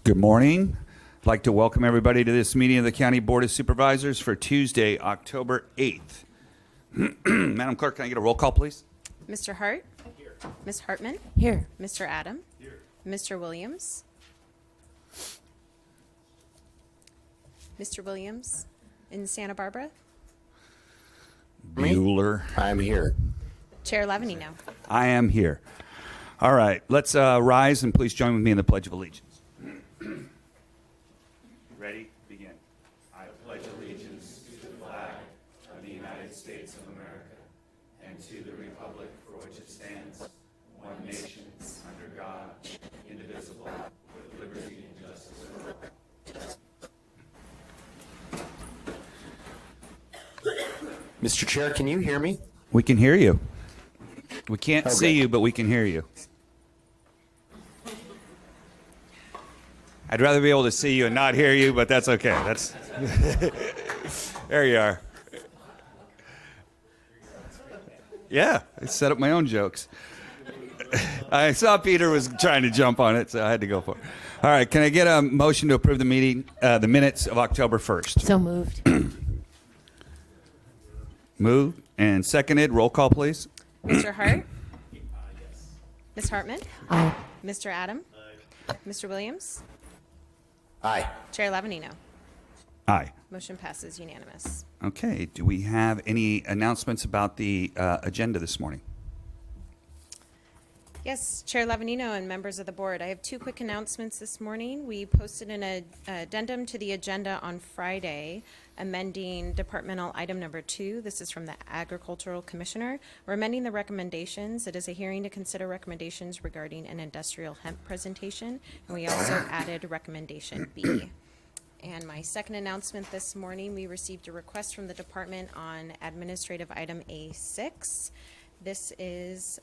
Good morning. I'd like to welcome everybody to this meeting of the County Board of Supervisors for Tuesday, October 8th. Madam Clerk, can I get a roll call, please? Mr. Hart? Here. Ms. Hartman? Here. Mr. Adam? Here. Mr. Williams? Mr. Williams in Santa Barbara? Bueller. I'm here. Chair Lavanino? I am here. All right, let's rise and please join with me in the Pledge of Allegiance. Ready? Begin. I pledge allegiance to the flag of the United States of America and to the republic for which it stands, one nation, under God, indivisible, with liberty and justice for all. Mr. Chair, can you hear me? We can hear you. We can't see you, but we can hear you. I'd rather be able to see you and not hear you, but that's okay. That's there you are. Yeah, I set up my own jokes. I saw Peter was trying to jump on it, so I had to go for it. All right, can I get a motion to approve the minutes of October 1st? So moved. Moved and seconded. Roll call, please. Mr. Hart? Ms. Hartman? Aye. Mr. Adam? Mr. Williams? Aye. Chair Lavanino? Aye. Motion passes unanimous. Okay, do we have any announcements about the agenda this morning? Yes, Chair Lavanino and members of the board, I have two quick announcements this morning. We posted an addendum to the agenda on Friday, amending departmental item number 2. This is from the Agricultural Commissioner. We're amending the recommendations. It is a hearing to consider recommendations regarding an industrial hemp presentation, and we also added recommendation B. And my second announcement this morning, we received a request from the department on administrative item A6. This is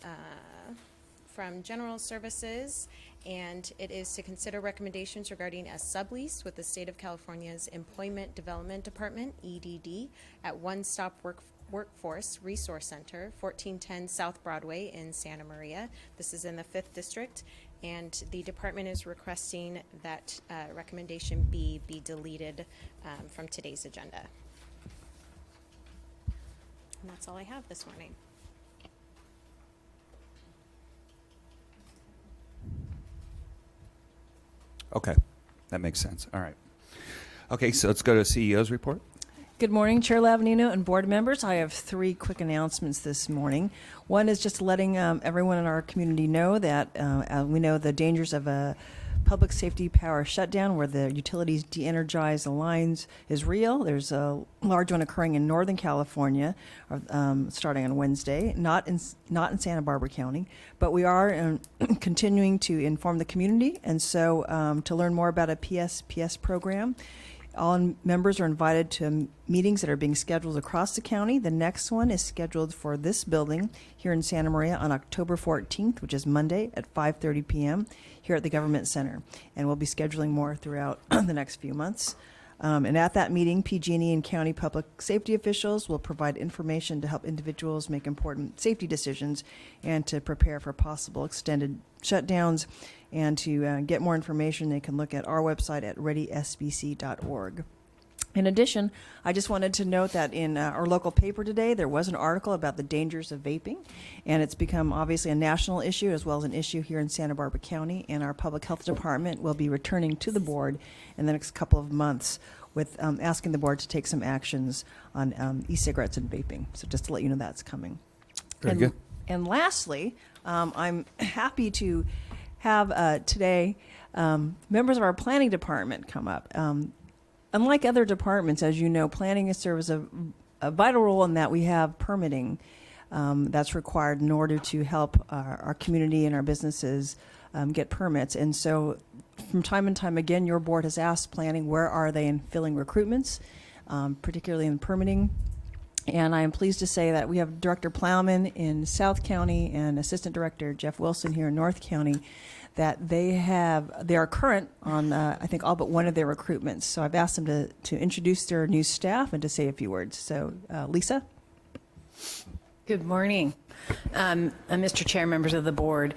from General Services, and it is to consider recommendations regarding a sublease with the State of California's Employment Development Department, EDD, at One Stop Workforce Resource Center, 1410 South Broadway in Santa Maria. This is in the 5th District, and the department is requesting that recommendation B be deleted from today's agenda. And that's all I have this morning. Okay, that makes sense. All right. Okay, so let's go to CEO's report. Good morning, Chair Lavanino and board members. I have 3 quick announcements this morning. One is just letting everyone in our community know that we know the dangers of a public safety power shutdown where the utilities de-energize the lines is real. There's a large one occurring in Northern California starting on Wednesday, not in Santa Barbara County, but we are continuing to inform the community. And so to learn more about a PSPS program, all members are invited to meetings that are being scheduled across the county. The next one is scheduled for this building here in Santa Maria on October 14th, which is Monday at 5:30 p.m. here at the Government Center. And we'll be scheduling more throughout the next few months. And at that meeting, PG&E and county public safety officials will provide information to help individuals make important safety decisions and to prepare for possible extended shutdowns. And to get more information, they can look at our website at readysbc.org. In addition, I just wanted to note that in our local paper today, there was an article about the dangers of vaping, and it's become obviously a national issue as well as an issue here in Santa Barbara County, and our public health department will be returning to the board in the next couple of months with asking the board to take some actions on e-cigarettes and vaping. So just to let you know that's coming. Very good. And lastly, I'm happy to have today members of our planning department come up. Unlike other departments, as you know, planning serves a vital role in that we have permitting that's required in order to help our community and our businesses get permits. And so from time and time again, your board has asked planning, where are they in filling recruitments, particularly in permitting. And I am pleased to say that we have Director Plowman in South County and Assistant Director Jeff Wilson here in North County, that they are current on, I think, all but one of their recruitments. So I've asked them to introduce their new staff and to say a few words. So, Lisa? Good morning, Mr. Chair, members of the board.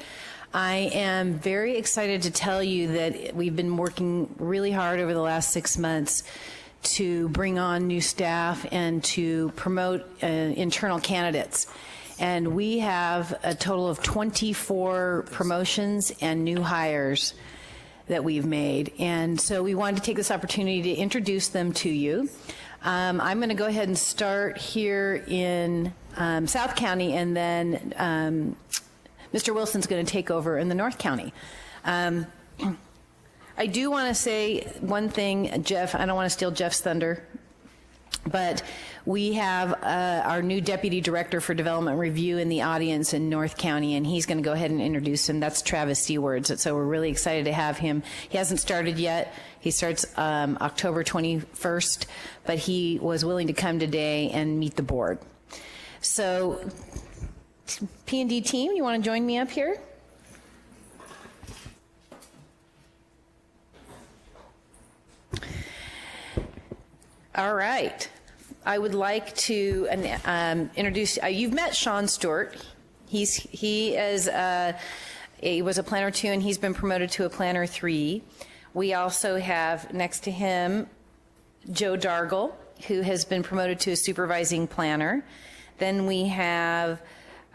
I am very excited to tell you that we've been working really hard over the last 6 months to bring on new staff and to promote internal candidates. And we have a total of 24 promotions and new hires that we've made. And so we wanted to take this opportunity to introduce them to you. I'm going to go ahead and start here in South County, and then Mr. Wilson's going to take over in the North County. I do want to say one thing, Jeff. I don't want to steal Jeff's thunder, but we have our new Deputy Director for Development Review in the audience in North County, and he's going to go ahead and introduce him. That's Travis Seawards. So we're really excited to have him. He hasn't started yet. He starts October 21st, but he was willing to come today and meet the board. So P&D team, you want to join me up here? All right. I would like to introduce, you've met Sean Stewart. He was a planner 2, and he's been promoted to a planner 3. We also have next to him Joe Dargle, who has been promoted to a supervising planner. Then we have,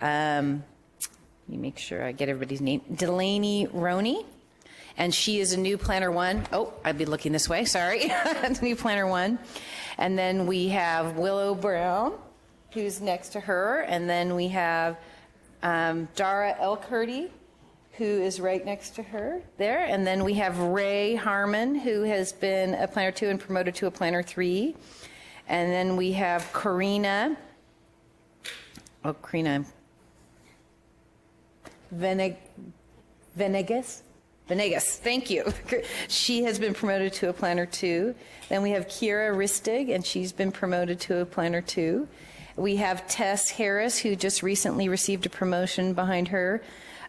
let me make sure I get everybody's name, Delaney Roney, and she is a new planner 1. Oh, I'd be looking this way, sorry. New planner 1. And then we have Willow Brown, who's next to her. And then we have Dara Elkurdy, who is right next to her there. And then we have Ray Harmon, who has been a planner 2 and promoted to a planner 3. And then we have Karina Venegas, thank you. She has been promoted to a planner 2. Then we have Kira Ristig, and she's been promoted to a planner 2. We have Tess Harris, who just recently received a promotion behind her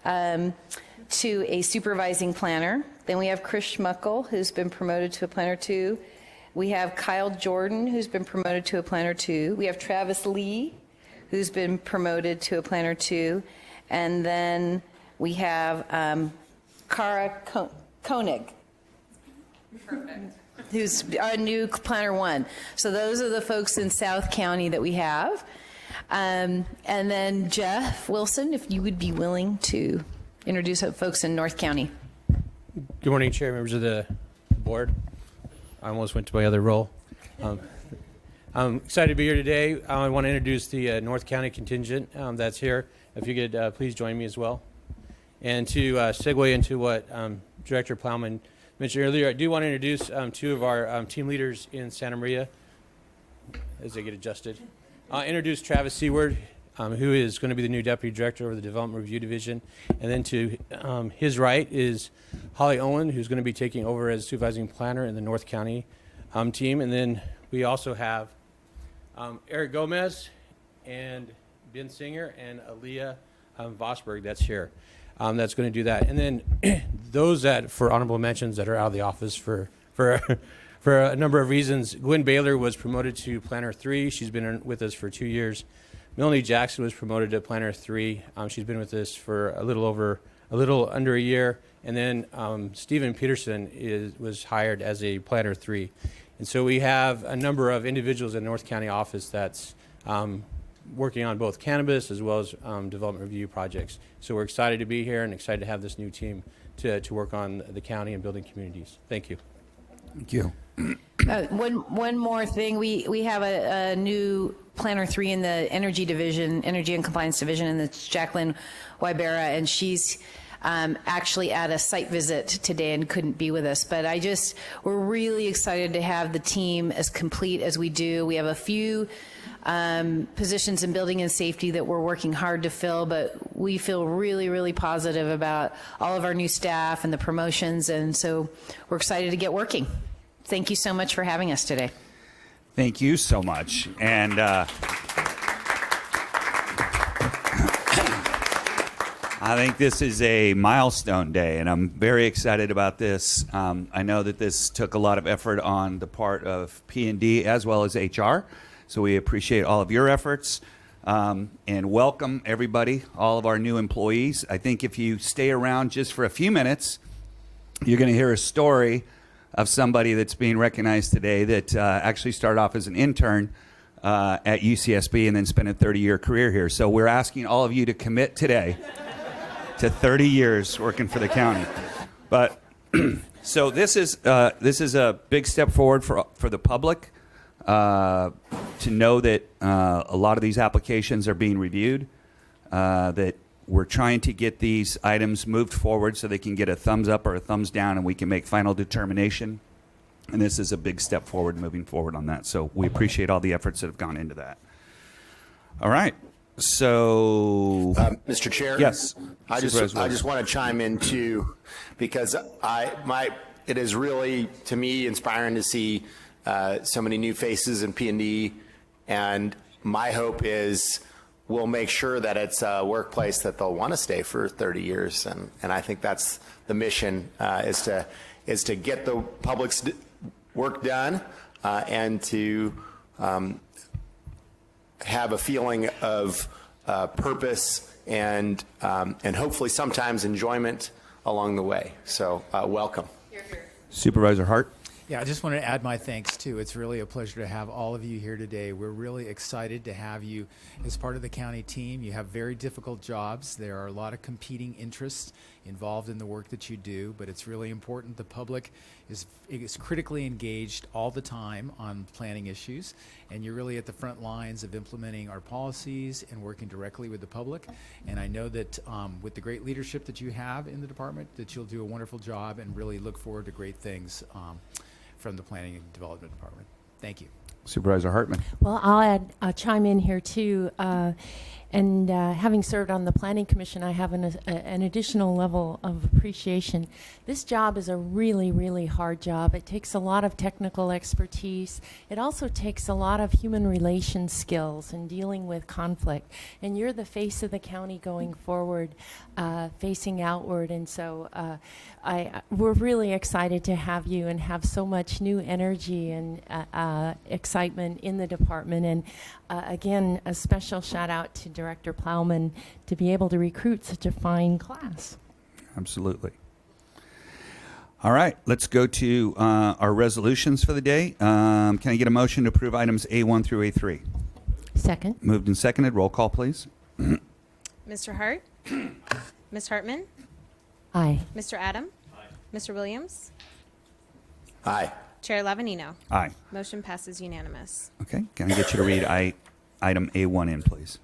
to a supervising planner. Then we have Chris Schmuckel, who's been promoted to a planner 2. We have Kyle Jordan, who's been promoted to a planner 2. We have Travis Lee, who's been promoted to a planner 2. And then we have Kara Koenig. Perfect. Who's our new planner 1. So those are the folks in South County that we have. And then Jeff Wilson, if you would be willing to introduce folks in North County. Good morning, Chair, members of the board. I almost went to my other role. I'm excited to be here today. I want to introduce the North County contingent that's here. If you could please join me as well. And to segue into what Director Plowman mentioned earlier, I do want to introduce 2 of our team leaders in Santa Maria as they get adjusted. I'll introduce Travis Seaward, who is going to be the new Deputy Director of the Development Review Division. And then to his right is Holly Owen, who's going to be taking over as Supervising Planner in the North County team. And then we also have Eric Gomez and Ben Singer and Aaliyah Vosberg that's here. That's going to do that. And then those that, for honorable mentions, that are out of the office for a number of reasons. Gwen Baylor was promoted to Planner 3. She's been with us for 2 years. Melanie Jackson was promoted to Planner 3. She's been with us for a little under a year. And then Stephen Peterson was hired as a Planner 3. And so we have a number of individuals in the North County office that's working on both cannabis as well as development review projects. So we're excited to be here and excited to have this new team to work on the county and building communities. Thank you. Thank you. One more thing. We have a new Planner 3 in the Energy Division, Energy and Compliance Division, and it's Jacqueline Wybera, and she's actually at a site visit today and couldn't be with us. But we're really excited to have the team as complete as we do. We have a few positions in building and safety that we're working hard to fill, but we feel really, really positive about all of our new staff and the promotions, and so we're excited to get working. Thank you so much for having us today. Thank you so much. And I think this is a milestone day, and I'm very excited about this. I know that this took a lot of effort on the part of P&D as well as HR, so we appreciate all of your efforts. and welcome everybody, all of our new employees. I think if you stay around just for a few minutes, you're going to hear a story of somebody that's being recognized today that actually started off as an intern at UCSB and then spent a 30-year career here. So we're asking all of you to commit today to 30 years working for the county. But so this is a big step forward for the public to know that a lot of these applications are being reviewed, that we're trying to get these items moved forward so they can get a thumbs up or a thumbs down and we can make final determination. And this is a big step forward moving forward on that. So we appreciate all the efforts that have gone into that. All right. So, Mr. Chair? Yes. I Supervisor just want to chime in too, because it is really, to me, inspiring to see so many new faces in P&D, and my hope is we'll make sure that it's a workplace that they'll want to stay for 30 years, and I think that's the mission, is to get the public's work done and to have a feeling of purpose and hopefully sometimes enjoyment along the way. So welcome. Supervisor Hart. Yeah, I just wanted to add my thanks too. It's really a pleasure to have all of you here today. We're really excited to have you as part of the county team. You have very difficult jobs. There are a lot of competing interests involved in the work that you do, but it's really important the public is critically engaged all the time on planning issues, and you're really at the front lines of implementing our policies and working directly with the public. And I know that with the great leadership that you have in the department, that you'll do a wonderful job and really look forward to great things from the Planning and Development Department. Thank you. Supervisor Hartman. Well, I'll chime in here too. Having served on the Planning Commission, I have an additional level of appreciation. This job is a really, really hard job. It takes a lot of technical expertise. It also takes a lot of human relations skills and dealing with conflict. And you're the face of the county going forward, facing outward. And so we're really excited to have you and have so much new energy and excitement in the department. And again, a special shout out to Director Plowman to be able to recruit such a fine class. Absolutely. All right, let's go to our resolutions for the day. Can I get a motion to approve items A1 through A3? Second. Moved and seconded. Roll call, please. Mr. Hart? Ms. Hartman? Aye. Mr. Adam? Mr. Williams? Aye. Chair Lavanino? Aye. Motion passes unanimous. Okay. Can I get you to read item A1 in, please?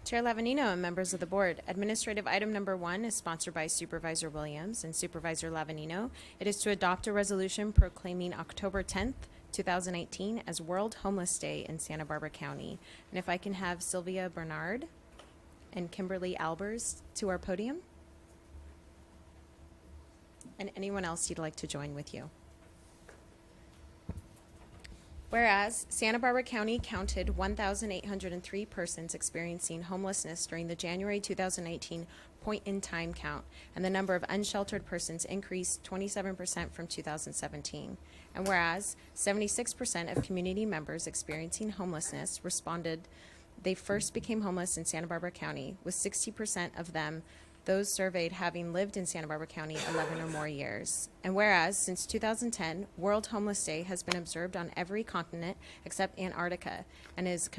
Chair Lavanino and members of the board, administrative item number 1 is sponsored by Supervisor Williams and Supervisor Lavanino. It is to adopt a resolution proclaiming October 10th, 2018 as World Homeless Day in Santa Barbara County. And if I can have Sylvia Bernard and Kimberly Albers to our podium. And anyone else you'd like to join with you. Whereas Santa Barbara County counted 1,803 persons experiencing homelessness during the January 2019 point-in-time count, and the number of unsheltered persons increased 27% from 2017. And whereas 76% of community members experiencing homelessness responded they first became homeless in Santa Barbara County, with 60% of them those surveyed having lived in Santa Barbara County 11 or more years. And whereas since 2010, World Homeless Day has been observed on every continent except Antarctica and is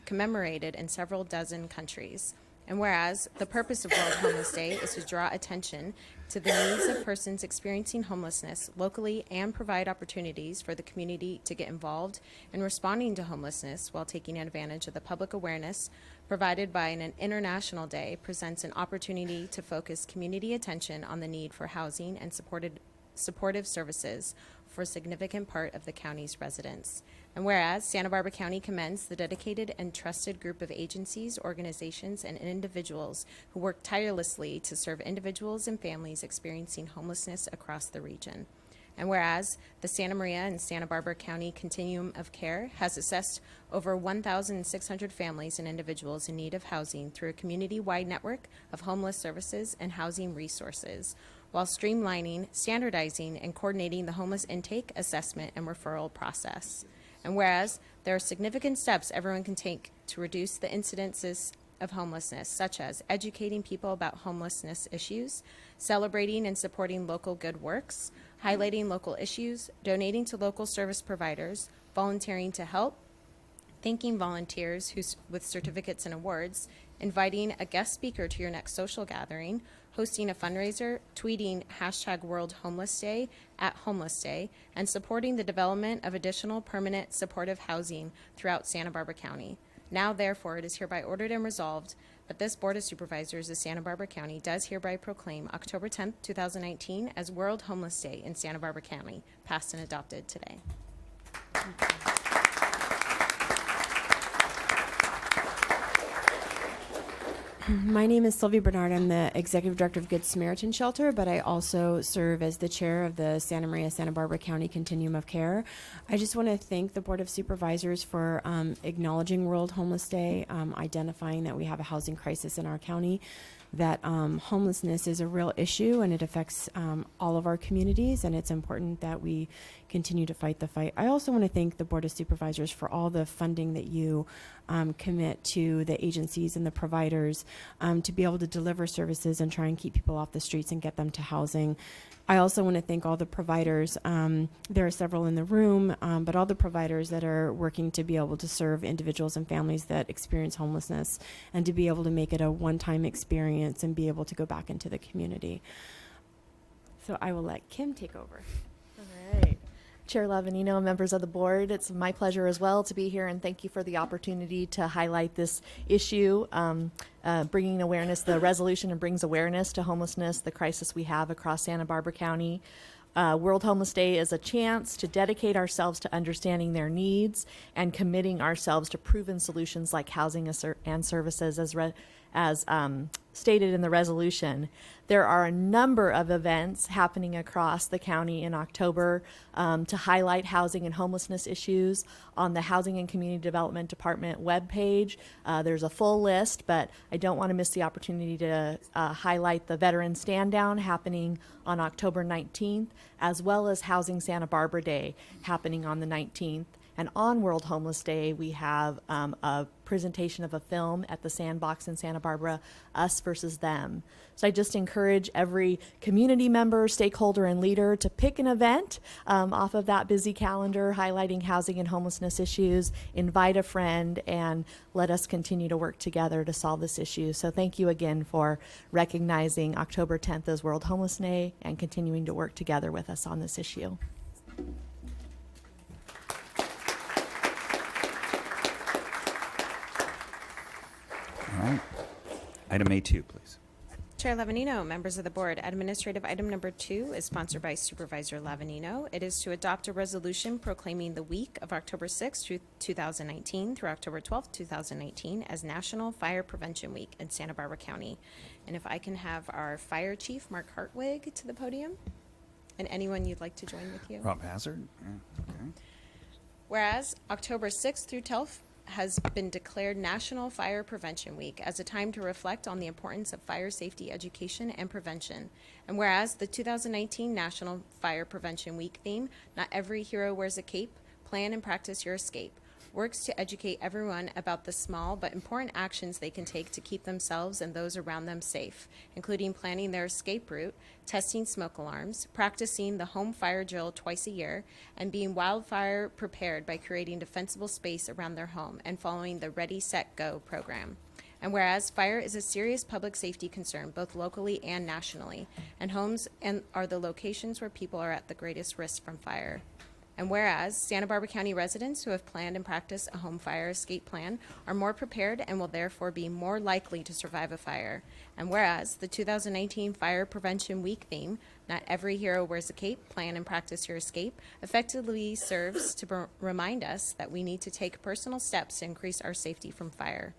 commemorated in several dozen countries. And whereas the purpose of World Homeless Day is to draw attention to the needs of persons experiencing homelessness locally and provide opportunities for the community to get involved in responding to homelessness while taking advantage of the public awareness provided by an international day presents an opportunity to focus community attention on the need for housing and supportive services for a significant part of the county's residents. And whereas Santa Barbara County commends the dedicated and trusted group of agencies, organizations, and individuals who work tirelessly to serve individuals and families experiencing homelessness across the region. And whereas the Santa Maria and Santa Barbara County Continuum of Care has assessed over 1,600 families and individuals in need of housing through a community-wide network of homeless services and housing resources, while streamlining, standardizing, and coordinating the homeless intake, assessment, and referral process. And whereas there are significant steps everyone can take to reduce the incidences of homelessness, such as educating people about homelessness issues, celebrating and supporting local good works, highlighting local issues, donating to local service providers, volunteering to help, thanking volunteers with certificates and awards, inviting a guest speaker to your next social gathering, hosting a fundraiser, tweeting #World Homeless Day at Homeless Day, and supporting the development of additional permanent supportive housing throughout Santa Barbara County. Now, therefore, it is hereby ordered and resolved that this Board of Supervisors of Santa Barbara County does hereby proclaim October 10th, 2019 as World Homeless Day in Santa Barbara County, passed and adopted today. My name is Sylvie Bernard. I'm the Executive Director of Good Samaritan Shelter, but I also serve as the chair of the Santa Maria, Santa Barbara County Continuum of Care. I just want to thank the Board of Supervisors for acknowledging World Homeless Day, identifying that we have a housing crisis in our county, that homelessness is a real issue and it affects all of our communities, and it's important that we continue to fight the fight. I also want to thank the Board of Supervisors for all the funding that you commit to the agencies and the providers to be able to deliver services and try and keep people off the streets and get them to housing. I also want to thank all the providers. There are several in the room, but all the providers that are working to be able to serve individuals and families that experience homelessness and to be able to make it a one-time experience and be able to go back into the community. So I will let Kim take over. All right. Chair Lavanino, members of the board, it's my pleasure as well to be here, and thank you for the opportunity to highlight this issue, bringing awareness. The resolution brings awareness to homelessness, the crisis we have across Santa Barbara County. World Homeless Day is a chance to dedicate ourselves to understanding their needs and committing ourselves to proven solutions like housing and services as stated in the resolution. There are a number of events happening across the county in October to highlight housing and homelessness issues. On the Housing and Community Development Department webpage, there's a full list, but I don't want to miss the opportunity to highlight the Veteran Stand Down happening on October 19th, as well as Housing Santa Barbara Day happening on the 19th. And on World Homeless Day, we have a presentation of a film at the Sandbox in Santa Barbara, Us versus Them. So I just encourage every community member, stakeholder, and leader to pick an event off of that busy calendar highlighting housing and homelessness issues, invite a friend, and let us continue to work together to solve this issue. So thank you again for recognizing October 10th as World Homeless Day and continuing to work together with us on this issue. All right. Item A2, please. Chair Lavanino, members of the board, administrative item number 2 is sponsored by Supervisor Lavanino. It is to adopt a resolution proclaiming the week of October 6th through 2019 through October 12th, 2019 as National Fire Prevention Week in Santa Barbara County. And if I can have our Fire Chief, Mark Hartwig, to the podium, and anyone you'd like to join with you. Rob Hazard? Yeah, okay. Whereas October 6th through 12th has been declared National Fire Prevention Week as a time to reflect on the importance of fire safety education and prevention. And whereas the 2019 National Fire Prevention Week theme, Not Every Hero Wears a Cape, Plan and Practice Your Escape, works to educate everyone about the small but important actions they can take to keep themselves and those around them safe, including planning their escape route, testing smoke alarms, practicing the home fire drill twice a year, and being wildfire prepared by creating defensible space around their home and following the Ready, Set, Go program. And whereas fire is a serious public safety concern, both locally and nationally, and homes are the locations where people are at the greatest risk from fire. And whereas Santa Barbara County residents who have planned and practiced a home fire escape plan are more prepared and will therefore be more likely to survive a fire. And whereas the 2019 Fire Prevention Week theme, Not Every Hero Wears a Cape, Plan and Practice Your Escape, effectively serves to remind us that we need to take personal steps to increase our safety from fire.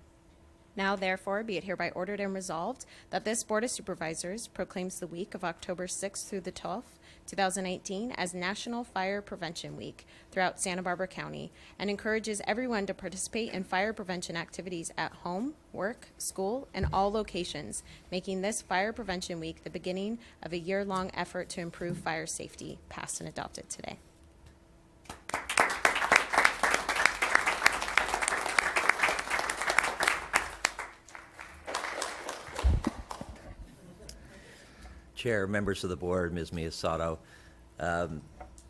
Now, therefore, be it hereby ordered and resolved that this Board of Supervisors proclaims the week of October 6th through the 12th, 2018 as National Fire Prevention Week throughout Santa Barbara County and encourages everyone to participate in fire prevention activities at home, work, school, and all locations, making this Fire Prevention Week the beginning of a year-long effort to improve fire safety, passed and adopted today. Chair, members of the board, Ms. Miyasato.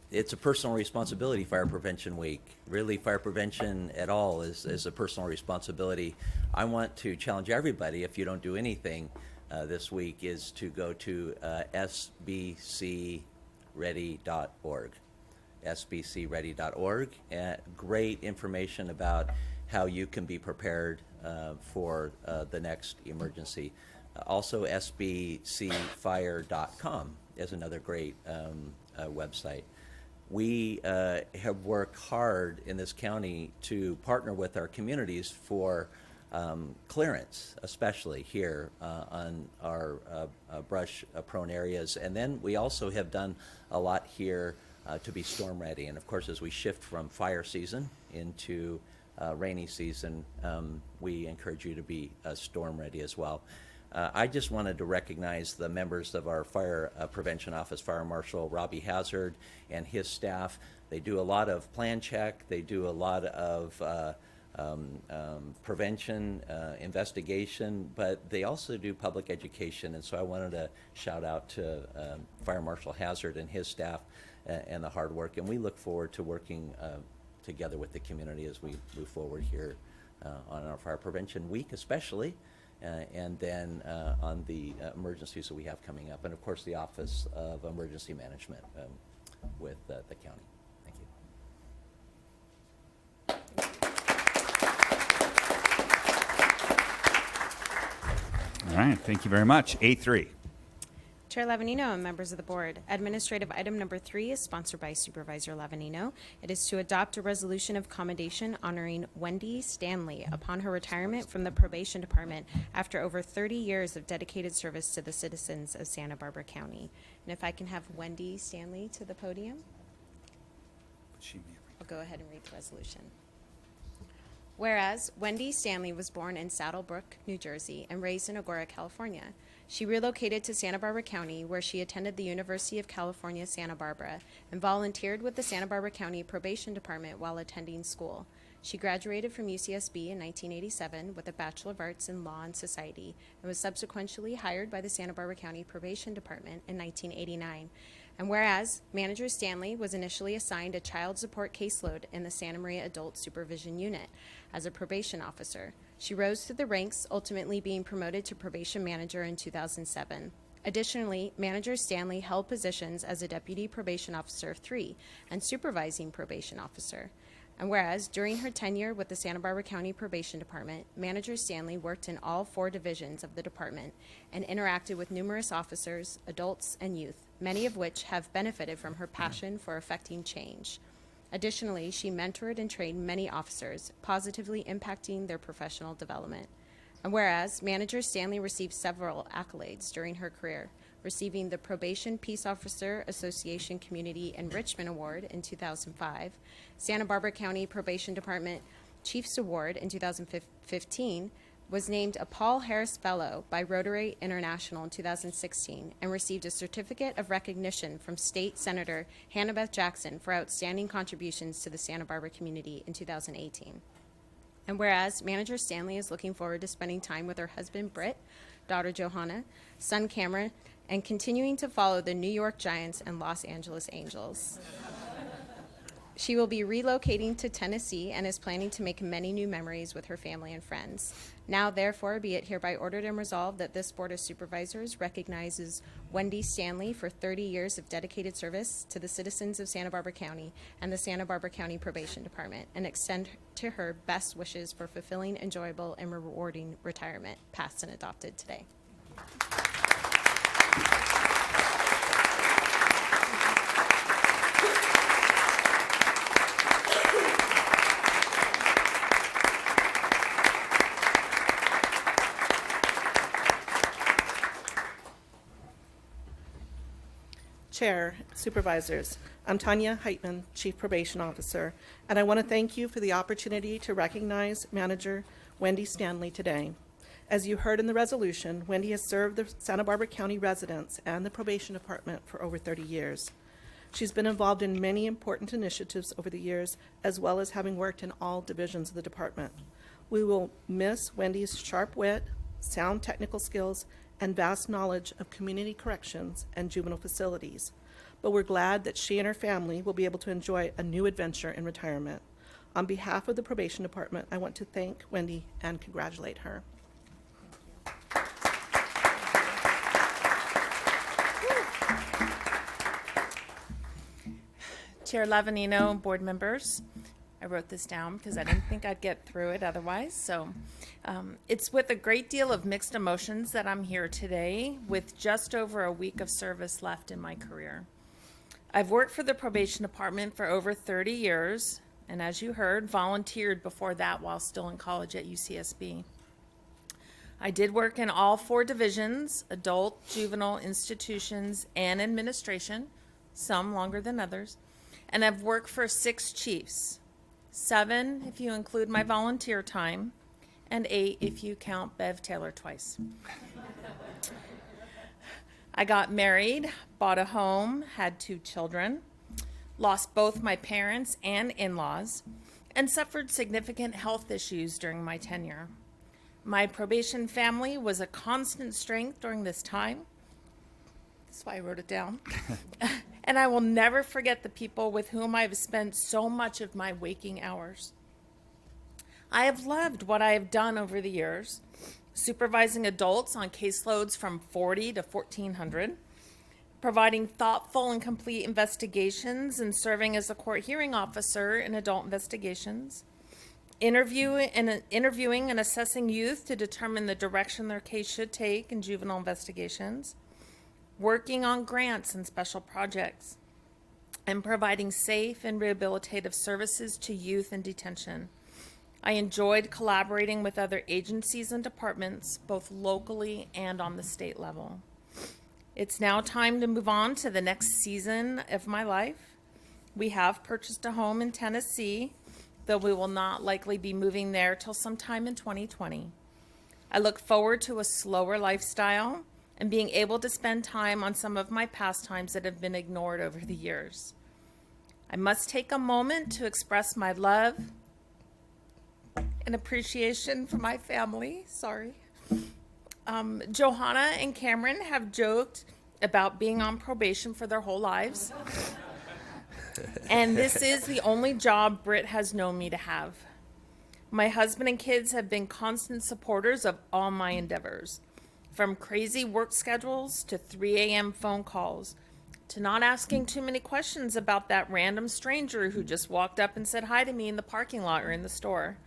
It's a personal responsibility, Fire Prevention Week. Really, fire prevention at all is a personal responsibility. I want to challenge everybody, if you don't do anything this week, is to go to sbcready.org. sbcready.org. Great information about how you can be prepared for the next emergency. Also, sbcfire.com is another great website. We have worked hard in this county to partner with our communities for clearance, especially here on our brush-prone areas. And then we also have done a lot here to be storm ready. And of course, as we shift from fire season into rainy season, we encourage you to be storm ready as well. I just wanted to recognize the members of our Fire Prevention Office, Fire Marshal Robbie Hazard and his staff. They do a lot of plan check. They do a lot of prevention, investigation, but they also do public education. And so I wanted to shout out to Fire Marshal Hazard and his staff and the hard work. And we look forward to working together with the community as we move forward here on our Fire Prevention Week especially. And then on the emergencies that we have coming up, and of course the Office of Emergency Management with the county. Thank you. All right, thank you very much. A3. Chair Lavanino and members of the board, administrative item number 3 is sponsored by Supervisor Lavanino. It is to adopt a resolution of commendation honoring Wendy Stanley upon her retirement from the probation department after over 30 years of dedicated service to the citizens of Santa Barbara County. And if I can have Wendy Stanley to the podium, I'll go ahead and read the resolution. Whereas Wendy Stanley was born in Saddlebrook, New Jersey, and raised in Agoura, California. She relocated to Santa Barbara County, where she attended the University of California, Santa Barbara, and volunteered with the Santa Barbara County Probation Department while attending school. She graduated from UCSB in 1987 with a Bachelor of Arts in Law and Society, and was subsequently hired by the Santa Barbara County Probation Department in 1989. And whereas Manager Stanley was initially assigned a child support caseload in the Santa Maria Adult Supervision Unit as a probation officer, she rose through the ranks, ultimately being promoted to probation manager in 2007. Additionally, Manager Stanley held positions as a Deputy Probation Officer 3 and Supervising Probation Officer. And whereas during her tenure with the Santa Barbara County Probation Department, Manager Stanley worked in all 4 divisions of the department and interacted with numerous officers, adults, and youth, many of which have benefited from her passion for effecting change. Additionally, she mentored and trained many officers, positively impacting their professional development. And whereas Manager Stanley received several accolades during her career, receiving the Probation Peace Officer Association Community Enrichment Award in 2005, Santa Barbara County Probation Department Chiefs Award in 2015, was named a Paul Harris Fellow by Rotary International in 2016, and received a certificate of recognition from State Senator Hannah Beth Jackson for outstanding contributions to the Santa Barbara community in 2018. And whereas Manager Stanley is looking forward to spending time with her husband Britt, daughter Johanna, son Cameron, and continuing to follow the New York Giants and Los Angeles Angels. She will be relocating to Tennessee and is planning to make many new memories with her family and friends. Now, therefore, be it hereby ordered and resolved that this Board of Supervisors recognizes Wendy Stanley for 30 years of dedicated service to the citizens of Santa Barbara County and the Santa Barbara County Probation Department, and extend to her best wishes for fulfilling, enjoyable, and rewarding retirement, passed and adopted today. Chair, Supervisors, I'm Tanya Heitman, Chief Probation Officer, and I want to thank you for the opportunity to recognize Manager Wendy Stanley today. As you heard in the resolution, Wendy has served the Santa Barbara County residents and the Probation Department for over 30 years. She's been involved in many important initiatives over the years, as well as having worked in all divisions of the department. We will miss Wendy's sharp wit, sound technical skills, and vast knowledge of community corrections and juvenile facilities, but we're glad that she and her family will be able to enjoy a new adventure in retirement. On behalf of the Probation Department, I want to thank Wendy and congratulate her. Chair Lavanino, board members, I wrote this down because I didn't think I'd get through it otherwise. So it's with a great deal of mixed emotions that I'm here today with just over a week of service left in my career. I've worked for the Probation Department for over 30 years, and as you heard, volunteered before that while still in college at UCSB. I did work in all 4 divisions, adult, juvenile, institutions, and administration, some longer than others, and I've worked for 6 chiefs, 7 if you include my volunteer time, and 8 if you count Bev Taylor twice. I got married, bought a home, had 2 children, lost both my parents and in-laws, and suffered significant health issues during my tenure. My probation family was a constant strength during this time. That's why I wrote it down. And I will never forget the people with whom I have spent so much of my waking hours. I have loved what I have done over the years, supervising adults on caseloads from 40 to 1,400, providing thoughtful and complete investigations and serving as a court hearing officer in adult investigations, interviewing and assessing youth to determine the direction their case should take in juvenile investigations, working on grants and special projects, and providing safe and rehabilitative services to youth in detention. I enjoyed collaborating with other agencies and departments, both locally and on the state level. It's now time to move on to the next season of my life. We have purchased a home in Tennessee, though we will not likely be moving there till sometime in 2020. I look forward to a slower lifestyle and being able to spend time on some of my pastimes that have been ignored over the years. I must take a moment to express my love and appreciation for my family. Johanna and Cameron have joked about being on probation for their whole lives. And this is the only job Britt has known me to have. My husband and kids have been constant supporters of all my endeavors, from crazy work schedules to 3 a.m. phone calls, to not asking too many questions about that random stranger who just walked up and said hi to me in the parking lot or in the store.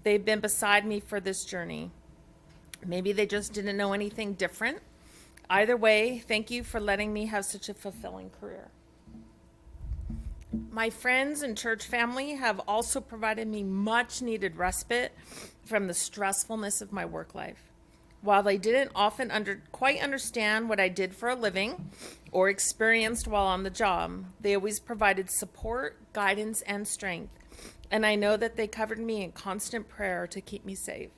They've been beside me for this journey. Maybe they just didn't know anything different. Either way, thank you for letting me have such a fulfilling career. My friends and church family have also provided me much needed respite from the stressfulness of my work life. While they didn't often quite understand what I did for a living or experienced while on the job, they always provided support, guidance, and strength. And I know that they covered me in constant prayer to keep me safe.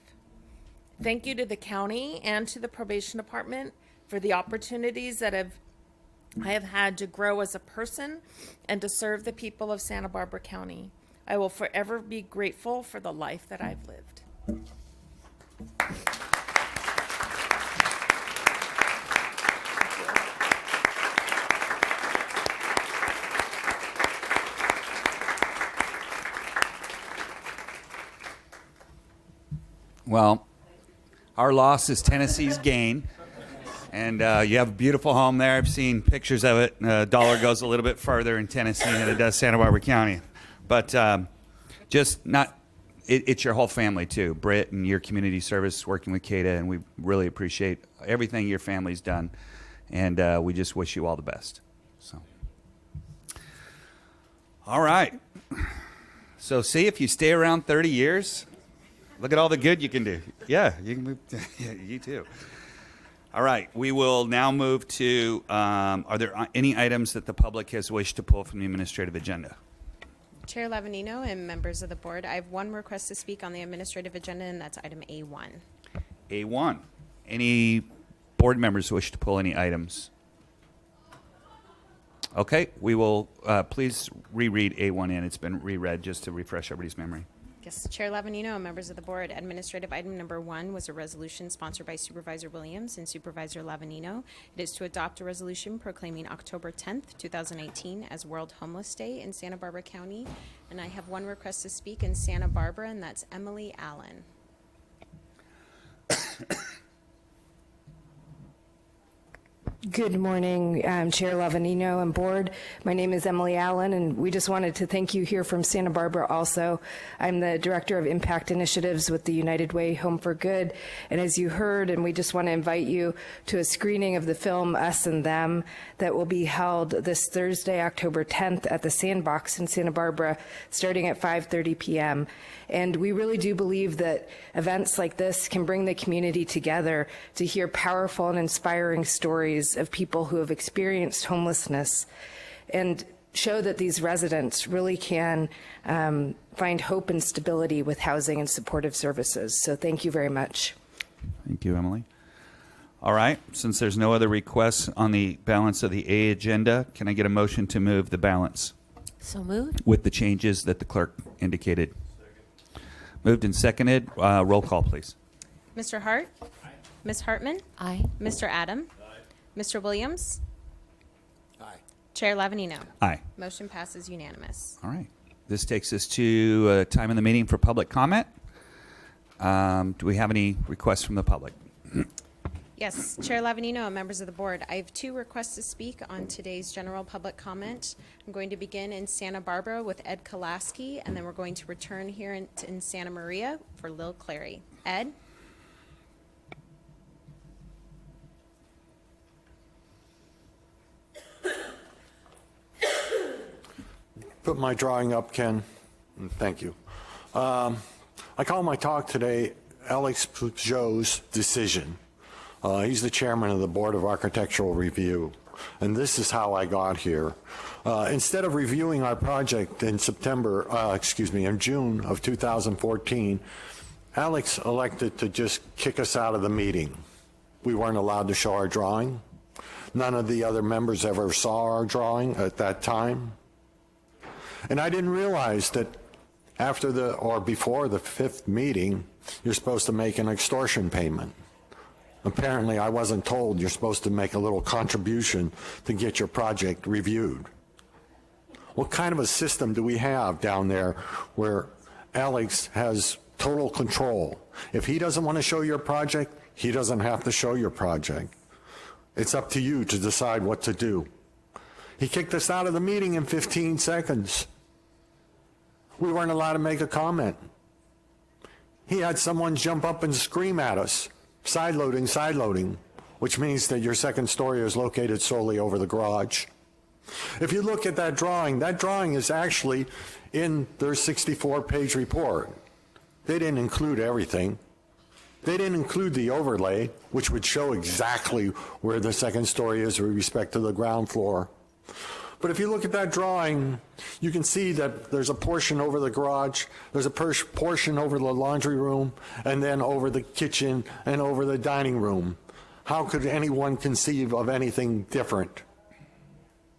Thank you to the county and to the probation department for the opportunities that I have had to grow as a person and to serve the people of Santa Barbara County. I will forever be grateful for the life that I've lived. Well, our loss is Tennessee's gain. And you have a beautiful home there. I've seen pictures of it. Dollar goes a little bit further in Tennessee than it does Santa Barbara County. But it's your whole family, too. Britt and your community service working with CADA, and we really appreciate everything your family's done. And we just wish you all the best. So, all right. So see, if you stay around 30 years, look at all the good you can do. Yeah, you can move. Yeah, you too. All right, we will now move to, are there any items that the public has wished to pull from the administrative agenda? Chair Lavanino and members of the board, I have one request to speak on the administrative agenda, and that's item A1. A1. Any board members who wish to pull any items? Okay, we will please reread A1 in. It's been reread just to refresh everybody's memory. Yes, Chair Lavanino and members of the board, administrative item number 1 was a resolution sponsored by Supervisor Williams and Supervisor Lavanino. It is to adopt a resolution proclaiming October 10th, 2018 as World Homeless Day in Santa Barbara County. And I have one request to speak in Santa Barbara, and that's Emily Allen. Good morning, Chair Lavanino and board. My name is Emily Allen, and we just wanted to thank you here from Santa Barbara also. I'm the Director of Impact Initiatives with the United Way Home for Good, and as you heard, and we just want to invite you to a screening of the film Us and Them that will be held this Thursday, October 10th at the Sandbox in Santa Barbara, starting at 5:30 p.m. And we really do believe that events like this can bring the community together to hear powerful and inspiring stories of people who have experienced homelessness and show that these residents really can find hope and stability with housing and supportive services. So thank you very much. Thank you, Emily. All right, since there's no other requests on the balance of the A agenda, can I get a motion to move the balance So moved. with the changes that the clerk indicated? Moved and seconded. Roll call, please. Mr. Hart? Ms. Hartman? Aye. Mr. Adam? Mr. Williams? Chair Lavanino? Aye. Motion passes unanimous. All right. This takes us to time in the meeting for public comment. Do we have any requests from the public? Yes, Chair Lavanino and members of the board, I have 2 requests to speak on today's general public comment. I'm going to begin in Santa Barbara with Ed Kolaski, and then we're going to return here in Santa Maria for Lil Clary. Ed? Put my drawing up, Ken. Thank you. I call my talk today Alex Peugeot's decision. He's the chairman of the Board of Architectural Review, and this is how I got here. Instead of reviewing our project in in June of 2014, Alex elected to just kick us out of the meeting. We weren't allowed to show our drawing. None of the other members ever saw our drawing at that time. And I didn't realize that before the 5th meeting, you're supposed to make an extortion payment. Apparently, I wasn't told you're supposed to make a little contribution to get your project reviewed. What kind of a system do we have down there where Alex has total control? If he doesn't want to show your project, he doesn't have to show your project. It's up to you to decide what to do. He kicked us out of the meeting in 15 seconds. We weren't allowed to make a comment. He had someone jump up and scream at us. Side loading, which means that your second story is located solely over the garage. If you look at that drawing is actually in their 64-page report. They didn't include everything. They didn't include the overlay, which would show exactly where the second story is with respect to the ground floor. But if you look at that drawing, you can see that there's a portion over the garage, there's a portion over the laundry room, and then over the kitchen and over the dining room. How could anyone conceive of anything different?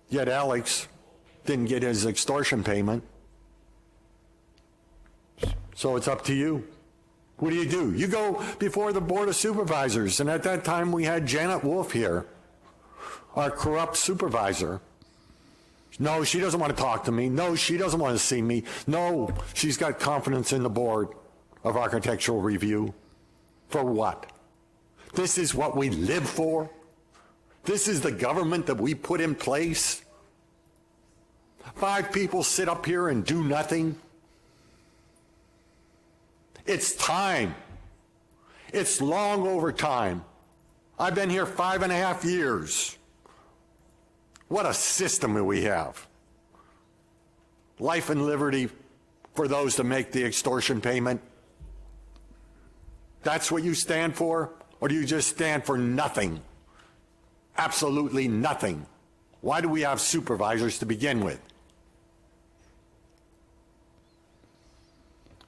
Yet Alex didn't get his extortion payment. So it's up to you. What do? You go before the Board of Supervisors, and at that time we had Janet Wolf here, our corrupt supervisor. No, she doesn't want to talk to me. No, she doesn't want to see me. No, she's got confidence in the Board of Architectural Review. For what? This is what we live for? This is the government that we put in place? 5 people sit up here and do nothing? It's time. It's long over time. I've been here 5.5 years. What a system that we have. Life and liberty for those to make the extortion payment. That's what you stand for? Or do you just stand for nothing? Absolutely nothing. Why do we have supervisors to begin with?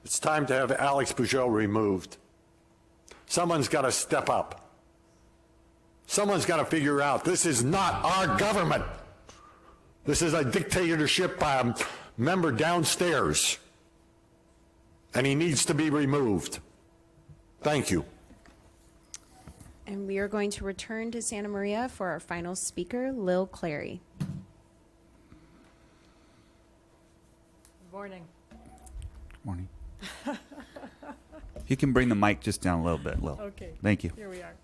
It's time to have Alex Peugeot removed. Someone's got to step up. Someone's got to figure out this is not our government. This is a dictatorship by a member downstairs. and he needs to be removed. Thank you. And we are going to return to Santa Maria for our final speaker, Lil Clary. Good morning. Morning. You can bring the mic just down a little bit, Lil. Okay. Thank you. Here we are.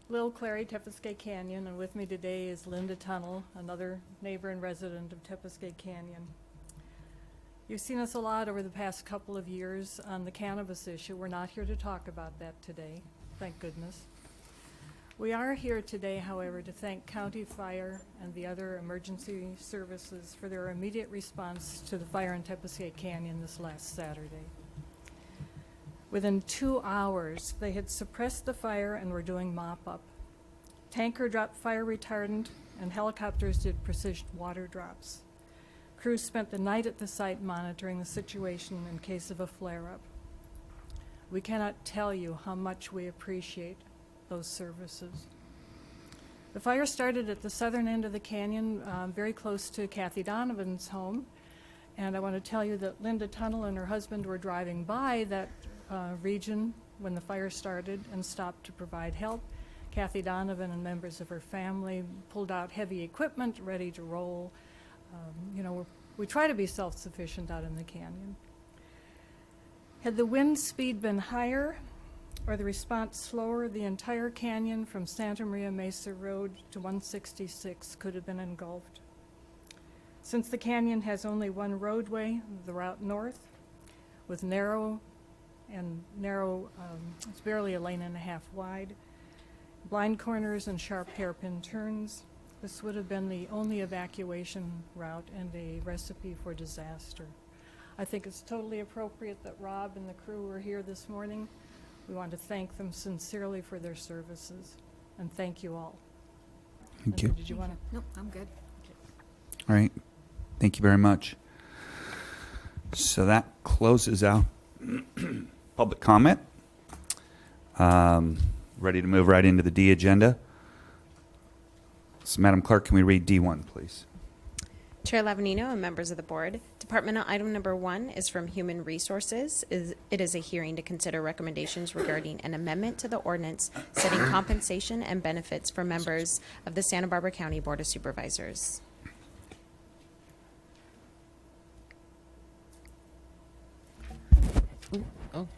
Lil Clary, Tepesquay Canyon, and with me today is Linda Tunnell, another neighbor and resident of Tepesquay Canyon. You've seen us a lot over the past couple of years on the cannabis issue. We're not here to talk about that today, thank goodness. We are here today, however, to thank County Fire and the other emergency services for their immediate response to the fire in Tepesquay Canyon this last Saturday. Within 2 hours, they had suppressed the fire and were doing mop-up. Tanker dropped fire retardant, and helicopters did precision water drops. Crews spent the night at the site monitoring the situation in case of a flare-up. We cannot tell you how much we appreciate those services. The fire started at the southern end of the canyon, very close to Kathy Donovan's home. And I want to tell you that Linda Tunnell and her husband were driving by that region when the fire started and stopped to provide help. Kathy Donovan and members of her family pulled out heavy equipment ready to roll. We try to be self-sufficient out in the canyon. Had the wind speed been higher or the response slower, the entire canyon from Santa Maria Mesa Road to 166 could have been engulfed. Since the canyon has only one roadway, the route north, with it's barely a lane and a half wide, blind corners and sharp hairpin turns, this would have been the only evacuation route and a recipe for disaster. I think it's totally appropriate that Rob and the crew were here this morning. We want to thank them sincerely for their services, and thank you all. Thank you. Did you want to? Nope, I'm good. All right. Thank you very much. So that closes out public comment. Ready to move right into the D agenda. So, Madam Clerk, can we read D1, please? Chair Lavanino and members of the board, departmental item number 1 is from Human Resources. It is a hearing to consider recommendations regarding an amendment to the ordinance setting compensation and benefits for members of the Santa Barbara County Board of Supervisors. Oh,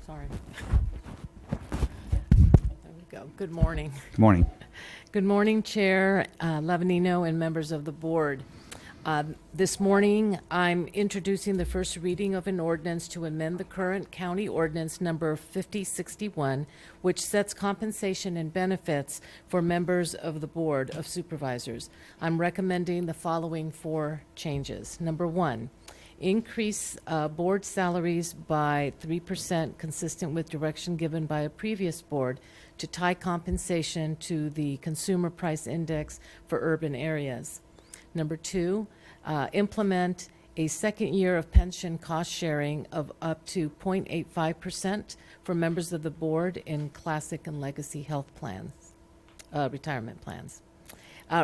sorry. There we go. Good morning. Good morning. Good morning, Chair Lavanino and members of the board. This morning, I'm introducing the first reading of an ordinance to amend the current county ordinance number 5061, which sets compensation and benefits for members of the Board of Supervisors. I'm recommending the following 4 changes. Number 1, increase board salaries by 3% consistent with direction given by a previous board to tie compensation to the Consumer Price Index for urban areas. Number 2, implement a second year of pension cost sharing of up to 0.85% for members of the board in classic and legacy health plans, retirement plans.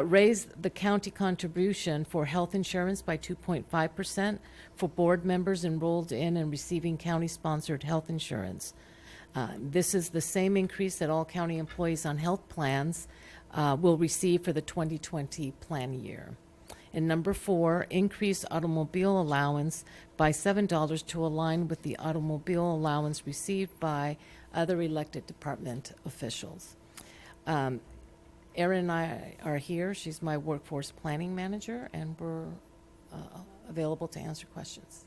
Raise the county contribution for health insurance by 2.5% for board members enrolled in and receiving county-sponsored health insurance. This is the same increase that all county employees on health plans will receive for the 2020 plan year. And number 4, increase automobile allowance by $7 to align with the automobile allowance received by other elected department officials. Erin and I are here. She's my workforce planning manager, and we're available to answer questions.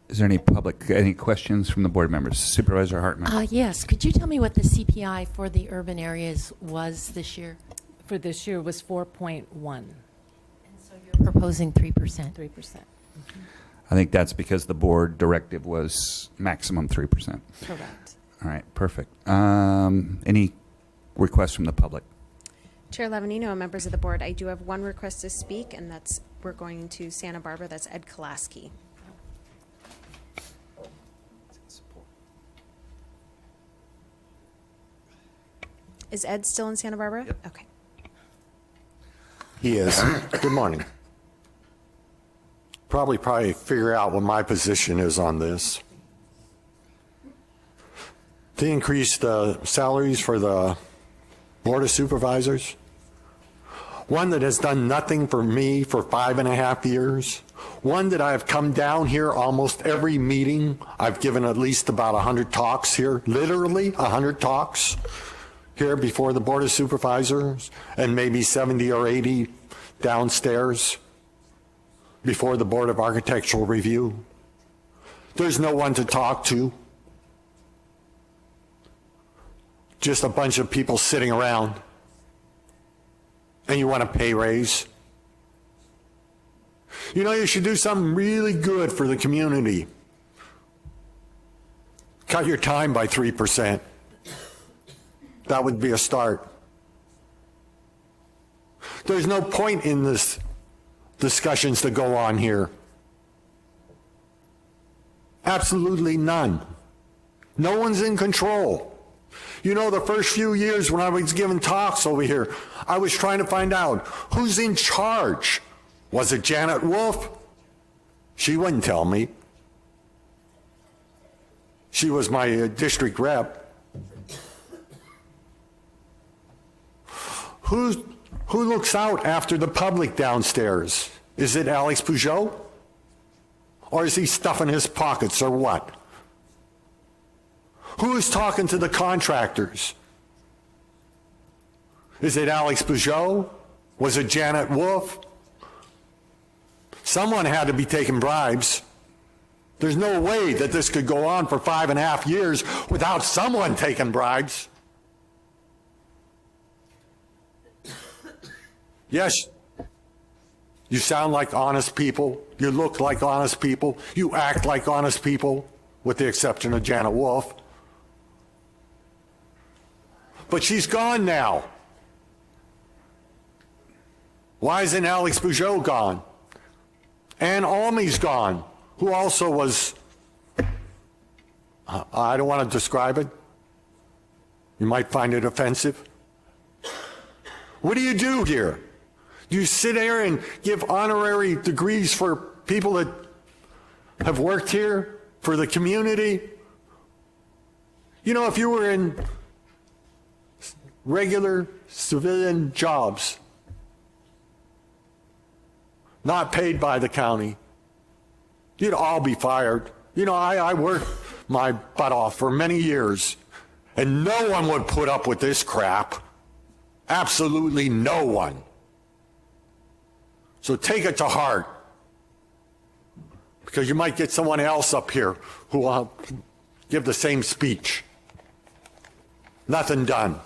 Is there any questions from the board members? Supervisor Hartman. Yes. Could you tell me what the CPI for the urban areas was this year? For this year was 4.1. And so you're proposing 3%? 3%. I think that's because the board directive was maximum 3%. Correct. All right, perfect. Any requests from the public? Chair Lavanino and members of the board, I do have one request to speak, and we're going to Santa Barbara. That's Ed Kolaski. Is Ed still in Santa Barbara? Yep. Okay. He is. Good morning. probably figure out what my position is on this. To increase the salaries for the Board of Supervisors, one that has done nothing for me for 5.5 years, one that I've come down here almost every meeting. I've given at least about 100 talks here, literally 100 talks here before the Board of Supervisors, and maybe 70 or 80 downstairs before the Board of Architectural Review. There's no one to talk to. Just a bunch of people sitting around. And you want a pay raise? You know, you should do something really good for the community. Cut your time by 3%. That would be a start. There's no point in this discussions that go on here. Absolutely none. No one's in control. You know, the first few years when I was giving talks over here, I was trying to find out who's in charge. Was it Janet Wolf? She wouldn't tell me. She was my district rep. Who looks out after the public downstairs? Is it Alex Peugeot? Or is he stuffing his pockets or what? Who is talking to the contractors? Is it Alex Peugeot? Was it Janet Wolf? Someone had to be taking bribes. There's no way that this could go on for 5.5 years without someone taking bribes. Yes, you sound like honest people. You look like honest people. You act like honest people, with the exception of Janet Wolf. But she's gone now. Why isn't Alex Peugeot gone? Ann Almey's gone, who also was, I don't want to describe it. You might find it offensive. What do you do here? Do you sit there and give honorary degrees for people that have worked here, for the community? You know, if you were in regular civilian jobs, not paid by the county, you'd all be fired. You know, I worked my butt off for many years, and no one would put up with this crap. Absolutely no one. So take it to heart, because you might get someone else up here who will give the same speech. Nothing done.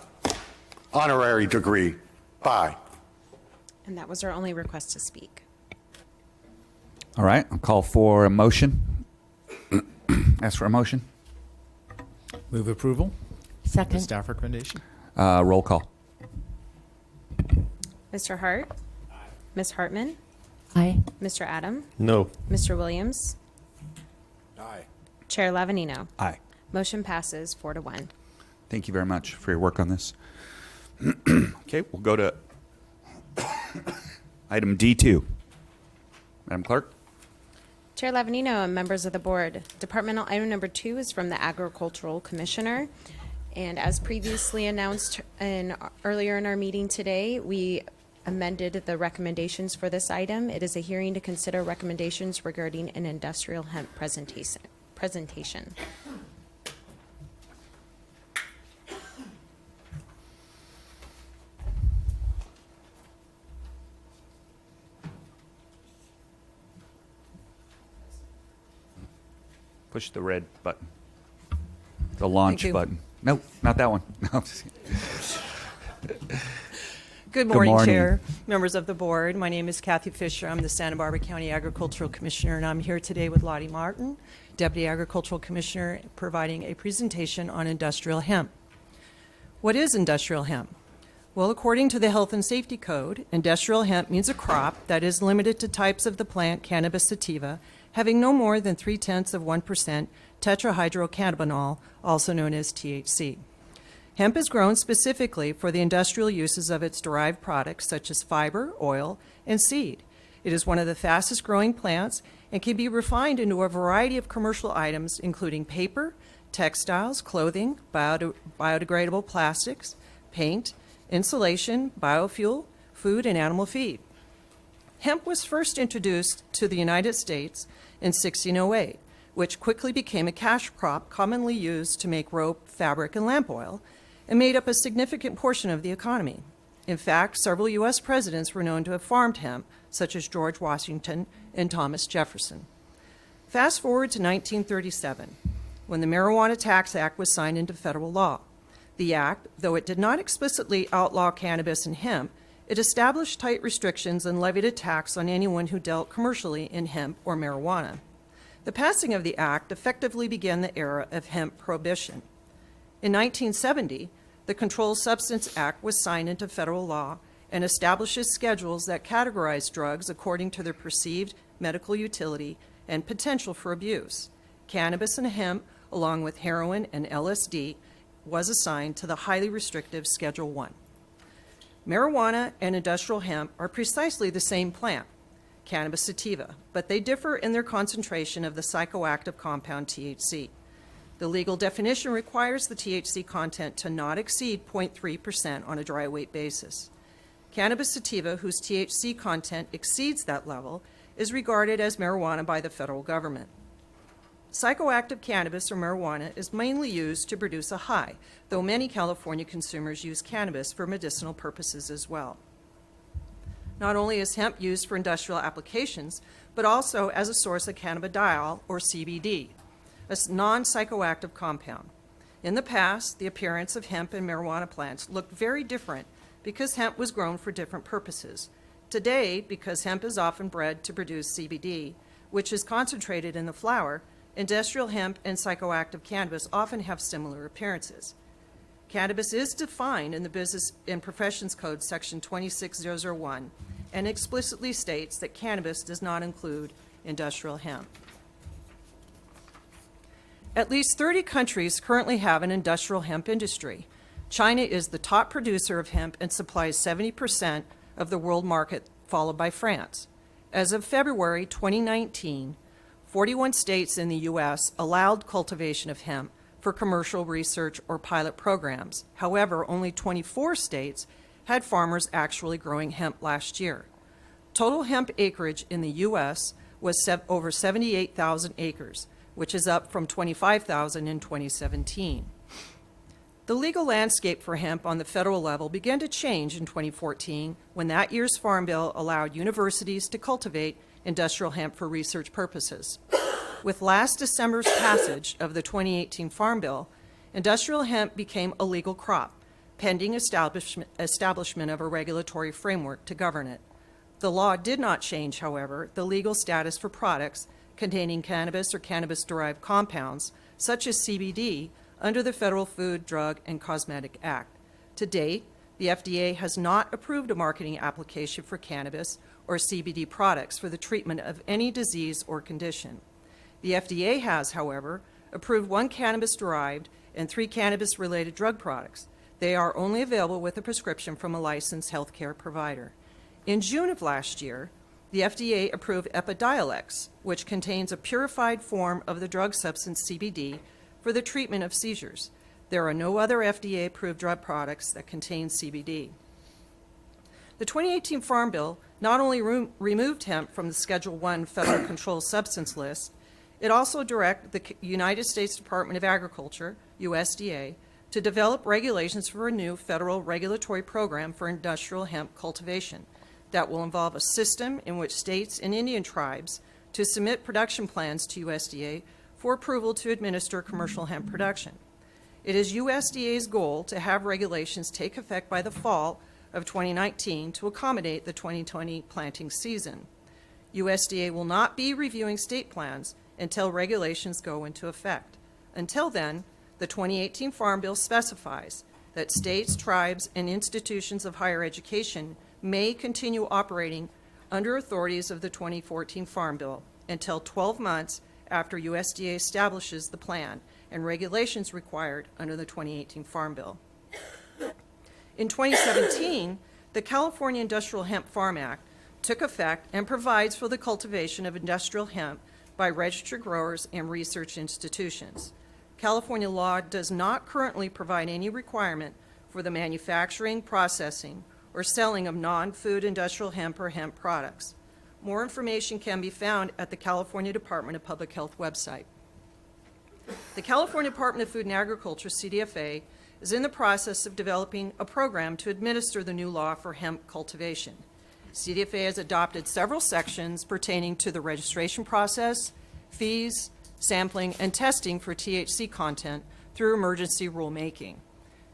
Honorary degree. Bye. And that was our only request to speak. All right, I'll call for a motion. Ask for a motion. Move approval. Second. The staff recommendation. Roll call. Mr. Hart? Ms. Hartman? Aye. Mr. Adam? No. Mr. Williams? Aye. Chair Lavanino? Aye. Motion passes 4-1. Thank you very much for your work on this. Okay, we'll go to item D2. Madam Clerk? Chair Lavanino and members of the board, departmental item number 2 is from the Agricultural Commissioner. And as previously announced earlier in our meeting today, we amended the recommendations for this item. It is a hearing to consider recommendations regarding an industrial hemp presentation. Push the red button. The launch button. Nope, not that one. No. Good morning, Chair, members of the board. My name is Kathy Fisher. I'm the Santa Barbara County Agricultural Commissioner, and I'm here today with Lottie Martin, Deputy Agricultural Commissioner, providing a presentation on industrial hemp. What is industrial hemp? Well, according to the Health and Safety Code, industrial hemp means a crop that is limited to types of the plant Cannabis sativa, having no more than 0.3% tetrahydrocannabinol, also known as THC. Hemp is grown specifically for the industrial uses of its derived products, such as fiber, oil, and seed. It is one of the fastest growing plants and can be refined into a variety of commercial items, including paper, textiles, clothing, biodegradable plastics, paint, insulation, biofuel, food, and animal feed. Hemp was first introduced to the United States in 1608, which quickly became a cash crop commonly used to make rope, fabric, and lamp oil, and made up a significant portion of the economy. In fact, several U.S. presidents were known to have farmed hemp, such as George Washington and Thomas Jefferson. Fast forward to 1937, when the Marijuana Tax Act was signed into federal law. The act, though it did not explicitly outlaw cannabis and hemp, it established tight restrictions and levied a tax on anyone who dealt commercially in hemp or marijuana. The passing of the act effectively began the era of hemp prohibition. In 1970, the Controlled Substance Act was signed into federal law and establishes schedules that categorize drugs according to their perceived medical utility and potential for abuse. Cannabis and hemp, along with heroin and LSD, was assigned to the highly restrictive Schedule 1. Marijuana and industrial hemp are precisely the same plant, Cannabis sativa, but they differ in their concentration of the psychoactive compound THC. The legal definition requires the THC content to not exceed 0.3% on a dry weight basis. Cannabis sativa, whose THC content exceeds that level, is regarded as marijuana by the federal government. Psychoactive cannabis or marijuana is mainly used to produce a high, though many California consumers use cannabis for medicinal purposes as well. Not only is hemp used for industrial applications, but also as a source of cannabidiol or CBD, a non-psychoactive compound. In the past, the appearance of hemp and marijuana plants looked very different because hemp was grown for different purposes. Today, because hemp is often bred to produce CBD, which is concentrated in the flower, industrial hemp and psychoactive cannabis often have similar appearances. Cannabis is defined in the Business and Professions Code, Section 26001, and explicitly states that cannabis does not include industrial hemp. At least 30 countries currently have an industrial hemp industry. China is the top producer of hemp and supplies 70% of the world market, followed by France. As of February 2019, 41 states in the U.S. allowed cultivation of hemp for commercial research or pilot programs. However, only 24 states had farmers actually growing hemp last year. Total hemp acreage in the U.S. was over 78,000 acres, which is up from 25,000 in 2017. The legal landscape for hemp on the federal level began to change in 2014 when that year's Farm Bill allowed universities to cultivate industrial hemp for research purposes. With last December's passage of the 2018 Farm Bill, industrial hemp became a legal crop, pending establishment of a regulatory framework to govern it. The law did not change, however, the legal status for products containing cannabis or cannabis-derived compounds, such as CBD, under the Federal Food, Drug, and Cosmetic Act. To date, the FDA has not approved a marketing application for cannabis or CBD products for the treatment of any disease or condition. The FDA has, however, approved 1 cannabis-derived and 3 cannabis-related drug products. They are only available with a prescription from a licensed healthcare provider. In June of last year, the FDA approved Epidiolex, which contains a purified form of the drug substance CBD for the treatment of seizures. There are no other FDA-approved drug products that contain CBD. The 2018 Farm Bill not only removed hemp from the Schedule 1 Federal Controlled Substance List, it also directed the United States Department of Agriculture, USDA, to develop regulations for a new federal regulatory program for industrial hemp cultivation that will involve a system in which states and Indian tribes to submit production plans to USDA for approval to administer commercial hemp production. It is USDA's goal to have regulations take effect by the fall of 2019 to accommodate the 2020 planting season. USDA will not be reviewing state plans until regulations go into effect. Until then, the 2018 Farm Bill specifies that states, tribes, and institutions of higher education may continue operating under authorities of the 2014 Farm Bill until 12 months after USDA establishes the plan and regulations required under the 2018 Farm Bill. In 2017, the California Industrial Hemp Farm Act took effect and provides for the cultivation of industrial hemp by registered growers and research institutions. California law does not currently provide any requirement for the manufacturing, processing, or selling of non-food industrial hemp or hemp products. More information can be found at the California Department of Public Health website. The California Department of Food and Agriculture, CDFA, is in the process of developing a program to administer the new law for hemp cultivation. CDFA has adopted several sections pertaining to the registration process, fees, sampling, and testing for THC content through emergency rulemaking.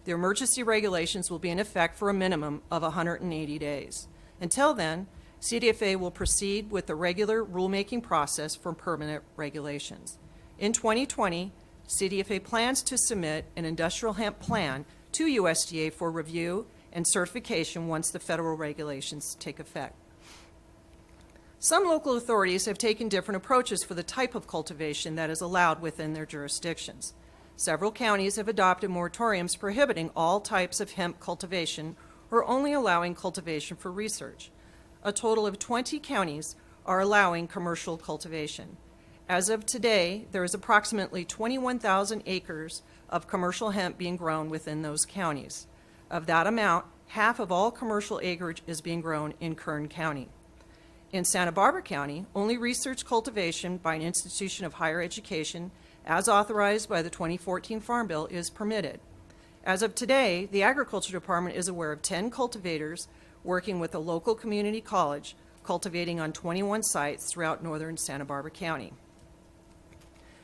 The emergency regulations will be in effect for a minimum of 180 days. Until then, CDFA will proceed with the regular rulemaking process for permanent regulations. In 2020, CDFA plans to submit an industrial hemp plan to USDA for review and certification once the federal regulations take effect. Some local authorities have taken different approaches for the type of cultivation that is allowed within their jurisdictions. Several counties have adopted moratoriums prohibiting all types of hemp cultivation or only allowing cultivation for research. A total of 20 counties are allowing commercial cultivation. As of today, there is approximately 21,000 acres of commercial hemp being grown within those counties. Of that amount, half of all commercial acreage is being grown in Kern County. In Santa Barbara County, only research cultivation by an institution of higher education, as authorized by the 2014 Farm Bill, is permitted. As of today, the Agriculture Department is aware of 10 cultivators working with a local community college, cultivating on 21 sites throughout northern Santa Barbara County.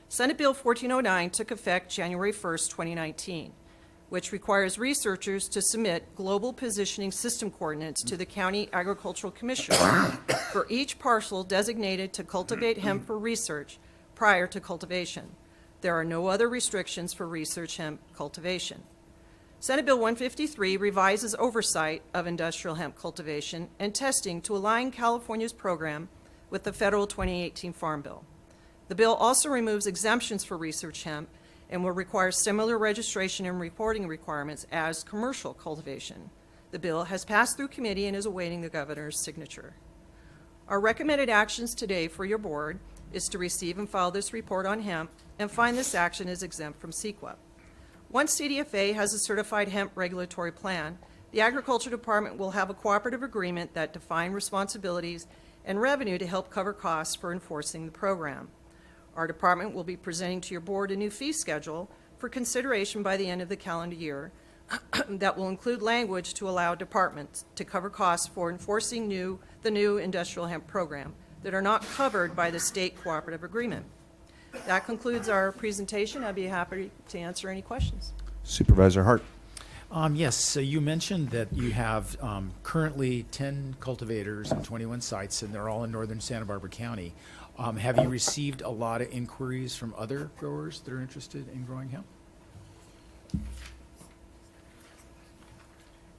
Senate Bill 1409 took effect January 1st, 2019, which requires researchers to submit global positioning system coordinates to the County Agricultural Commissioner for each parcel designated to cultivate hemp for research prior to cultivation. There are no other restrictions for research hemp cultivation. Senate Bill 153 revises oversight of industrial hemp cultivation and testing to align California's program with the federal 2018 Farm Bill. The bill also removes exemptions for research hemp and will require similar registration and reporting requirements as commercial cultivation. The bill has passed through committee and is awaiting the governor's signature. Our recommended actions today for your board is to receive and file this report on hemp and find this action is exempt from CEQA. Once CDFA has a certified hemp regulatory plan, the Agriculture Department will have a cooperative agreement that defines responsibilities and revenue to help cover costs for enforcing the program. Our department will be presenting to your board a new fee schedule for consideration by the end of the calendar year that will include language to allow departments to cover costs for enforcing the new industrial hemp program that are not covered by the state cooperative agreement. That concludes our presentation. I'd be happy to answer any questions. Supervisor Hart. Yes, so you mentioned that you have currently 10 cultivators and 21 sites, and they're all in northern Santa Barbara County. Have you received a lot of inquiries from other growers that are interested in growing hemp?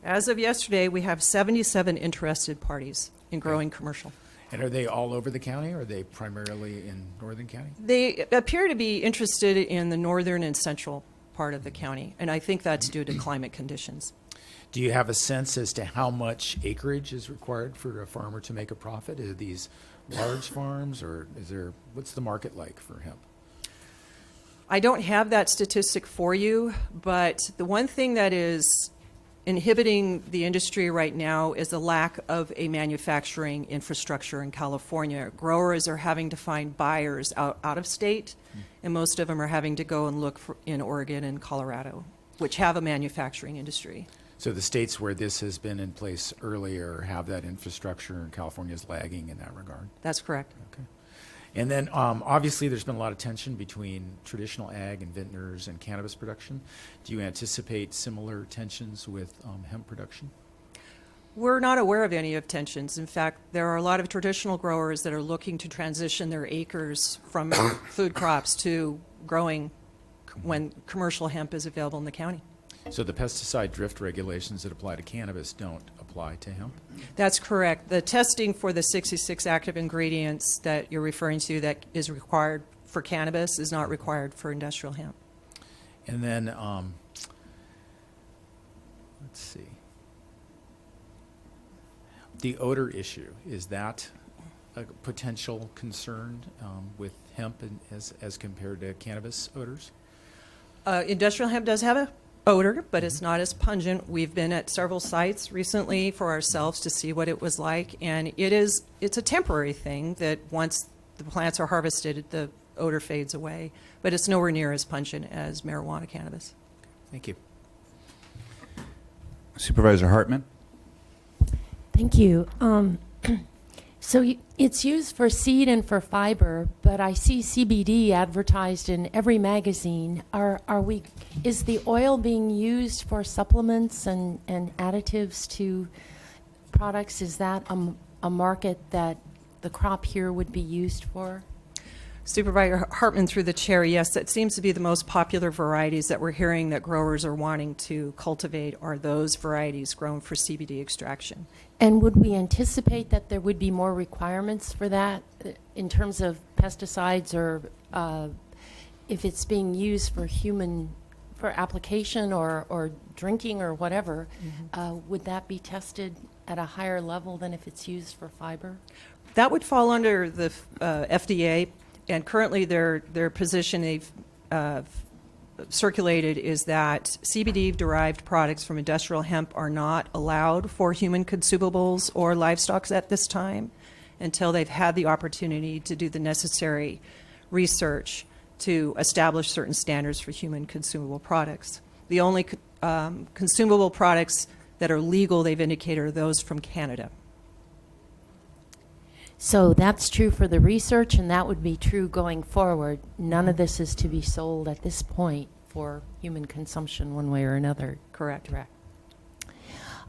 As of yesterday, we have 77 interested parties in growing commercial. And are they all over the county, or are they primarily in northern county? They appear to be interested in the northern and central part of the county, and I think that's due to climate conditions. Do you have a sense as to how much acreage is required for a farmer to make a profit? Are these large farms, or what's the market like for hemp? I don't have that statistic for you, but the one thing that is inhibiting the industry right now is the lack of a manufacturing infrastructure in California. Growers are having to find buyers out of state, and most of them are having to go and look in Oregon and Colorado, which have a manufacturing industry. So the states where this has been in place earlier have that infrastructure, and California is lagging in that regard? That's correct. Okay. And then obviously there's been a lot of tension between traditional ag and vintners and cannabis production. Do you anticipate similar tensions with hemp production? We're not aware of any of tensions. In fact, there are a lot of traditional growers that are looking to transition their acres from food crops to growing when commercial hemp is available in the county. So the pesticide drift regulations that apply to cannabis don't apply to hemp? That's correct. The testing for the 66 active ingredients that you're referring to that is required for cannabis is not required for industrial hemp. And then, let's see. The odor issue, is that a potential concern with hemp as compared to cannabis odors? Industrial hemp does have a odor, but it's not as pungent. We've been at several sites recently for ourselves to see what it was like, and it's a temporary thing that once the plants are harvested, the odor fades away, but it's nowhere near as pungent as marijuana cannabis. Thank you. Supervisor Hartman? Thank you. It's used for seed and for fiber, but I see CBD advertised in every magazine. Is the oil being used for supplements and additives to products? Is that a market that the crop here would be used for? Supervisor Hartman, through the chair, yes, that seems to be the most popular varieties that we're hearing that growers are wanting to cultivate are those varieties grown for CBD extraction. And would we anticipate that there would be more requirements for that in terms of pesticides, or if it's being used for application or drinking or whatever, would that be tested at a higher level than if it's used for fiber? That would fall under the FDA, and currently their position they've circulated is that CBD-derived products from industrial hemp are not allowed for human consumables or livestock at this time until they've had the opportunity to do the necessary research to establish certain standards for human consumable products. The only consumable products that are legal, they've indicated, are those from Canada. So that's true for the research, and that would be true going forward. None of this is to be sold at this point for human consumption one way or another. Correct.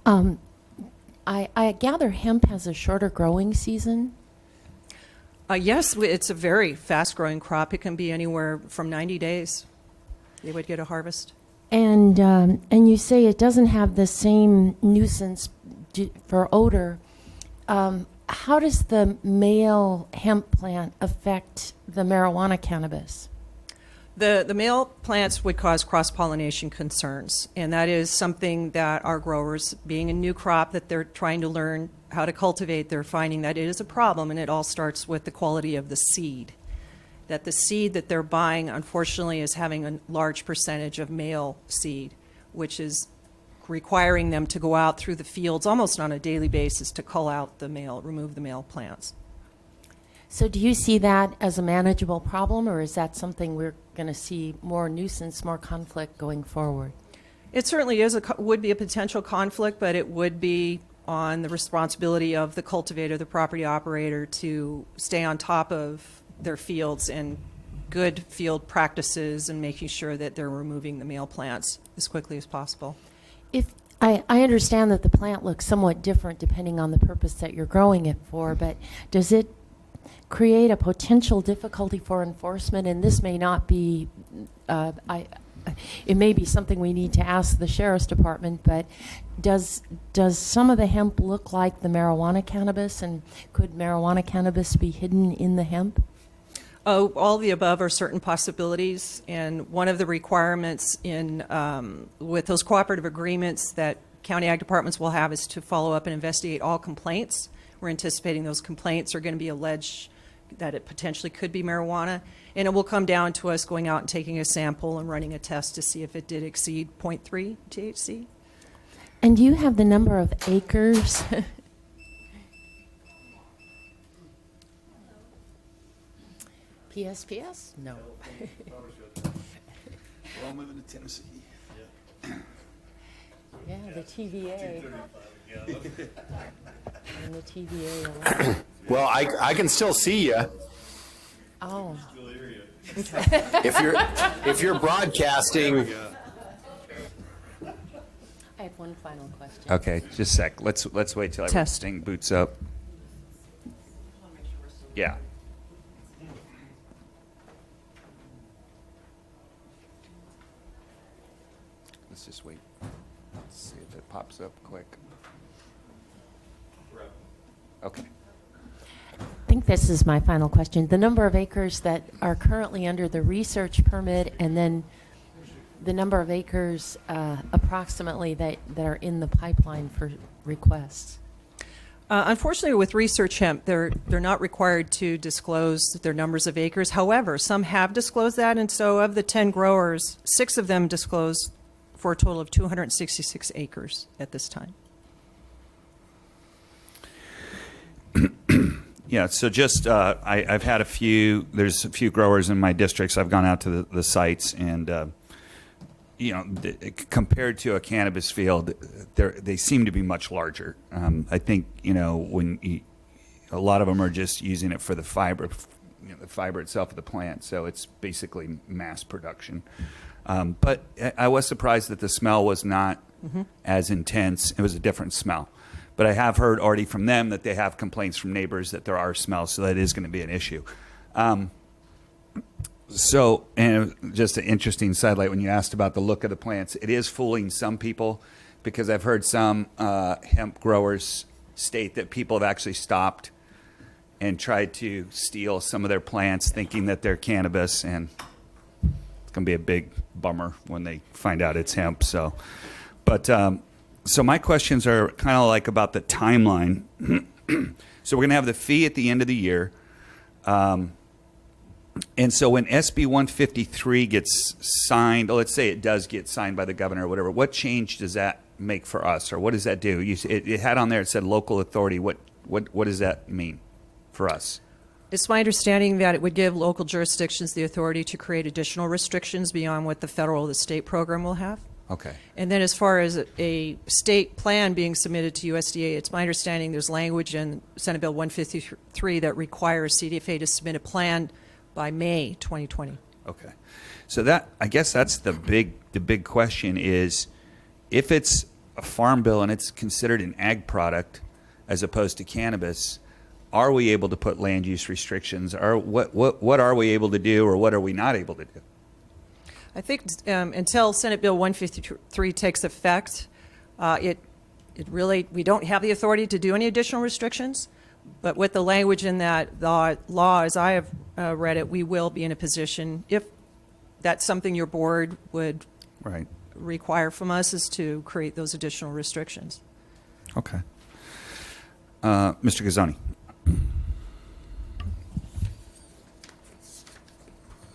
I gather hemp has a shorter growing season. Yes, it's a very fast-growing crop. It can be anywhere from 90 days. They would get a harvest. And you say it doesn't have the same nuisance for odor. How does the male hemp plant affect the marijuana cannabis? The male plants would cause cross-pollination concerns, and that is something that our growers, being a new crop that they're trying to learn how to cultivate, they're finding that it is a problem, and it all starts with the quality of the seed. That the seed that they're buying, unfortunately, is having a large percentage of male seed, which is requiring them to go out through the fields almost on a daily basis to cull out remove the male plants. So do you see that as a manageable problem, or is that something we're going to see more nuisance, more conflict going forward? It certainly would be a potential conflict, but it would be on the responsibility of the cultivator, the property operator, to stay on top of their fields and good field practices and making sure that they're removing the male plants as quickly as possible. If I understand that the plant looks somewhat different depending on the purpose that you're growing it for, but does it create a potential difficulty for enforcement? And this may not be, it may be something we need to ask the Sheriff's Department, but does some of the hemp look like the marijuana cannabis, and could marijuana cannabis be hidden in the hemp? Oh, all the above are certain possibilities, and one of the requirements with those cooperative agreements that county ag departments will have is to follow up and investigate all complaints. We're anticipating those complaints are going to be alleged that it potentially could be marijuana, and it will come down to us going out and taking a sample and running a test to see if it did exceed 0.3 THC. And do you have the number of acres? PSPS? No. We're all moving to Tennessee. Yeah, the TVA. And the TVA. Well, I can still see you. Oh. If you're broadcasting. I have one final question. Okay, just a sec. Let's wait till everything boots up. Yeah. Let's just wait. Let's see if it pops up quick. Okay. I think this is my final question. The number of acres that are currently under the research permit, and then the number of acres approximately that are in the pipeline for requests. Unfortunately, with research hemp, they're not required to disclose their numbers of acres. However, some have disclosed that, and so of the 10 growers, 6 of them disclosed for a total of 266 acres at this time. Yeah, so just I've had there's a few growers in my districts. I've gone out to the sites, and compared to a cannabis field, they seem to be much larger. I think when a lot of them are just using it for the fiber, the fiber itself of the plant. So it's basically mass production. But I was surprised that the smell was not as intense. It was a different smell. But I have heard already from them that they have complaints from neighbors that there are smells, so that is going to be an issue. So, and just an interesting sidelight when you asked about the look of the plants, it is fooling some people because I've heard some hemp growers state that people have actually stopped and tried to steal some of their plants thinking that they're cannabis, and it's going to be a big bummer when they find out it's hemp. So, but so my questions are kind of like about the timeline. So we're going to have the fee at the end of the year. And so when SB 153 gets signed, let's say it does get signed by the governor or whatever, what change does that make for us, or what does that do? It had on there, it said local authority. What does that mean for us? It's my understanding that it would give local jurisdictions the authority to create additional restrictions beyond what the federal or the state program will have. Okay. And then as far as a state plan being submitted to USDA, it's my understanding there's language in Senate Bill 153 that requires CDFA to submit a plan by May 2020. Okay. So that, I guess that's the big question is, if it's a farm bill and it's considered an ag product as opposed to cannabis, are we able to put land use restrictions? Or what are we able to do, or what are we not able to do? I think until Senate Bill 153 takes effect, we don't have the authority to do any additional restrictions. But with the language in that law, as I have read it, we will be in a position, if that's something your board would require from us, is to create those additional restrictions. Okay. Mr. Gazzoni.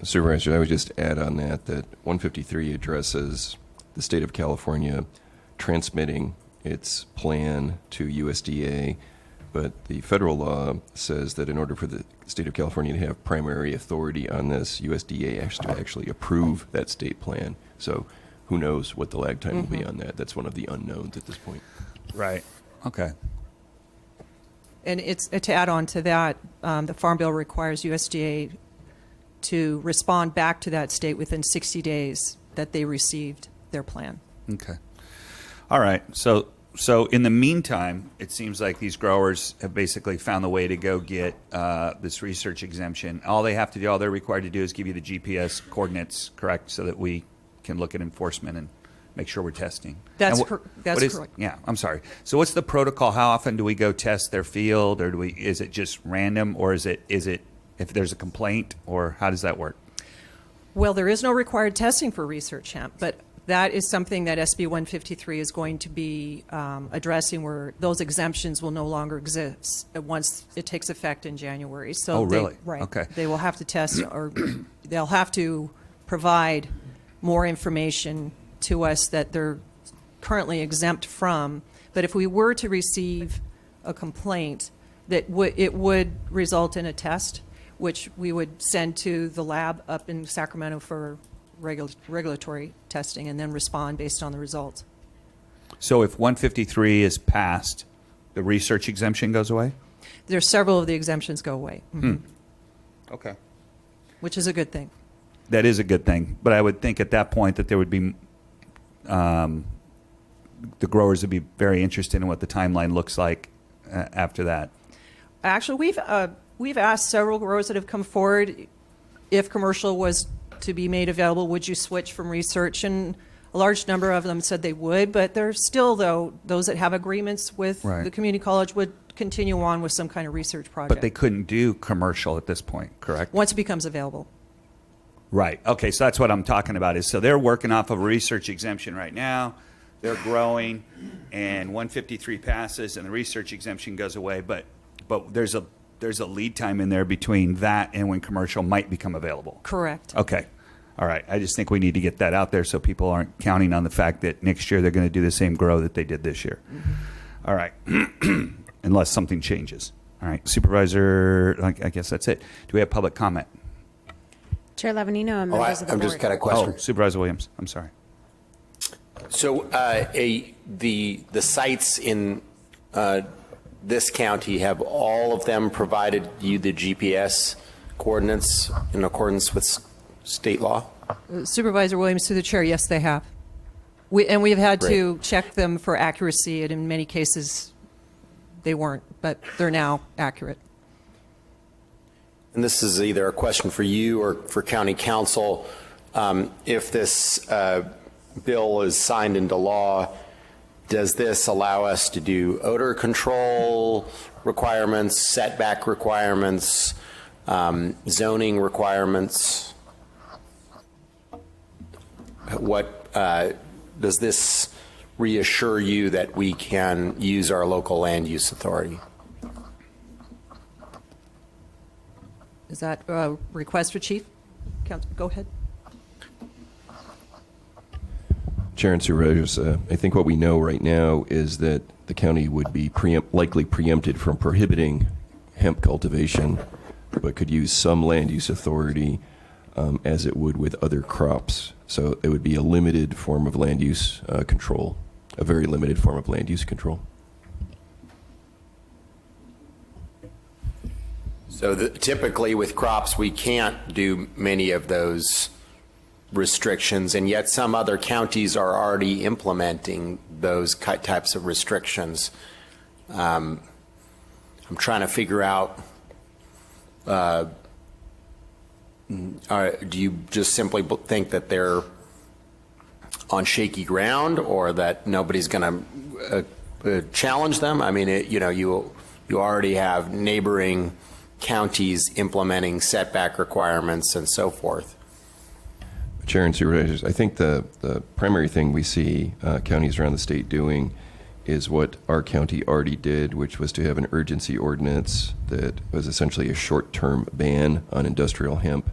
Supervisor, I would just add on that 153 addresses the state of California transmitting its plan to USDA, but the federal law says that in order for the state of California to have primary authority on this, USDA has to actually approve that state plan. So who knows what the lag time will be on that. That's one of the unknowns at this point. Right. Okay. And it's to add on to that, the Farm Bill requires USDA to respond back to that state within 60 days that they received their plan. Okay. All right. So in the meantime, it seems like these growers have basically found the way to go get this research exemption. All they're required to do is give you the GPS coordinates, correct, so that we can look at enforcement and make sure we're testing. That's correct. Yeah, I'm sorry. So what's the protocol? How often do we go test their field, or is it just random, or is it if there's a complaint, or how does that work? Well, there is no required testing for research hemp, but that is something that SB 153 is going to be addressing, where those exemptions will no longer exist once it takes effect in January. So really? Right. Okay. They will have to test, or they'll have to provide more information to us that they're currently exempt from. But if we were to receive a complaint, it would result in a test, which we would send to the lab up in Sacramento for regulatory testing, and then respond based on the results. So if 153 is passed, the research exemption goes away? There's several of the exemptions go away. Okay. Which is a good thing. That is a good thing. But I would think at that point that there would be, the growers would be very interested in what the timeline looks like after that. Actually, we've asked several growers that have come forward, if commercial was to be made available, would you switch from research? And a large number of them said they would, but there's still, though, those that have agreements with the community college would continue on with some kind of research project. But they couldn't do commercial at this point, correct? Once it becomes available. Right. Okay, so that's what I'm talking about. So they're working off of a research exemption right now. they're growing, and 153 passes and the research exemption goes away, but there's a lead time in there between that and when commercial might become available. Correct. Okay. All right. I just think we need to get that out there so people aren't counting on the fact that next year they're going to do the same grow that they did this year. All right. Unless something changes. All right. Supervisor, I guess that's it. Do we have public comment? Chair Lavanino and members of the I'm board. just got a question. Oh, Supervisor Williams. I'm sorry. So the sites in this county, have all of them provided you the GPS coordinates in accordance with state law? Supervisor Williams, through the chair, yes, they have. We've had to Great. check them for accuracy, and in many cases, they weren't, but they're now accurate. And this is either a question for you or for county council. If this bill is signed into law, does this allow us to do odor control requirements, setback requirements, zoning requirements? What does this reassure you that we can use our local land use authority? Is that a request for Chief? Go ahead. Chair and Supervisors, I think what we know right now is that the county would be likely preempted from prohibiting hemp cultivation, but could use some land use authority as it would with other crops. So it would be a limited form of land use control, a very limited form of land use control. So typically with crops, we can't do many of those restrictions, and yet some other counties are already implementing those types of restrictions. I'm trying to figure out, do you just simply think that they're on shaky ground, or that nobody's going to challenge them? I mean, you already have neighboring counties implementing setback requirements and so forth. Chair and Supervisors, I think the primary thing we see counties around the state doing is what our county already did, which was to have an urgency ordinance that was essentially a short-term ban on industrial hemp.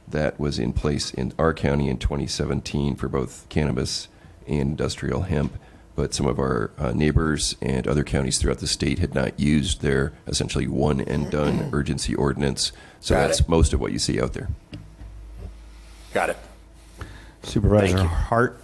That was in place in our county in 2017 for both cannabis and industrial hemp, but some of our neighbors and other counties throughout the state had not used their essentially one-and-done urgency ordinance. So that's most of what you see out there. Got it. Supervisor Hart.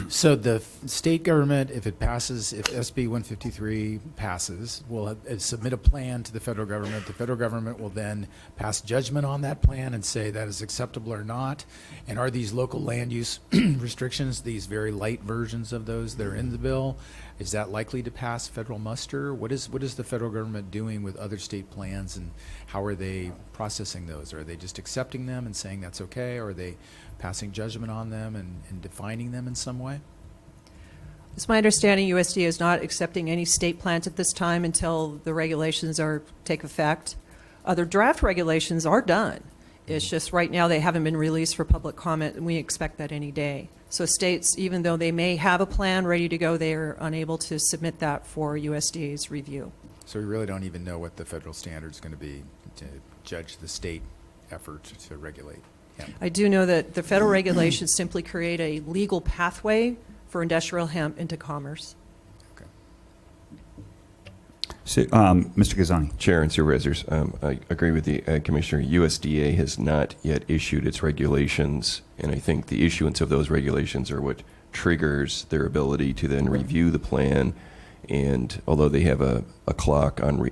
So the state government, if it passes, if SB 153 passes, will submit a plan to the federal government. The federal government will then pass judgment on that plan and say that is acceptable or not. And are these local land use restrictions, these very light versions of those that are in the bill, is that likely to pass federal muster? What is the federal government doing with other state plans, and how are they processing those? Are they just accepting them and saying that's okay, or are they passing judgment on them and defining them in some way? It's my understanding USDA is not accepting any state plans at this time until the regulations take effect. Other draft regulations are done. It's just right now they haven't been released for public comment, and we expect that any day. So states, even though they may have a plan ready to go, they are unable to submit that for USDA's review. So we really don't even know what the federal standard is going to be to judge the state effort to regulate. Yeah. I do know that the federal regulations simply create a legal pathway for industrial hemp into commerce. So, Mr. Ghazzani. Chair and Supervisors, I agree with the Commissioner. USDA has not yet issued its regulations, and I think the issuance of those regulations are what triggers their ability to then review the plan. And although they have a clock on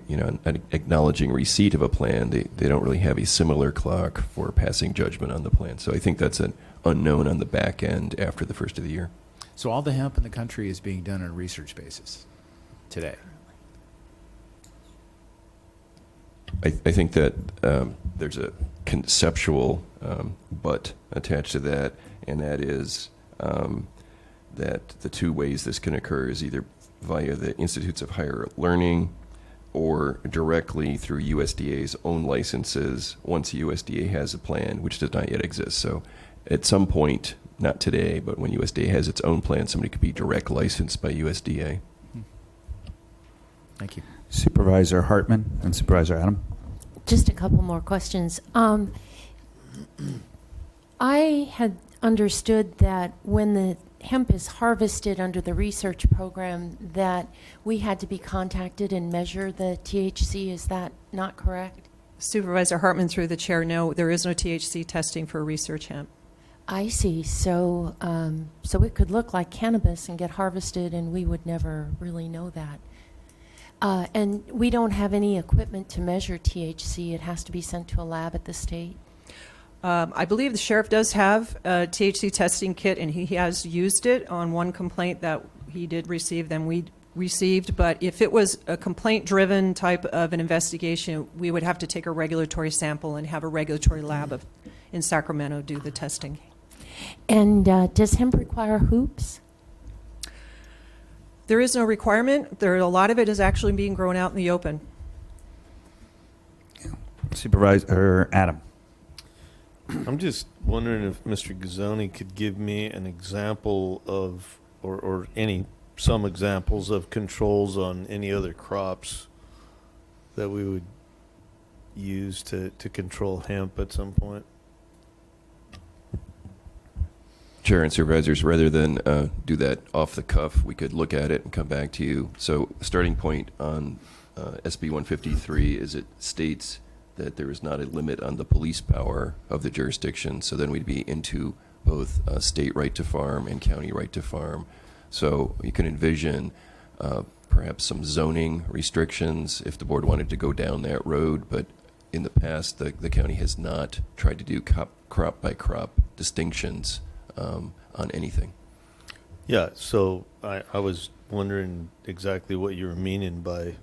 acknowledging receipt of a plan, they don't really have a similar clock for passing judgment on the plan. So I think that's an unknown on the back end after the first of the year. So all the hemp in the country is being done on a research basis today. I think that there's a conceptual but attached to that, and that is that the two ways this can occur is either via the Institutes of Higher Learning or directly through USDA's own licenses once USDA has a plan, which does not yet exist. So at some point not today, but when USDA has its own plan, somebody could be direct licensed by USDA. Thank you. Supervisor Hartman and Supervisor Adam. Just a couple more questions. I had understood that when the hemp is harvested under the research program, that we had to be contacted and measure the THC. Is that not correct? Supervisor Hartman, through the chair, no, there is no THC testing for research hemp. I see. So, so it could look like cannabis and get harvested, and we would never really know that. And we don't have any equipment to measure THC. It has to be sent to a lab at the state. I believe the sheriff does have a THC testing kit, and he has used it on one complaint that he did receive, then we received. But if it was a complaint-driven type of an investigation, we would have to take a regulatory sample and have a regulatory lab in Sacramento do the testing. And does hemp require hoops? There is no requirement. A lot of it is actually being grown out in the open. Supervisor Adam. I'm just wondering if Mr. Gazzoni could give me an example of, or some examples of controls on any other crops that we would use to control hemp at some point. Chair and supervisors, rather than do that off the cuff, we could look at it and come back to you. So starting point on SB 153 is it states that there is not a limit on the police power of the jurisdiction. So then we'd be into both state right to farm and county right to farm. So you can envision perhaps some zoning restrictions if the board wanted to go down that road. But in the past, the county has not tried to do crop by crop distinctions on anything. Yeah, so I was wondering exactly what you were meaning by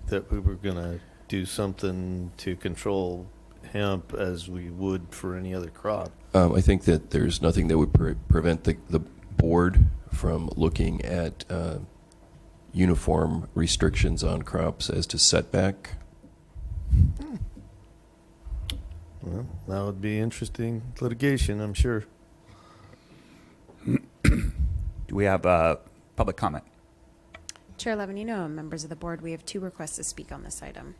that we were going to do something to control hemp as we would for any other crop. I think that there's nothing that would prevent the board from looking at uniform restrictions on crops as to setback. Well, that would be interesting litigation, I'm sure. Do we have public comment? Chair Levanino and members of the board, we have 2 requests to speak on this item.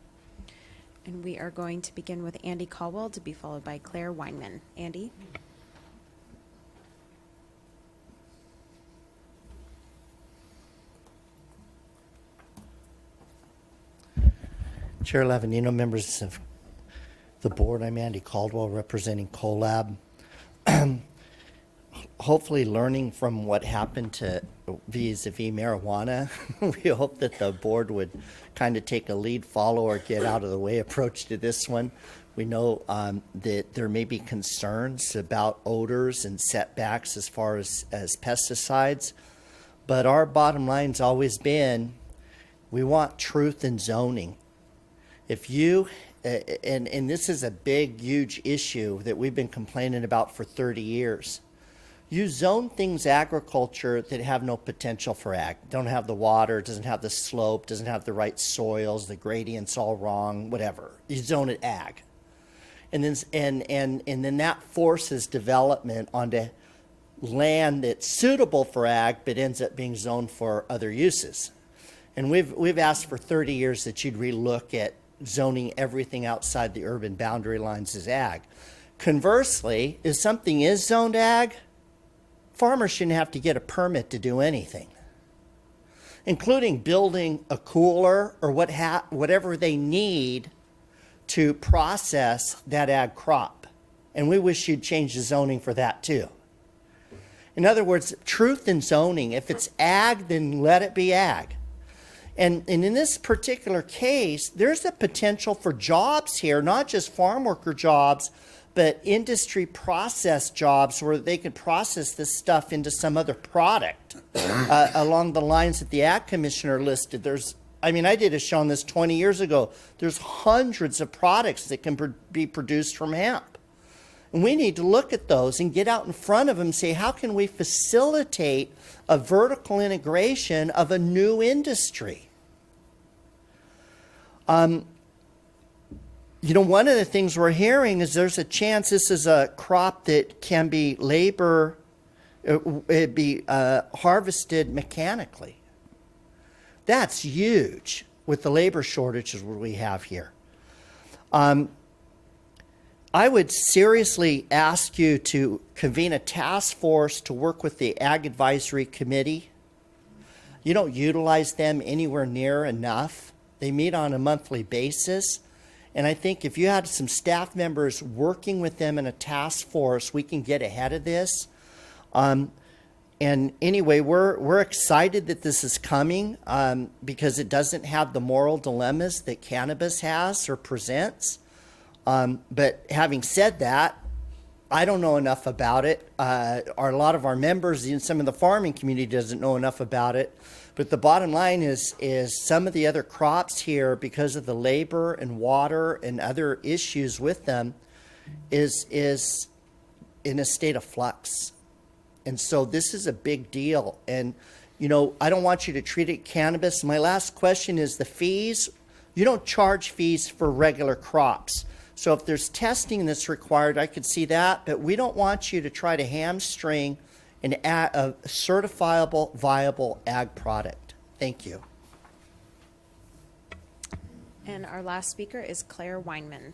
And we are going to begin with Andy Caldwell, to be followed by Claire Weinman. Andy? Chair Levanino, members of the board, I'm Andy Caldwell representing CoLab. Hopefully learning from what happened to vis-a-vis marijuana, we hope that the board would kind of take a lead, follow, or get out of the way approach to this one. We know that there may be concerns about odors and setbacks as far as pesticides, but our bottom line's always been we want truth in zoning. If you, and this is a big, huge issue that we've been complaining about for 30 years. You zone things agriculture that have no potential for ag. Don't have the water, doesn't have the slope, doesn't have the right soils, the gradient's all wrong, whatever. You zone it ag. And then that forces development onto land that's suitable for ag but ends up being zoned for other uses. And we've asked for 30 years that you'd relook at zoning everything outside the urban boundary lines as ag. Conversely, if something is zoned ag, farmers shouldn't have to get a permit to do anything, including building a cooler or whatever they need to process that ag crop. And we wish you'd change the zoning for that too. In other words, truth in zoning. If it's ag, then let it be ag. And in this particular case, there's a potential for jobs here, not just farm worker jobs, but industry process jobs where they could process this stuff into some other product along the lines that the Ag Commissioner listed. I did a show on this 20 years ago. There's hundreds of products that can be produced from hemp. And we need to look at those and get out in front of them and say, how can we facilitate a vertical integration of a new industry? one of the things we're hearing is there's a chance this is a crop that can be harvested mechanically. That's huge with the labor shortages we have here. I would seriously ask you to convene a task force to work with the Ag Advisory Committee. You don't utilize them anywhere near enough. They meet on a monthly basis. And I think if you had some staff members working with them in a task force, we can get ahead of this. And anyway, we're excited that this is coming because it doesn't have the moral dilemmas that cannabis has or presents. But having said that, I don't know enough about it. A lot of our members in some of the farming community doesn't know enough about it. But the bottom line is some of the other crops here, because of the labor and water and other issues with them, is in a state of flux. And so this is a big deal. And, I don't want you to treat it cannabis. My last question is the fees. You don't charge fees for regular crops. So if there's testing that's required, I could see that. But we don't want you to try to hamstring a certifiable, viable ag product. Thank you. And our last speaker is Claire Weinman.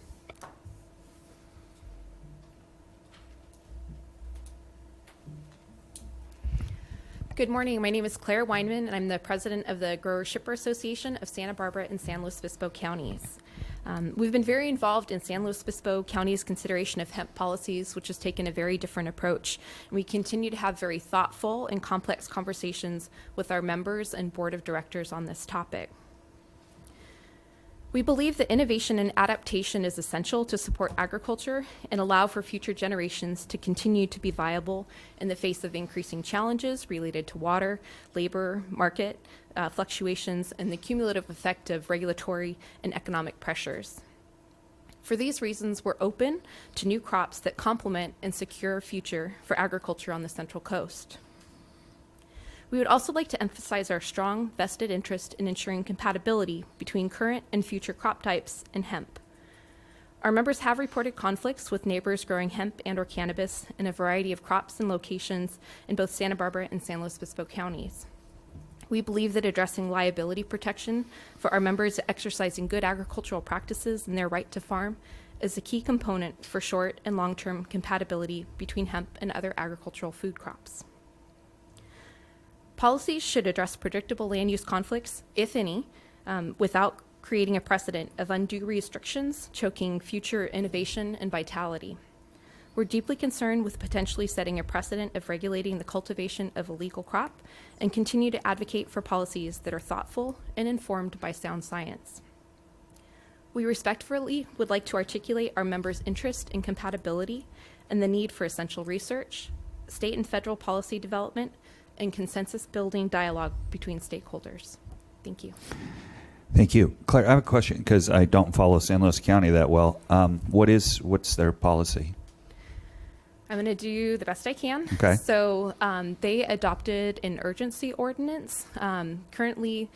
Good morning. My name is Claire Weinman, and I'm the president of the Grower Shipper Association of Santa Barbara and San Luis Obispo counties. We've been very involved in San Luis Obispo County's consideration of hemp policies, which has taken a very different approach. And we continue to have very thoughtful and complex conversations with our members and board of directors on this topic. We believe that innovation and adaptation is essential to support agriculture and allow for future generations to continue to be viable in the face of increasing challenges related to water, labor, market fluctuations, and the cumulative effect of regulatory and economic pressures. For these reasons, we're open to new crops that complement and secure a future for agriculture on the Central Coast. We would also like to emphasize our strong vested interest in ensuring compatibility between current and future crop types and hemp. Our members have reported conflicts with neighbors growing hemp and/or cannabis in a variety of crops and locations in both Santa Barbara and San Luis Obispo counties. We believe that addressing liability protection for our members exercising good agricultural practices and their right to farm is a key component for short and long-term compatibility between hemp and other agricultural food crops. Policies should address predictable land use conflicts, if any, without creating a precedent of undue restrictions, choking future innovation and vitality. We're deeply concerned with potentially setting a precedent of regulating the cultivation of a legal crop and continue to advocate for policies that are thoughtful and informed by sound science. We respectfully would like to articulate our members' interest in compatibility and the need for essential research, state and federal policy development, and consensus-building dialogue between stakeholders. Thank you. Thank you. Claire, I have a question because I don't follow San Luis County that well. What's their policy? I'm going to do the best I can. Okay. So they adopted an urgency ordinance. Currently,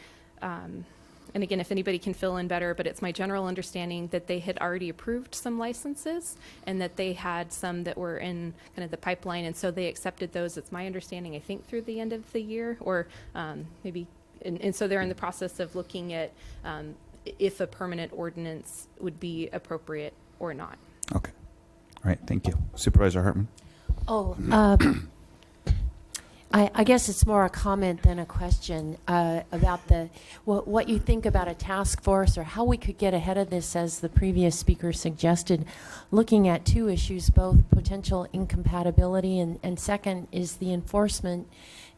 and again, if anybody can fill in better, but it's my general understanding that they had already approved some licenses and that they had some that were in kind of the pipeline. And so they accepted those. It's my understanding, I think, through the end of the year or maybe. And so they're in the process of looking at if a permanent ordinance would be appropriate or not. Okay. All right. Thank you. Supervisor Hartman. I guess it's more a comment than a question about what you think about a task force or how we could get ahead of this, as the previous speaker suggested, looking at two issues, both potential incompatibility and second is the enforcement.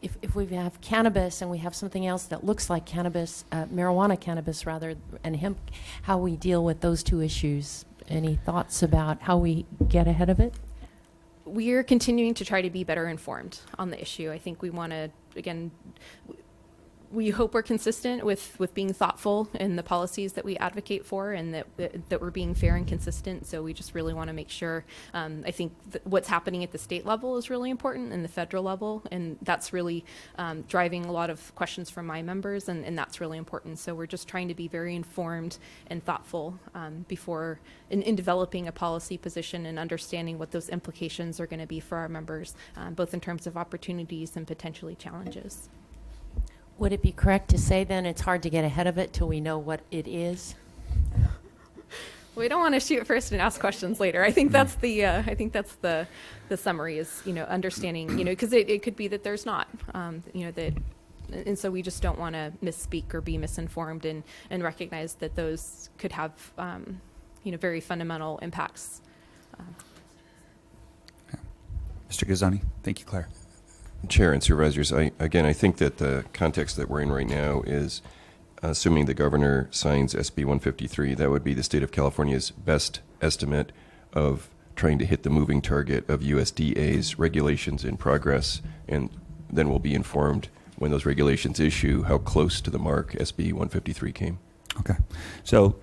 If we have cannabis and we have something else that looks like cannabis, marijuana cannabis rather, and hemp, how we deal with those two issues. Any thoughts about how we get ahead of it? We're continuing to try to be better informed on the issue. I think we want to, again, we hope we're consistent with being thoughtful in the policies that we advocate for, and that we're being fair and consistent. So we just really want to make sure. I think what's happening at the state level is really important, and the federal level, and that's really driving a lot of questions from my members, and that's really important. So we're just trying to be very informed and thoughtful before in developing a policy position and understanding what those implications are going to be for our members, both in terms of opportunities and potentially challenges. Would it be correct to say then it's hard to get ahead of it till we know what it is? We don't want to shoot first and ask questions later. I think that's the summary is, understanding, because it could be that there's not, and so we just don't want to misspeak or be misinformed, and recognize that those could have, very fundamental impacts. Mr. Ghazzani. Thank you, Claire. Chair and Supervisors, I think that the context that we're in right now is, assuming the governor signs SB 153, that would be the state of California's best estimate of trying to hit the moving target of USDA's regulations in progress, and then we'll be informed when those regulations issue how close to the mark SB 153 came. Okay. So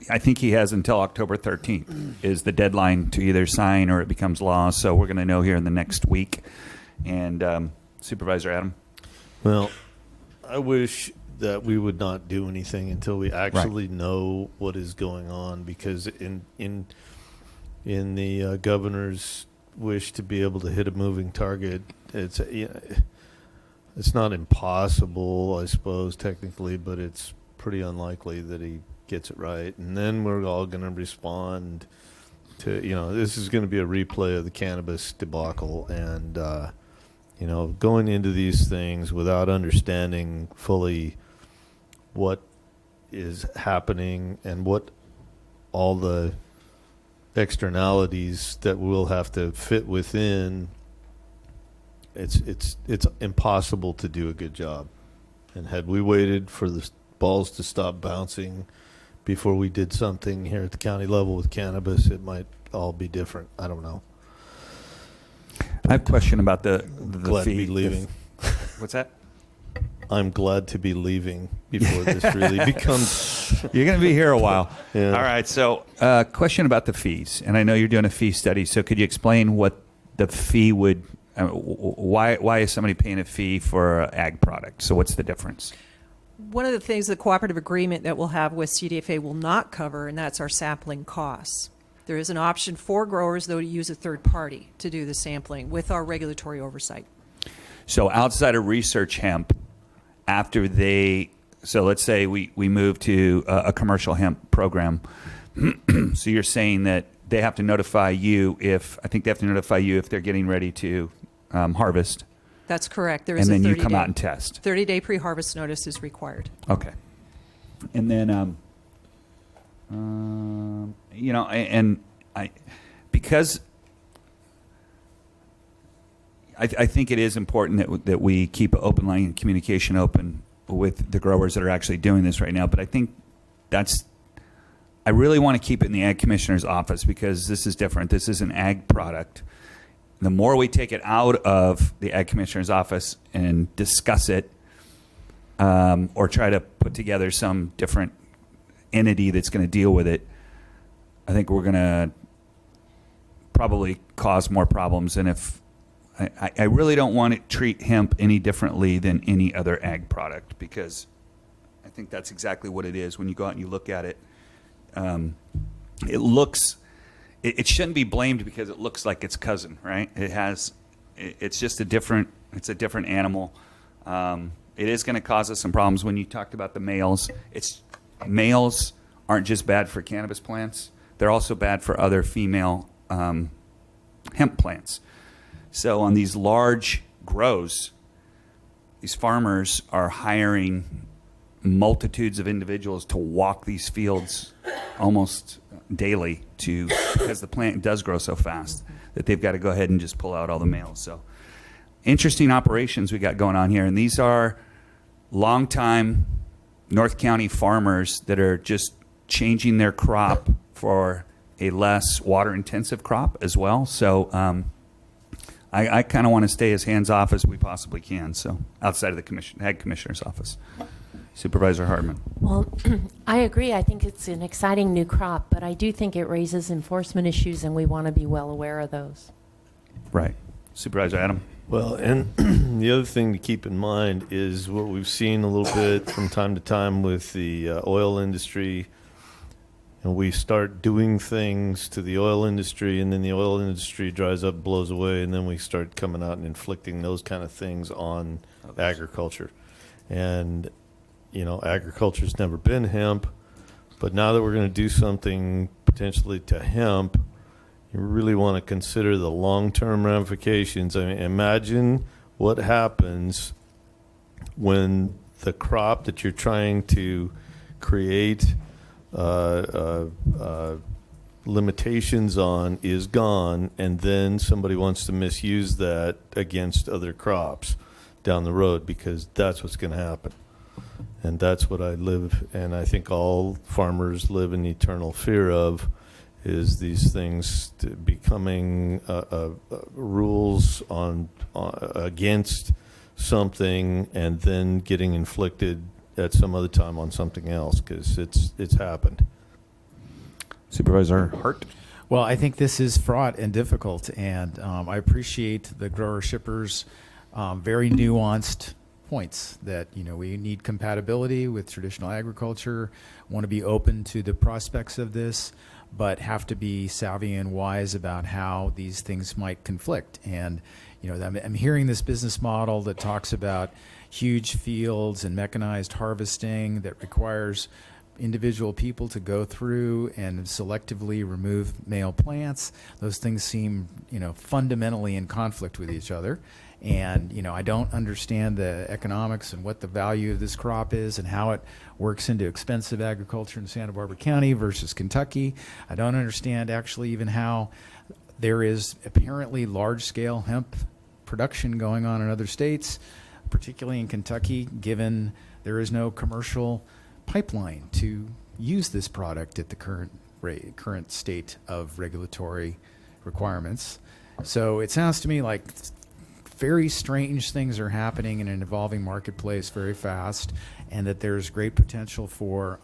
I think he has until October 13th is the deadline to either sign or it becomes law. So we're going to know here in the next week. And Supervisor Adam? Well, I wish that we would not do anything until we actually know what is going on, because in the governor's wish to be able to hit a moving target, it's not impossible, I suppose, technically, but it's pretty unlikely that he gets it right. And then we're all going to respond to, this is going to be a replay of the cannabis debacle, and going into these things without understanding fully what is happening and what all the externalities that we'll have to fit within, it's impossible to do a good job. And had we waited for the balls to stop bouncing before we did something here at the county level with cannabis, it might all be different. I don't know. I have a question about the Glad fee. to be leaving. What's that? I'm glad to be leaving before this really becomes. You're going to be here a while. Yeah. All right. So, question about the fees, and I know you're doing a fee study. So, could you explain what the fee would? Why is somebody paying a fee for an ag product? So, what's the difference? One of the things the cooperative agreement that we'll have with CDFA will not cover, and that's our sampling costs. There is an option for growers, though, to use a third party to do the sampling with our regulatory oversight. So outside of research hemp, so let's say we move to a commercial hemp program. So you're saying that they have to notify you if they're getting ready to harvest. That's correct. There And is then a you 30-day, come out and test. 30-day pre-harvest notice is required. Okay. And then, because I think it is important that we keep an open line of communication open with the growers that are actually doing this right now. But I think I really want to keep it in the Ag Commissioner's office, because this is different. This is an ag product. The more we take it out of the Ag Commissioner's office and discuss it, or try to put together some different entity that's going to deal with it, I think we're going to probably cause more problems. And if I really don't want to treat hemp any differently than any other ag product, because I think that's exactly what it is. When you go out and you look at it, it shouldn't be blamed because it looks like its cousin, right? It's just a different animal. It is going to cause us some problems. When you talked about the males, males aren't just bad for cannabis plants. They're also bad for other female hemp plants. So on these large grows, these farmers are hiring multitudes of individuals to walk these fields almost daily because the plant does grow so fast that they've got to go ahead and just pull out all the males. So interesting operations we got going on here. And these are longtime North County farmers that are just changing their crop for a less water intensive crop as well. So I kind of want to stay as hands off as we possibly can. So outside of the head commissioner's office. Supervisor Hartman. Well, I agree. I think it's an exciting new crop, but I do think it raises enforcement issues, and we want to be well aware of those. Right. Supervisor Adam. Well, and the other thing to keep in mind is what we've seen a little bit from time to time with the oil industry. And we start doing things to the oil industry, and then the oil industry dries up, blows away, and then we start coming out and inflicting those kind of things on agriculture. And agriculture's never been hemp, but now that we're going to do something potentially to hemp, you really want to consider the long-term ramifications. I mean, imagine what happens when the crop that you're trying to create limitations on is gone, and then somebody wants to misuse that against other crops down the road, because that's what's going to happen. And that's what I live, and I think all farmers live in eternal fear of, is these things becoming rules on against something and then getting inflicted at some other time on something else, because it's happened. Supervisor Hart. Well, I think this is fraught and difficult, and I appreciate the grower shippers' very nuanced points that we need compatibility with traditional agriculture, want to be open to the prospects of this, but have to be savvy and wise about how these things might conflict. And I'm hearing this business model that talks about huge fields and mechanized harvesting that requires individual people to go through and selectively remove male plants. Those things seem fundamentally in conflict with each other. And I don't understand the economics and what the value of this crop is and how it works into expensive agriculture in Santa Barbara County versus Kentucky. I don't understand actually even how there is apparently large-scale hemp production going on in other states, particularly in Kentucky, given there is no commercial pipeline to use this product at the current state of regulatory requirements. So it sounds to me like very strange things are happening in an evolving marketplace very fast, and that there's great potential for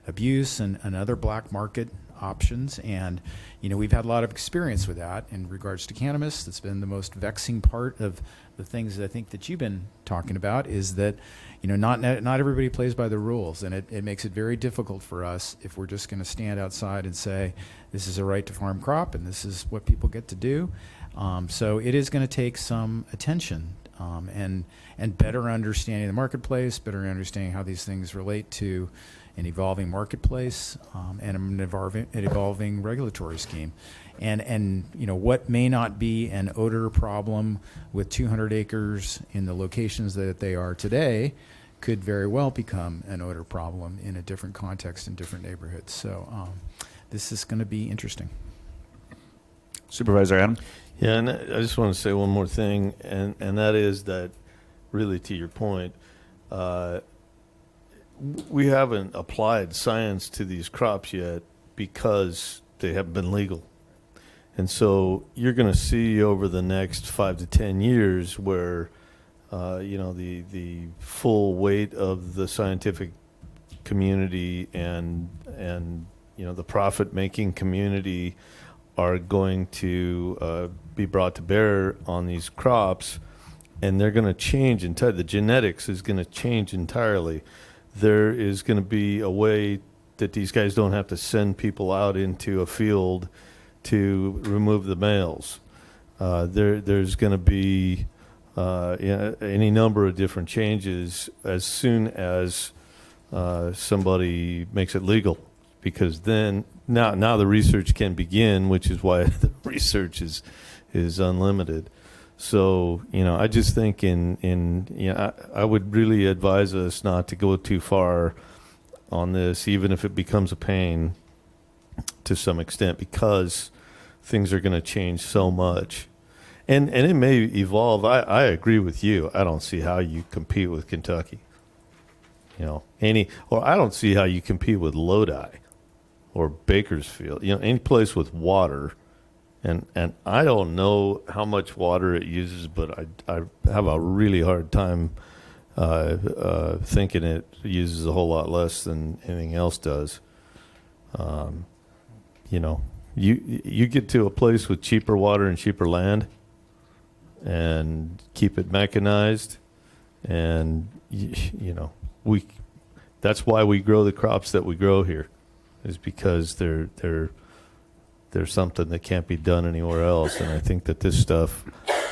abuse and other black market options. And we've had a lot of experience with that in regards to cannabis. That's been the most vexing part of the things that I think that you've been talking about, is that not everybody plays by the rules, and it makes it very difficult for us if we're just going to stand outside and say this is a right to farm crop and this is what people get to do. So it is going to take some attention and better understanding the marketplace, better understanding how these things relate to an evolving marketplace and an evolving regulatory scheme. And what may not be an odor problem with 200 acres in the locations that they are today could very well become an odor problem in a different context in different neighborhoods. So this is going to be interesting. Supervisor Adam. Yeah, and I just want to say one more thing, and that is that, really to your point, we haven't applied science to these crops yet because they haven't been legal. And so you're going to see over the next 5 to 10 years where, the full weight of the scientific community and the profit-making community are going to be brought to bear on these crops, and they're going to change entirely. The genetics is going to change entirely. There is going to be a way that these guys don't have to send people out into a field to remove the males. There's going to be any number of different changes as soon as somebody makes it legal, because then now the research can begin, which is why the research is unlimited. So I just think I would really advise us not to go too far on this, even if it becomes a pain to some extent, because things are going to change so much. And it may evolve. I agree with you. I don't see how you compete with Kentucky. I don't see how you compete with Lodi or Bakersfield. Any place with water And I don't know how much water it uses, but I have a really hard time thinking it uses a whole lot less than anything else does. You know, you get to a place with cheaper water and cheaper land, and keep it mechanized, and you know, that's why we grow the crops that we grow here, is because they're something that can't be done anywhere else. And I think that this stuff,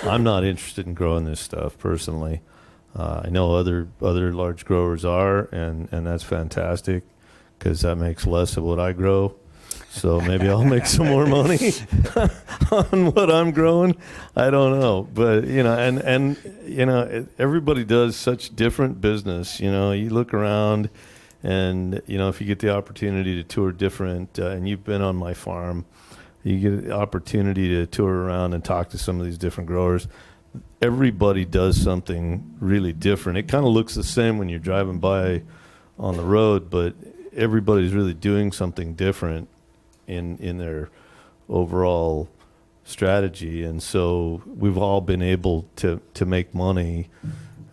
I'm not interested in growing this stuff personally. I know other large growers are, and that's fantastic, because that makes less of what I grow. So maybe I'll make some more money on what I'm growing. I don't know, but you know, and you know, everybody does such different business. You know, you look around, and you know, if you get the opportunity to tour different, and you've been on my farm, you get the opportunity to tour around and talk to some of these different growers. Everybody does something really different. It kind of looks the same when you're driving by on the road, but everybody's really doing something different in their overall strategy. And so we've all been able to make money.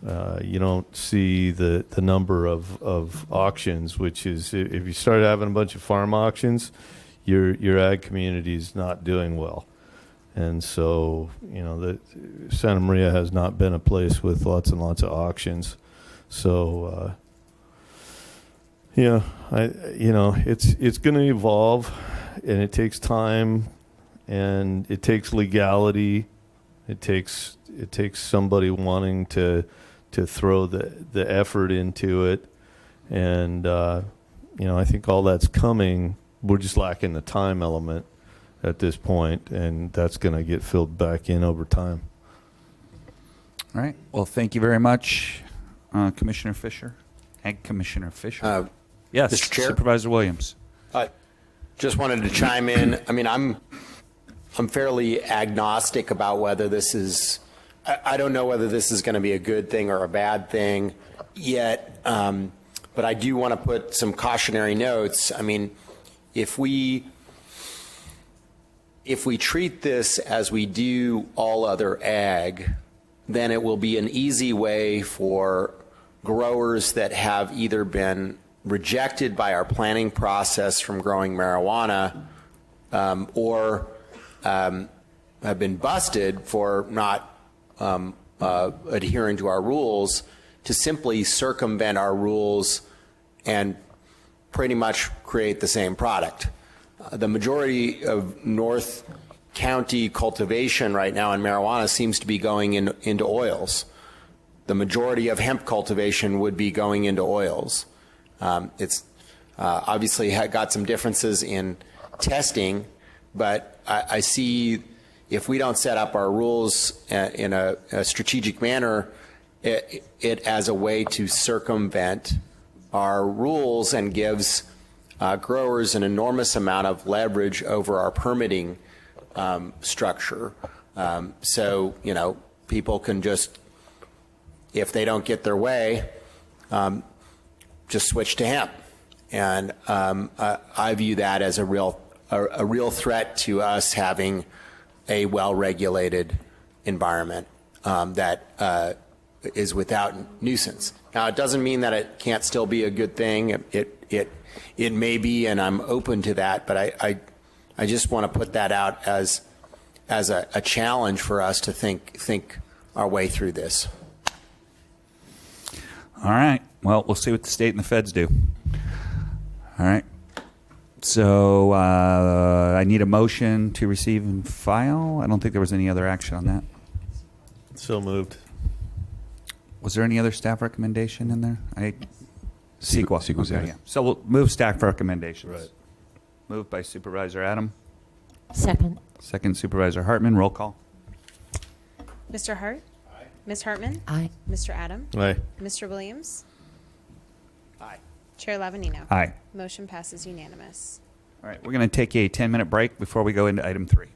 You don't see the number of auctions, which is, if you start having a bunch of farm auctions, your ag community is not doing well. And so, you know, the Santa Maria has not been a place with lots and lots of auctions. So, yeah, you know, it's going to evolve, and it takes time, and it takes legality. It takes somebody wanting to throw the effort into it, and you know, I think all that's coming. We're just lacking the time element at this point, and that's going to get filled back in over time. All right. Well, thank you very much, Commissioner Fisher. Ag Commissioner Fisher. Yes, Mr. Chair? Supervisor Williams. Just wanted to chime in. I mean, I'm fairly agnostic about whether this is, I don't know whether this is going to be a good thing or a bad thing yet, but I do want to put some cautionary notes. I mean, if we treat this as we do all other ag, then it will be an easy way for growers that have either been rejected by our planning process from growing marijuana, or have been busted for not adhering to our rules, to simply circumvent our rules and pretty much create the same product. The majority of North County cultivation right now in marijuana seems to be going into oils. The majority of hemp cultivation would be going into oils. It's obviously got some differences in testing, but I see, if we don't set up our rules in a strategic manner, it as a way to circumvent our rules, and gives growers an enormous amount of leverage over our permitting structure. So, you know, people can just, if they don't get their way, just switch to hemp. And I view that as a real threat to us having a well-regulated environment that is without nuisance. Now, it doesn't mean that it can't still be a good thing. It may be, and I'm open to that, but I just want to put that out as a challenge for us to think our way through this. All right. Well, we'll see what the state and the feds do. All right. So I need a motion to receive and file. I don't think there was any other action on that. So moved. Was there any other staff recommendation in there? CEQA. CEQA's Okay, in it. yeah. So we'll move staff recommendations. Right. Moved by Supervisor Adam. Second. Second, Supervisor Hartman. Roll call. Mr. Hart? Aye. Ms. Hartman? Aye. Mr. Adam? Aye. Mr. Williams? Aye. Chair Lavanino? Aye. Motion passes unanimous. All right. We're going to take a 10-minute break before we go into item 3.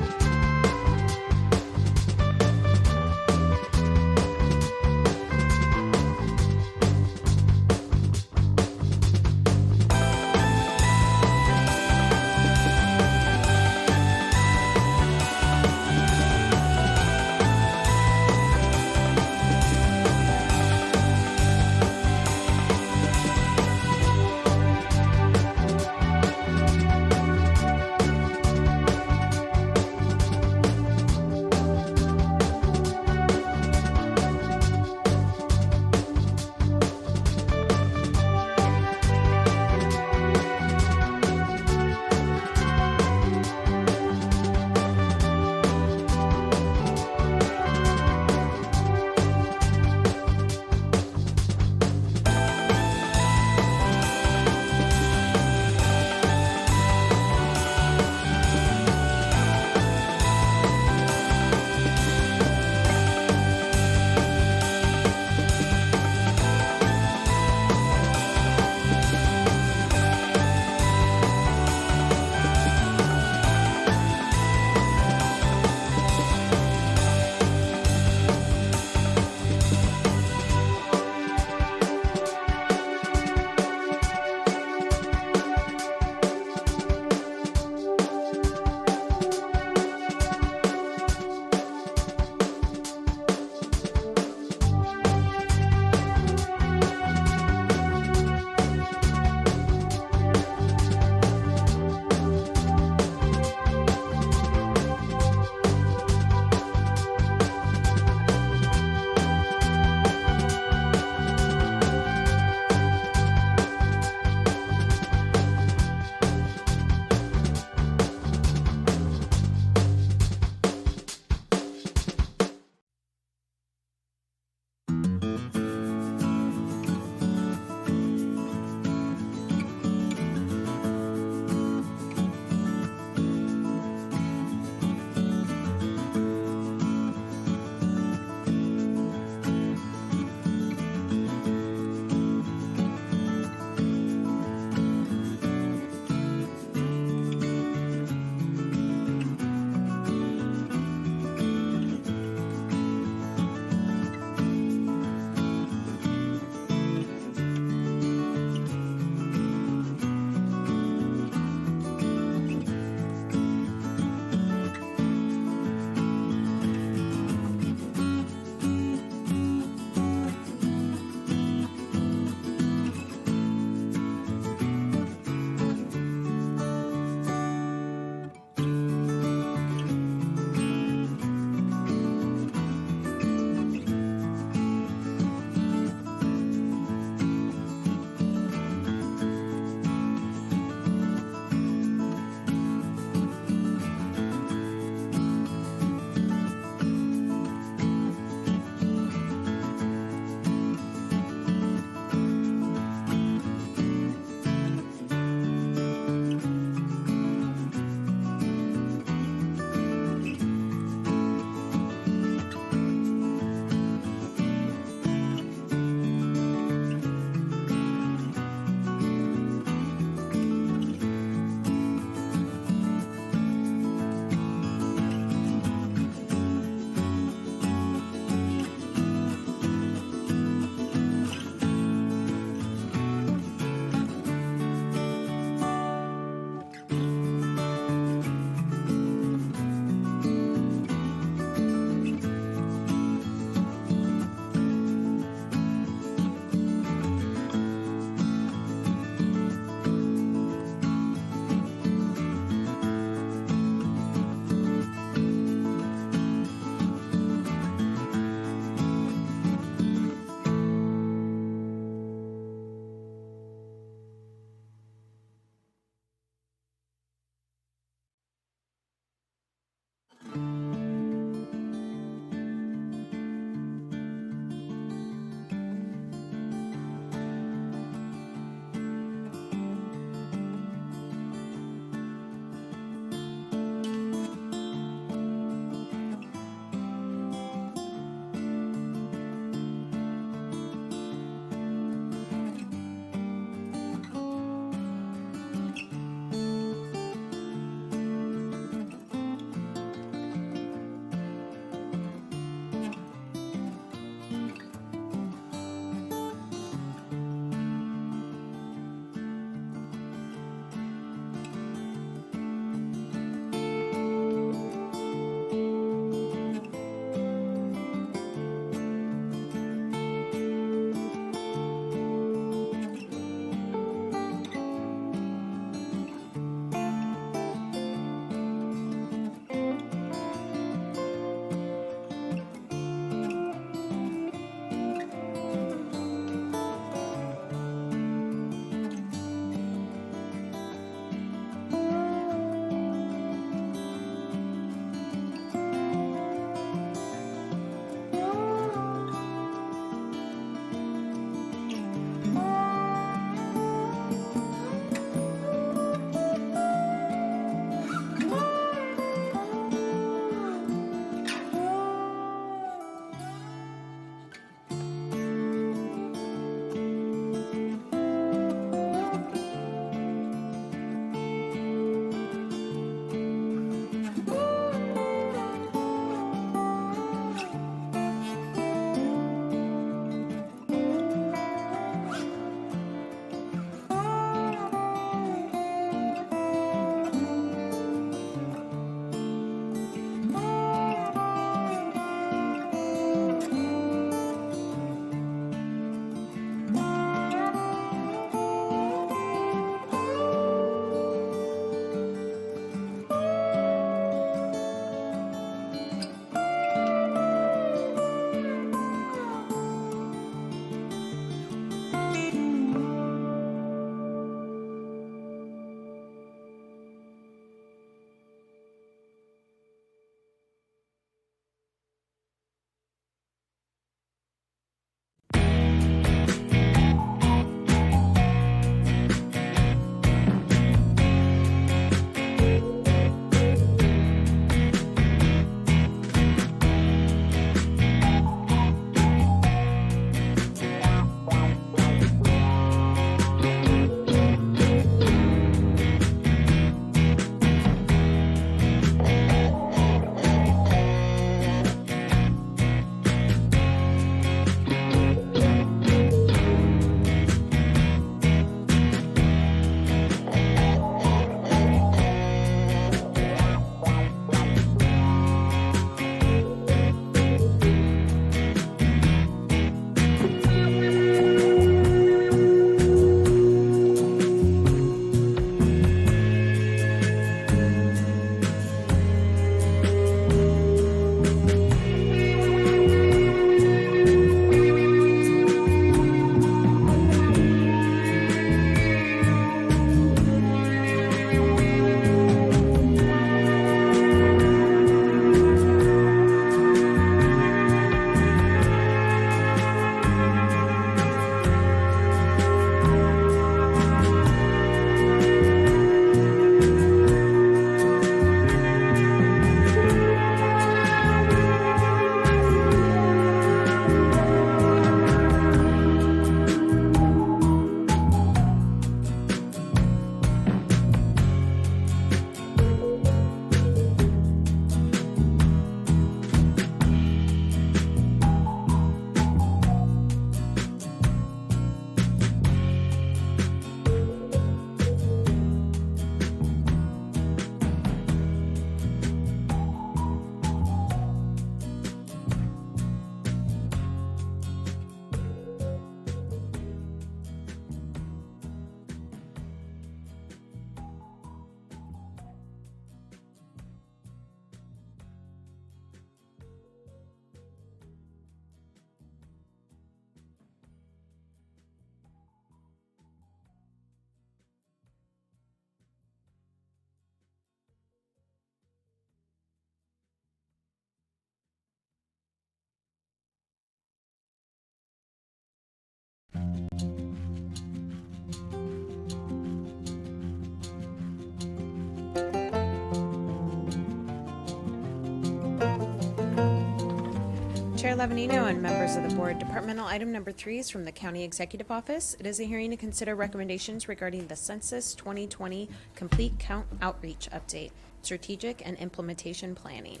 Levanino and members of the board, departmental item number 3 is from the County Executive Office. It is a hearing to consider recommendations regarding the Census 2020 Complete Count Outreach Update, Strategic and Implementation Planning.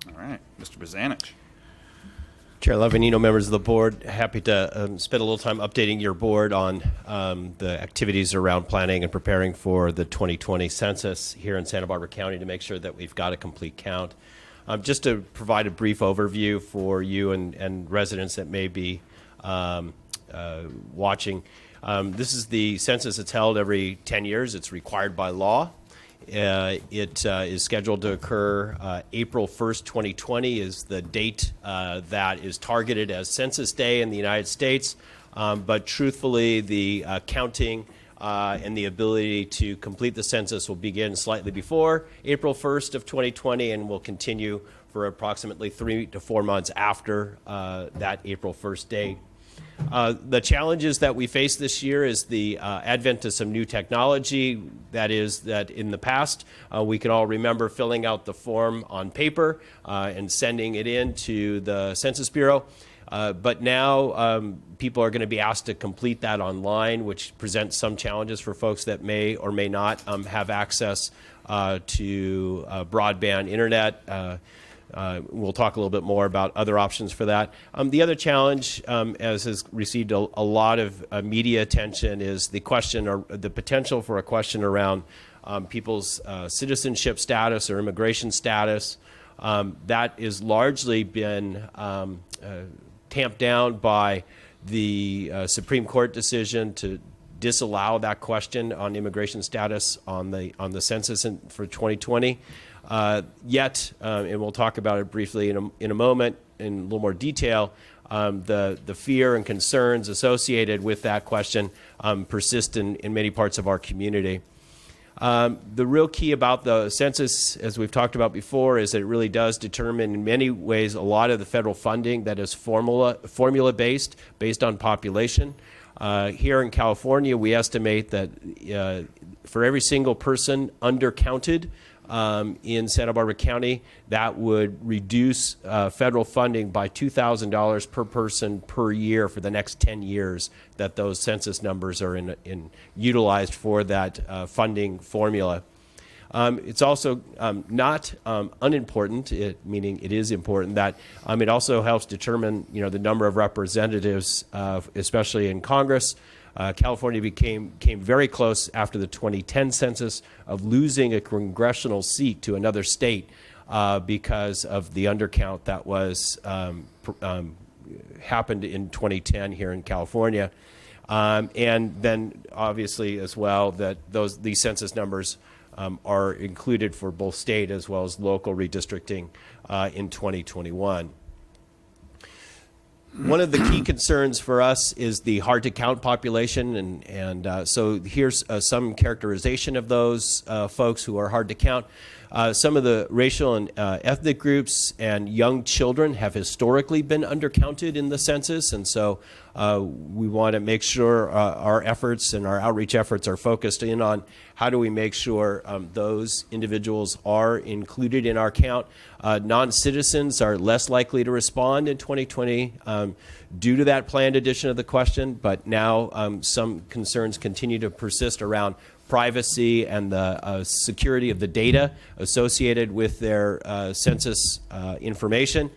All right, Mr. Bozanich. Chair Levanino, members of the board, happy to spend a little time updating your board on the activities around planning and preparing for the 2020 census here in Santa Barbara County to make sure that we've got a complete count. Just to provide a brief overview for you and residents that may be watching, this is the census that's held every 10 years. It's required by law. It is scheduled to occur April 1st, 2020 is the date that is targeted as Census Day in the United States. But truthfully, the counting and the ability to complete the census will begin slightly before April 1st of 2020 and will continue for approximately 3 to 4 months after that April 1st date. The challenges that we face this year is the advent of some new technology. That is that in the past, we can all remember filling out the form on paper and sending it in to the Census Bureau. But now people are going to be asked to complete that online, which presents some challenges for folks that may or may not have access to broadband internet. We'll talk a little bit more about other options for that. The other challenge, as has received a lot of media attention, is the question or the potential for a question around people's citizenship status or immigration status. That is largely been tamped down by the Supreme Court decision to disallow that question on immigration status on the census for 2020. Yet, and we'll talk about it briefly in a moment in a little more detail, the fear and concerns associated with that question persist in many parts of our community. The real key about the census, as we've talked about before, is that it really does determine in many ways a lot of the federal funding that is formula-based, based on population. Here in California, we estimate that for every single person undercounted in Santa Barbara County, that would reduce federal funding by $2,000 per person per year for the next 10 years that those census numbers are utilized for that funding formula. It's also not unimportant, meaning it is important, that it also helps determine the number of representatives, especially in Congress. California came very close after the 2010 census of losing a congressional seat to another state because of the undercount that was happened in 2010 here in California. And then obviously as well that these census numbers are included for both state as well as local redistricting in 2021. One of the key concerns for us is the hard-to-count population, and so here's some characterization of those folks who are hard to count. Some of the racial and ethnic groups and young children have historically been undercounted in the census, and so we want to make sure our efforts and our outreach efforts are focused in on how do we make sure those individuals are included in our count. Non-citizens are less likely to respond in 2020 due to that planned addition of the question, but now some concerns continue to persist around privacy and the security of the data associated with their census information.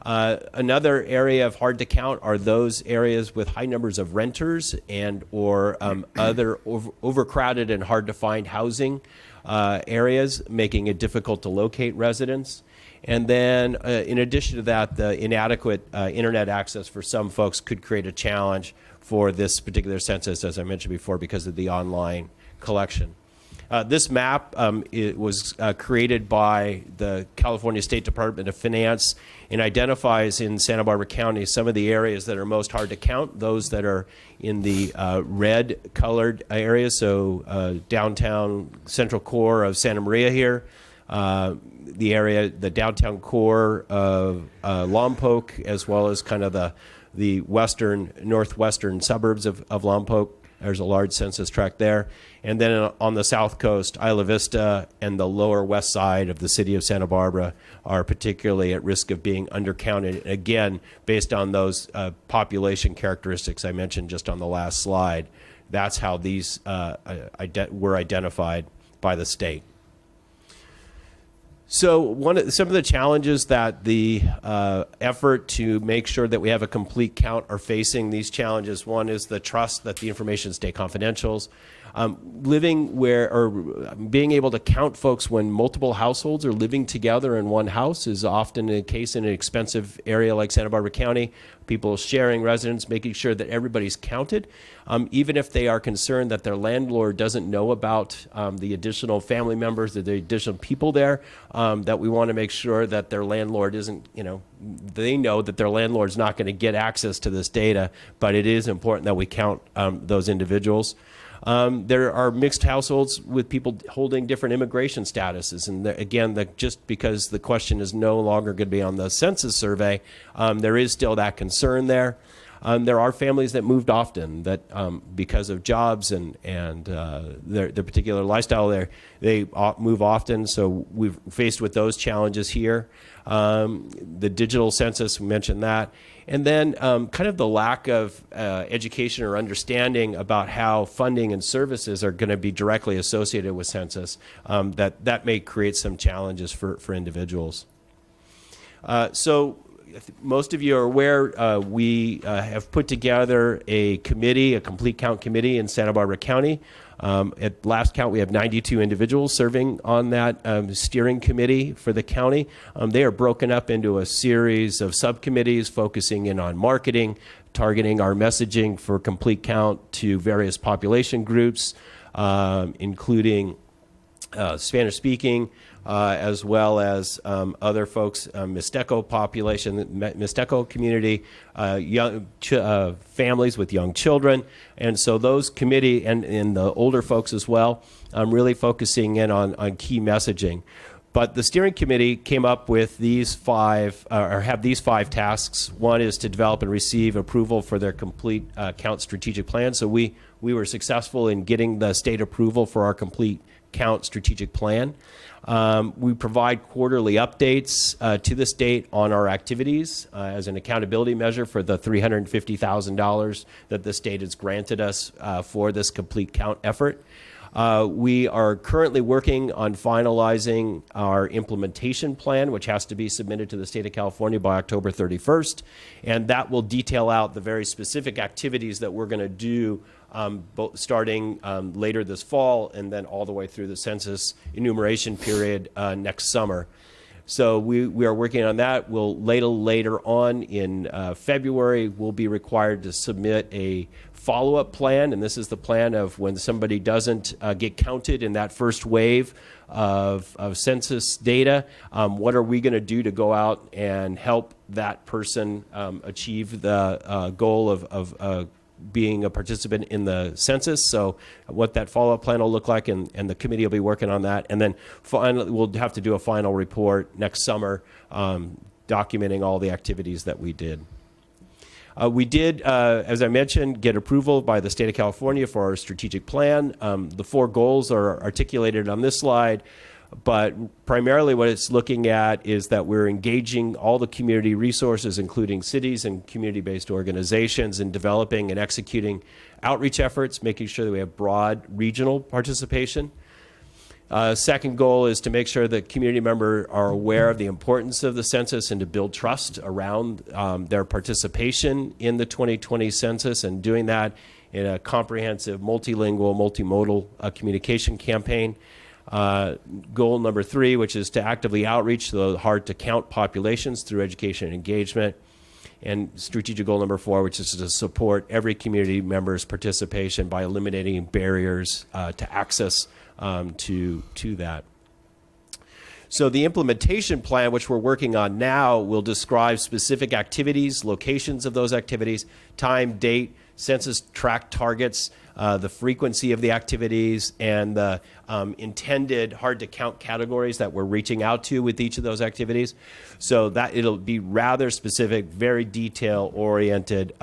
Another area of hard to count are those areas with high numbers of renters and or other overcrowded and hard to find housing areas, making it difficult to locate residents. And then in addition to that, the inadequate internet access for some folks could create a challenge for this particular census, as I mentioned before, because of the online collection. This map it was created by the California State Department of Finance and identifies in Santa Barbara County some of the areas that are most hard to count, those that are in the red colored areas, so downtown central core of Santa Maria here, the downtown core of Lompoc, as well as kind of the northwestern suburbs of Lompoc. There's a large census tract there. And then on the south coast, Isla Vista and the lower west side of the city of Santa Barbara are particularly at risk of being undercounted, again, based on those population characteristics I mentioned just on the last slide. That's how these were identified by the state. So some of the challenges that the effort to make sure that we have a complete count are facing these challenges. One is the trust that the information stay confidential. Living where, or being able to count folks when multiple households are living together in one house is often the case in an expensive area like Santa Barbara County. People sharing residence, making sure that everybody's counted, even if they are concerned that their landlord doesn't know about the additional family members or the additional people there, that we want to make sure that their landlord isn't, they know that their landlord's not going to get access to this data, but it is important that we count those individuals. There are mixed households with people holding different immigration statuses. And again, just because the question is no longer going to be on the census survey, there is still that concern there. There are families that moved often that because of jobs and their particular lifestyle there, they move often. So we've faced with those challenges here. The digital census, we mentioned that. And then kind of the lack of education or understanding about how funding and services are going to be directly associated with census, that may create some challenges for individuals. So most of you are aware we have put together a committee, a complete count committee in Santa Barbara County. At last count, we have 92 individuals serving on that steering committee for the county. They are broken up into a series of subcommittees focusing in on marketing, targeting our messaging for complete count to various population groups, including Spanish-speaking, as well as other folks, Mixteco population, Mixteco community, young families with young children. And so those committee and the older folks as well, really focusing in on key messaging. But the steering committee came up with these five tasks. One is to develop and receive approval for their complete count strategic plan. So we were successful in getting the state approval for our complete count strategic plan. We provide quarterly updates to the state on our activities as an accountability measure for the $350,000 that the state has granted us for this complete count effort. We are currently working on finalizing our implementation plan, which has to be submitted to the state of California by October 31st. And that will detail out the very specific activities that we're going to do starting later this fall and then all the way through the census enumeration period next summer. So we are working on that. We'll later on in February, we'll be required to submit a follow-up plan, and this is the plan of when somebody doesn't get counted in that first wave of census data, what are we going to do to go out and help that person achieve the goal of being a participant in the census. So what that follow-up plan will look like, and the committee will be working on that. And then finally, we'll have to do a final report next summer documenting all the activities that we did. We did, as I mentioned, get approval by the state of California for our strategic plan. The 4 goals are articulated on this slide, but primarily what it's looking at is that we're engaging all the community resources, including cities and community-based organizations, in developing and executing outreach efforts, making sure that we have broad regional participation. Second goal is to make sure that community members are aware of the importance of the census and to build trust around their participation in the 2020 census, and doing that in a comprehensive, multilingual, multimodal communication campaign. Goal number 3, which is to actively outreach to the hard-to-count populations through education and engagement. And strategic goal number 4, which is to support every community member's participation by eliminating barriers to access to that. So the implementation plan, which we're working on now, will describe specific activities, locations of those activities, time, date, census tract targets, the frequency of the activities, and the intended hard-to-count categories that we're reaching out to with each of those activities. So that it'll be rather specific, very detail-oriented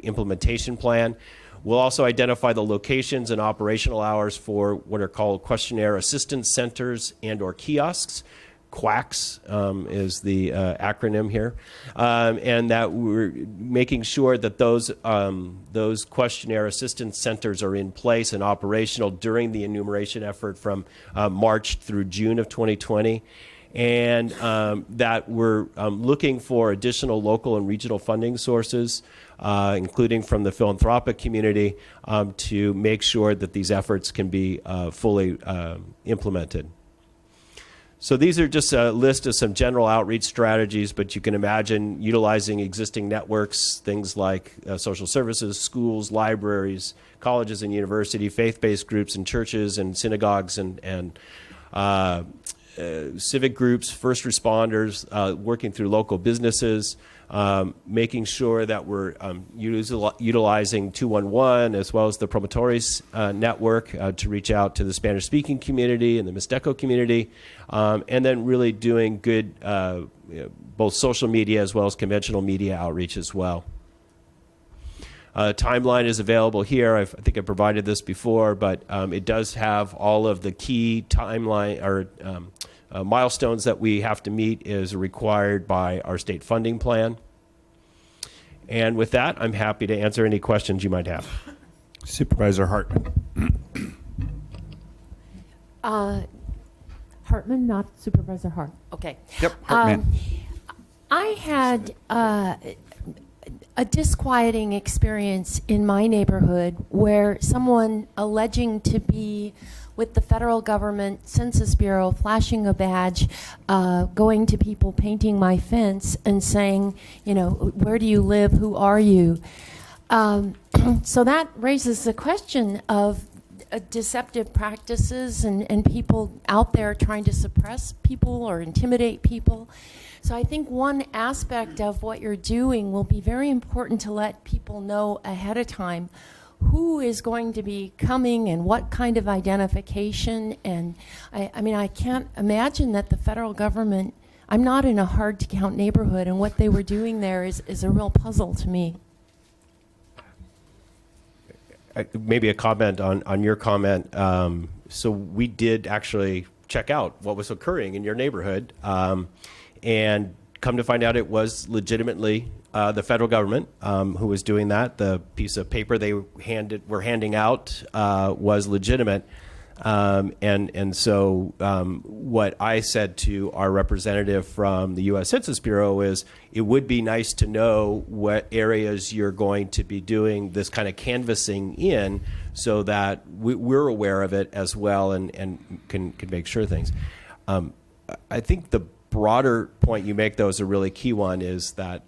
implementation plan. We'll also identify the locations and operational hours for what are called questionnaire assistance centers and/or kiosks. QUACS is the acronym here, and that we're making sure that those questionnaire assistance centers are in place and operational during the enumeration effort from March through June of 2020. And that we're looking for additional local and regional funding sources, including from the philanthropic community, to make sure that these efforts can be fully implemented. So these are just a list of some general outreach strategies, but you can imagine utilizing existing networks, things like social services, schools, libraries, colleges and university, faith-based groups and churches and synagogues and civic groups, first responders, working through local businesses, making sure that we're utilizing 211 as well as the Promotores network to reach out to the Spanish-speaking community and the Mixteco community, and then really doing good both social media as well as conventional media outreach as well. Timeline is available here. I think I provided this before, but it does have all of the key timeline or milestones that we have to meet as required by our state funding plan. And with that, I'm happy to answer any questions you might have. Supervisor Hartman. Hartman, not Supervisor Hart. Okay. Yep, Hartman. I had a disquieting experience in my neighborhood where someone alleging to be with the federal government Census Bureau, flashing a badge, going to people, painting my fence and saying, you know, where do you live? Who are you? So that raises the question of deceptive practices and people out there trying to suppress people or intimidate people. So I think one aspect of what you're doing will be very important to let people know ahead of time who is going to be coming and what kind of identification. And I mean, I can't imagine that the federal government, I'm not in a hard to count neighborhood, and what they were doing there is a real puzzle to me. Maybe a comment on your comment. So we did actually check out what was occurring in your neighborhood, and come to find out it was legitimately the federal government who was doing that. The piece of paper they were handing out was legitimate. And so what I said to our representative from the U.S. Census Bureau is it would be nice to know what areas you're going to be doing this kind of canvassing in so that we're aware of it as well and can make sure things. I think the broader point you make, though, is a really key one, is that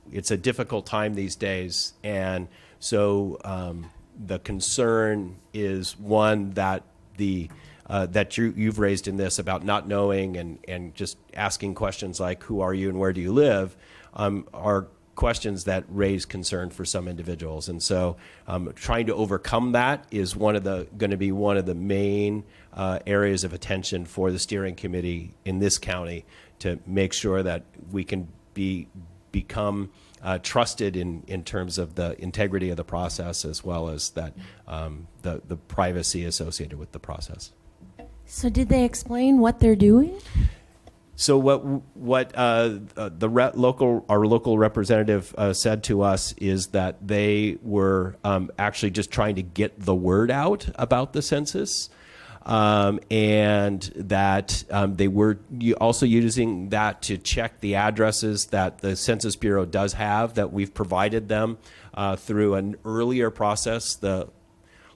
it's a difficult time these days. And so the concern is one that that you've raised in this about not knowing and just asking questions like who are you and where do you live are questions that raise concern for some individuals. And so trying to overcome that is going to be one of the main areas of attention for the steering committee in this county to make sure that we can become trusted in terms of the integrity of the process as well as that the privacy associated with the process. So did they explain what they're doing? So what our local representative said to us is that they were actually just trying to get the word out about the census. And that they were also using that to check the addresses that the Census Bureau does have that we've provided them through an earlier process, the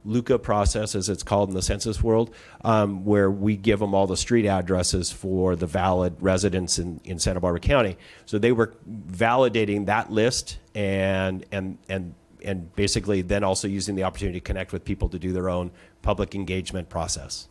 LUCA process, as it's called in the census world, where we give them all the street addresses for the valid residents in Santa Barbara County. So they were validating that list and basically then also using the opportunity to connect with people to do their own public engagement process.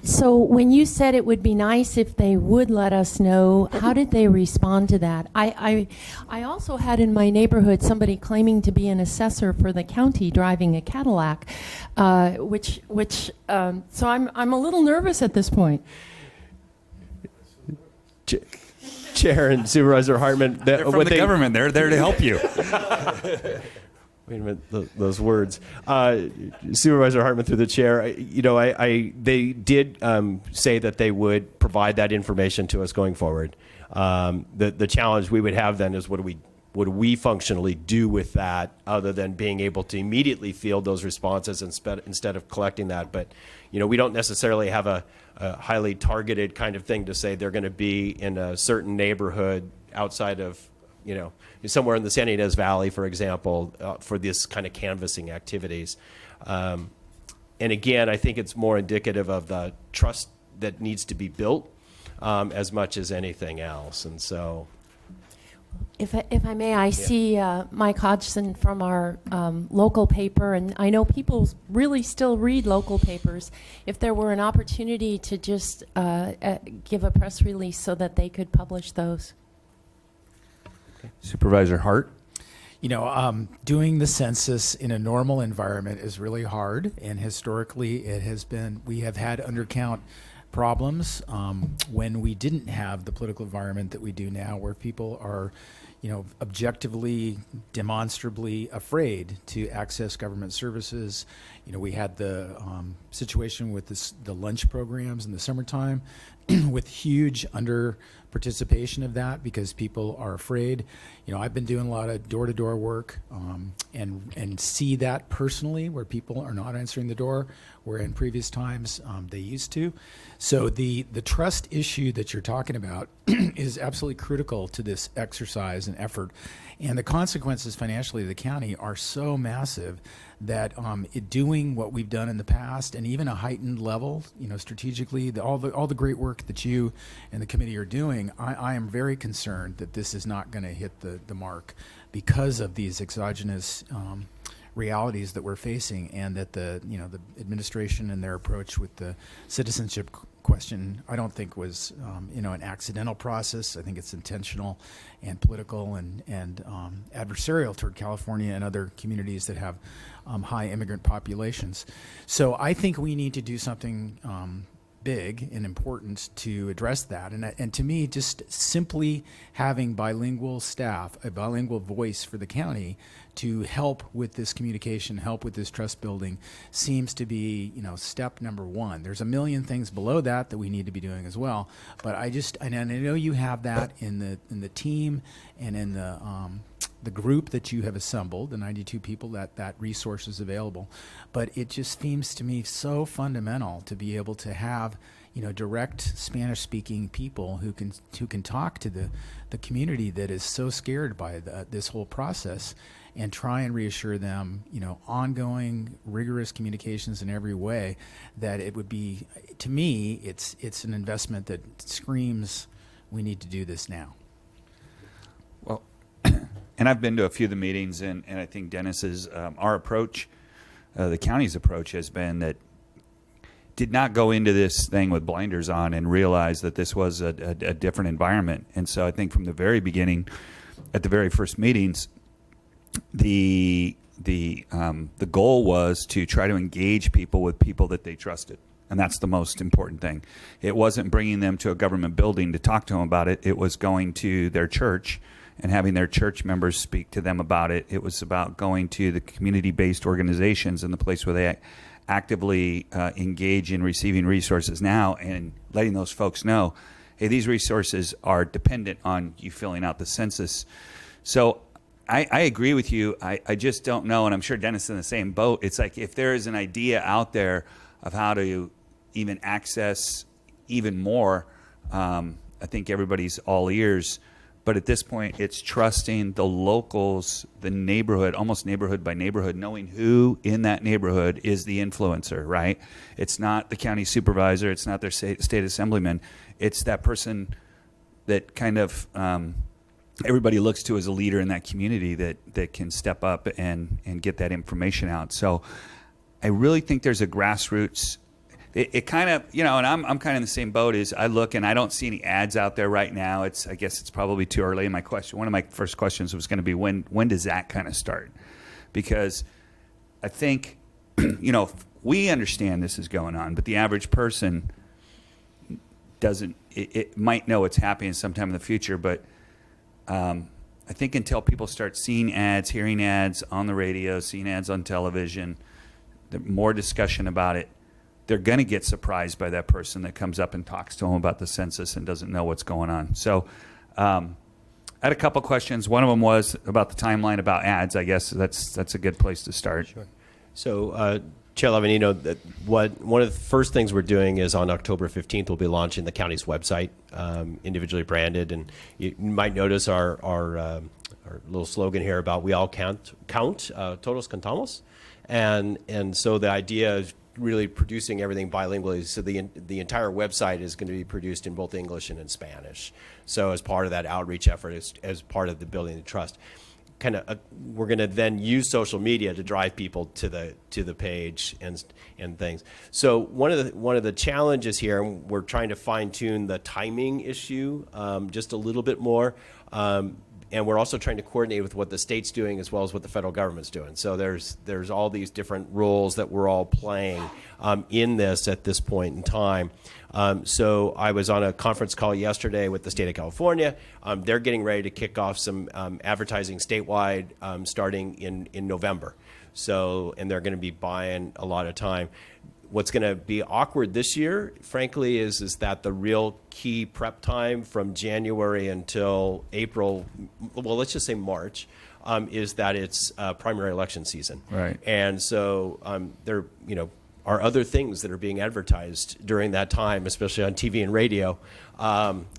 So when you said it would be nice if they would let us know, how did they respond to that? I also had in my neighborhood somebody claiming to be an assessor for the county driving a Cadillac, so I'm a little nervous at this point. Chair and Supervisor Hartman. They're from the government. They're there to help you. Wait a minute, those words. Supervisor Hartman, through the chair, they did say that they would provide that information to us going forward. The challenge we would have then is what do we functionally do with that other than being able to immediately field those responses instead of collecting that. But, we don't necessarily have a highly targeted kind of thing to say they're going to be in a certain neighborhood outside of, somewhere in the San Ynez Valley, for example, for this kind of canvassing activities. And again, I think it's more indicative of the trust that needs to be built as much as anything else. And so, If I may, I see Mike Hodgson from our local paper, and I know people really still read local papers. If there were an opportunity to just give a press release so that they could publish those. Supervisor Hart? Doing the census in a normal environment is really hard, and historically we have had undercount problems when we didn't have the political environment that we do now, where people are, objectively, demonstrably afraid to access government services. We had the situation with the lunch programs in the summertime with huge under participation of that because people are afraid. I've been doing a lot of door-to-door work and see that personally where people are not answering the door, where in previous times they used to. So the trust issue that you're talking about is absolutely critical to this exercise and effort. And the consequences financially of the county are so massive that doing what we've done in the past and even a heightened level, strategically, all the great work that you and the committee are doing, I am very concerned that this is not going to hit the mark because of these exogenous realities that we're facing, and that the administration and their approach with the citizenship question, I don't think was an accidental process. I think it's intentional and political and adversarial toward California and other communities that have high immigrant populations. So I think we need to do something big and important to address that. And to me, just simply having bilingual staff, a bilingual voice for the county to help with this communication, help with this trust building, seems to be, step number one. There's a million things below that we need to be doing as well. But I know you have that in the team and in the group that you have assembled, the 92 people that resource is available. But it just seems to me so fundamental to be able to have direct Spanish-speaking people who can talk to the community that is so scared by this whole process, and try and reassure them, ongoing, rigorous communications in every way, that it would be, to me, it's an investment that screams, we need to do this now. Well, and I've been to a few of the meetings, and I think Dennis's, our approach, the county's approach has been that did not go into this thing with blinders on and realize that this was a different environment. And so I think from the very beginning, at the very first meetings, the goal was to try to engage people with people that they trusted. And that's the most important thing. It wasn't bringing them to a government building to talk to them about it. It was going to their church and having their church members speak to them about it. It was about going to the community-based organizations and the place where they actively engage in receiving resources now, and letting those folks know, hey, these resources are dependent on you filling out the census. So I agree with you. I just don't know, and I'm sure Dennis is in the same boat. It's like if there is an idea out there of how to even access even more, I think everybody's all ears. But at this point, it's trusting the locals, the neighborhood, almost neighborhood by neighborhood, knowing who in that neighborhood is the influencer, right? It's not the county supervisor. It's not their state assemblyman. It's that person that kind of everybody looks to as a leader in that community that can step up and get that information out. So I really think there's a grassroots. It kind of, and I'm kind of in the same boat as I look and I don't see any ads out there right now. I guess it's probably too early. And one of my first questions was going to be when does that kind of start? Because I think, we understand this is going on, but the average person it might know it's happening sometime in the future, but I think until people start seeing ads, hearing ads on the radio, seeing ads on television, the more discussion about it, they're going to get surprised by that person that comes up and talks to them about the census and doesn't know what's going on. So I had a couple questions. One of them was about the timeline about ads. I guess that's a good place to start. Sure. So, Chair Lavanino, one of the first things we're doing is on October 15th, we'll be launching the county's website, individually branded. And you might notice our little slogan here about we all count, todos contamos. And so the idea is really producing everything bilingually. So the entire website is going to be produced in both English and in Spanish. So as part of that outreach effort, as part of the building the trust, we're going to then use social media to drive people to the page and things. So one of the challenges here, and we're trying to fine tune the timing issue just a little bit more. And we're also trying to coordinate with what the state's doing as well as what the federal government's doing. So there's all these different roles that we're all playing in this at this point in time. So I was on a conference call yesterday with the state of California. They're getting ready to kick off some advertising statewide starting in November. So, and they're going to be buying a lot of time. What's going to be awkward this year, frankly, is that the real key prep time from January until April, well, let's just say March, is that it's primary election season. Right. And so there, are other things that are being advertised during that time, especially on TV and radio.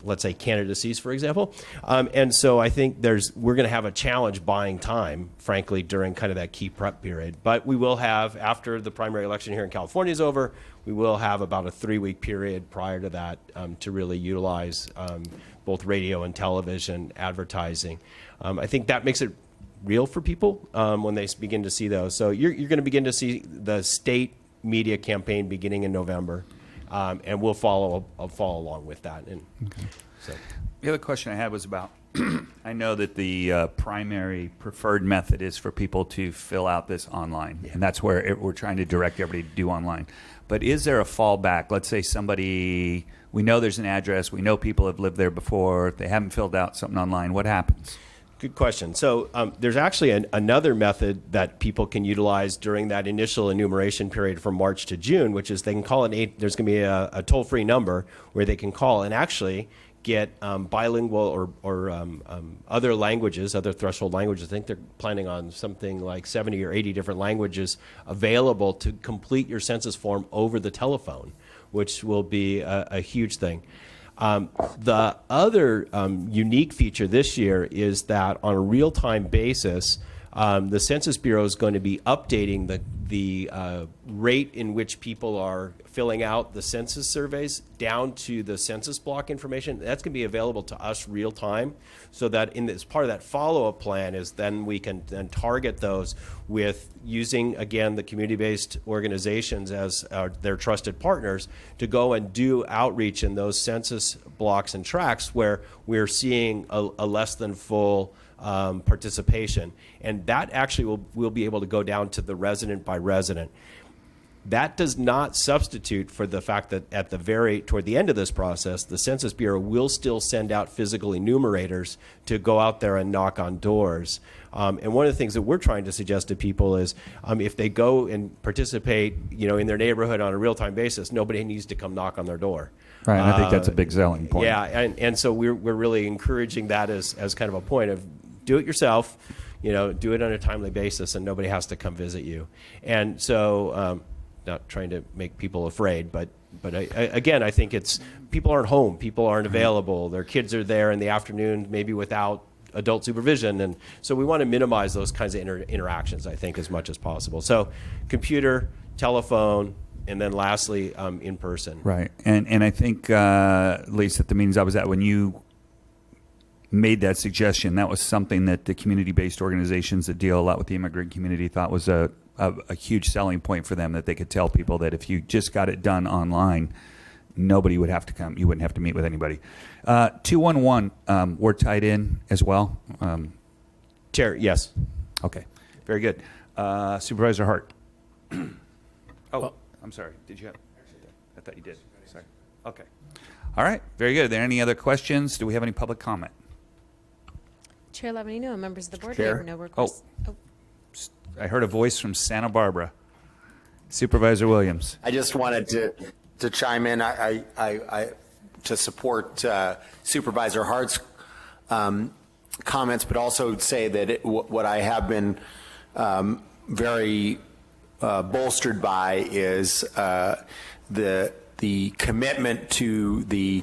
Let's say candidacies, for example. And so I think we're going to have a challenge buying time, frankly, during kind of that key prep period. But we will have, after the primary election here in California is over, we will have about a 3-week period prior to that to really utilize both radio and television advertising. I think that makes it real for people when they begin to see those. So you're going to begin to see the state media campaign beginning in November, and we'll follow along with that. And so, the other question I had was about, I know that the primary preferred method is for people to fill out this online, and that's where we're trying to direct everybody to do online. But is there a fallback? Let's say somebody, we know there's an address, we know people have lived there before, they haven't filled out something online, what happens? Good question. So there's actually another method that people can utilize during that initial enumeration period from March to June, which is they can call there's going to be a toll-free number where they can call and actually get bilingual or other languages, other threshold languages. I think they're planning on something like 70 or 80 different languages available to complete your census form over the telephone, which will be a huge thing. The other unique feature this year is that on a real-time basis, the Census Bureau is going to be updating the rate in which people are filling out the census surveys down to the census block information. That's going to be available to us real time, so that as part of that follow-up plan is then we can then target those with using, again, the community-based organizations as their trusted partners to go and do outreach in those census blocks and tracts where we're seeing a less than full participation. And that actually will be able to go down to the resident by resident. That does not substitute for the fact that toward the end of this process, the Census Bureau will still send out physical enumerators to go out there and knock on doors. And one of the things that we're trying to suggest to people is if they go and participate, in their neighborhood on a real-time basis, nobody needs to come knock on their door. Right, and I think that's a big selling point. Yeah, and so we're really encouraging that as kind of a point of do it yourself, do it on a timely basis, and nobody has to come visit you. And so, not trying to make people afraid, but again, I think it's people aren't home, people aren't available, their kids are there in the afternoon, maybe without adult supervision, and so we want to minimize those kinds of interactions, I think, as much as possible. So, computer, telephone, and then lastly, in person. Right, and I think, at least at the meetings I was at, when you made that suggestion, that was something that the community-based organizations that deal a lot with the immigrant community thought was a huge selling point for them, that they could tell people that if you just got it done online, nobody would have to come. You wouldn't have to meet with anybody. 211, we're tied in as well. Chair, yes. Okay, very good. Supervisor Hart. I'm sorry. Did you have? I thought you did. Sorry. Okay. All right, very good. Are there any other questions? Do we have any public comment? Chair Lavanino and members of the board, we Chair? have no requests. I heard a voice from Santa Barbara. Supervisor Williams. I just wanted to chime in. I to support Supervisor Hart's comments, but also say that what I have been very bolstered by is the commitment to the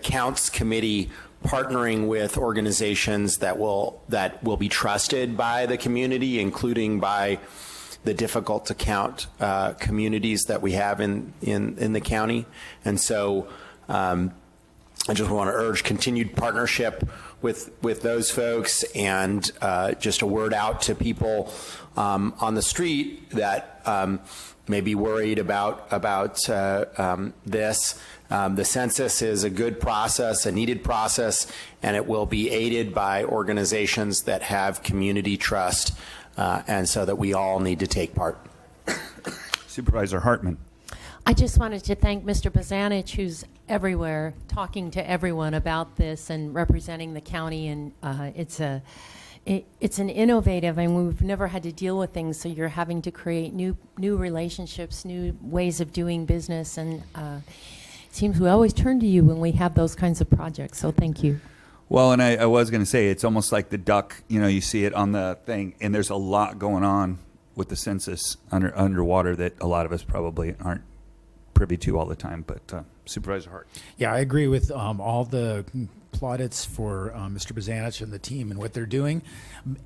Counts Committee partnering with organizations that will be trusted by the community, including by the difficult to count communities that we have in the county. And so I just want to urge continued partnership with those folks, and just a word out to people on the street that may be worried about this. The census is a good process, a needed process, and it will be aided by organizations that have community trust, and so that we all need to take part. Supervisor Hartman. I just wanted to thank Mr. Bazanich, who's everywhere, talking to everyone about this and representing the county. And it's an innovative, and we've never had to deal with things, so you're having to create new relationships, new ways of doing business, and it seems we always turn to you when we have those kinds of projects. So thank you. Well, and I was going to say, it's almost like the duck, you see it on the thing, and there's a lot going on with the census underwater that a lot of us probably aren't privy to all the time. But Supervisor Hart. Yeah, I agree with all the plaudits for Mr. Bazanich and the team and what they're doing.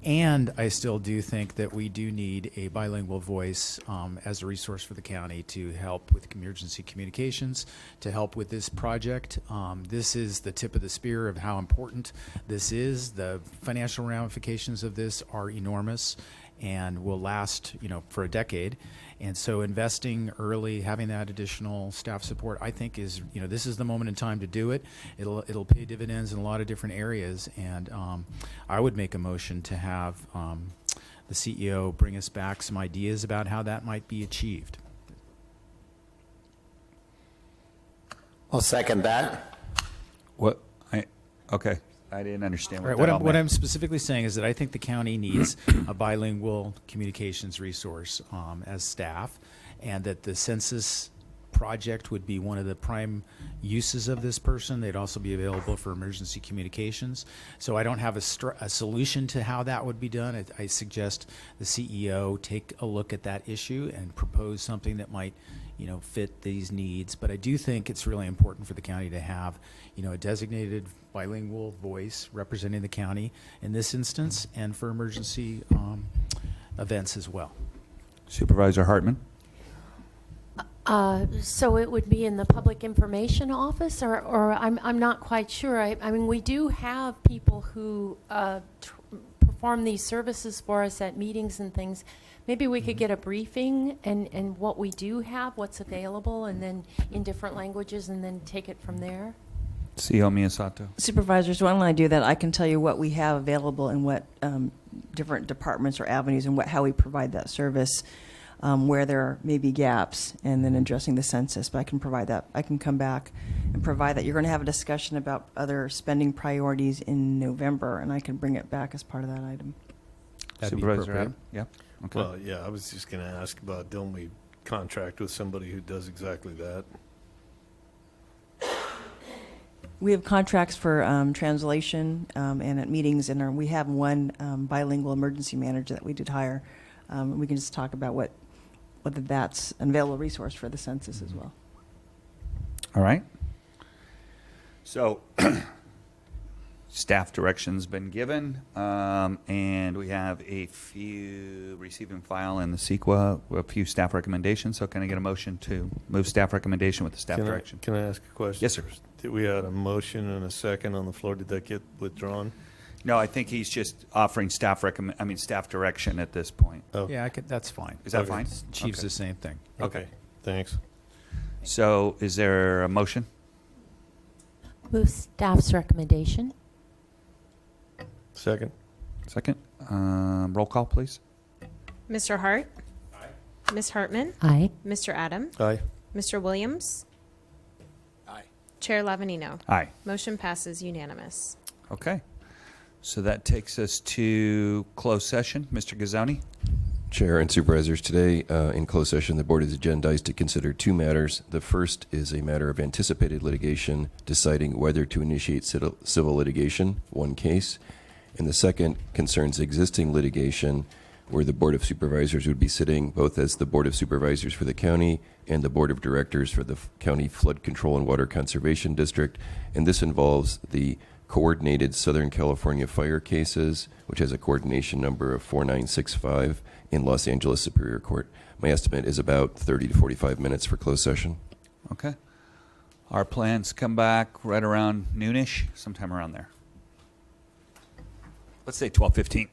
And I still do think that we do need a bilingual voice as a resource for the county to help with emergency communications, to help with this project. This is the tip of the spear of how important this is. The financial ramifications of this are enormous and will last, for a decade. And so investing early, having that additional staff support, I think is, this is the moment in time to do it. It'll pay dividends in a lot of different areas. And I would make a motion to have the CEO bring us back some ideas about how that might be achieved. I'll second that. Okay. I didn't understand Right, what I'm specifically saying is that I think the county needs a bilingual communications resource as staff, and that the census project would be one of the prime uses of this person. They'd also be available for emergency communications. So I don't have a solution to how that would be done. I suggest the CEO take a look at that issue and propose something that might fit these needs. But I do think it's really important for the county to have a designated bilingual voice representing the county in this instance, and for emergency events as well. Supervisor Hartman. So it would be in the public information office, or I'm not quite sure. I mean, we do have people who perform these services for us at meetings and things. Maybe we could get a briefing and what we do have, what's available, and then in different languages, and then take it from there. CEO Miyasato. Supervisors, why don't I do that? I can tell you what we have available and what different departments or avenues and how we provide that service, where there may be gaps, and then addressing the census. But I can provide that. I can come back and provide that. You're going to have a discussion about other spending priorities in November, and I can bring it back as part of that item. Supervisor Adam? Yeah. Okay. Well, yeah, I was just going to ask about, don't we contract with somebody who does exactly that? We have contracts for translation and at meetings, and we have one bilingual emergency manager that we did hire. We can just talk about whether that's an available resource for the census as well. All right. So staff direction's been given, and we have a few receive and file in the CEQA, a few staff recommendations. So can I get a motion to move staff recommendation with the staff direction? Can I ask a question? Yes, sir. We had a motion and a second on the floor. Did that get withdrawn? No, I think he's just offering staff direction at this point. Oh. Yeah, that's fine. Is that fine? Achieves Okay. the same thing. Okay, thanks. So is there a motion? Move staff's recommendation. Second. Second. Roll call, please. Mr. Hart? Aye. Ms. Hartman? Aye. Mr. Adam? Aye. Mr. Williams? Chair Lavanino. Aye. Motion passes unanimous. Okay. So that takes us to closed session. Mr. Gazzoni? Chair and Supervisors, today in closed session, the board is agendized to consider two matters. The first is a matter of anticipated litigation, deciding whether to initiate civil litigation, one case. And the second concerns existing litigation, where the Board of Supervisors would be sitting both as the Board of Supervisors for the county and the Board of Directors for the County Flood Control and Water Conservation District. And this involves the coordinated Southern California fire cases, which has a coordination number of 4965 in Los Angeles Superior Court. My estimate is about 30 to 45 minutes for closed session. Okay. Our plans come back right around noonish, sometime around there. Let's say 12:15.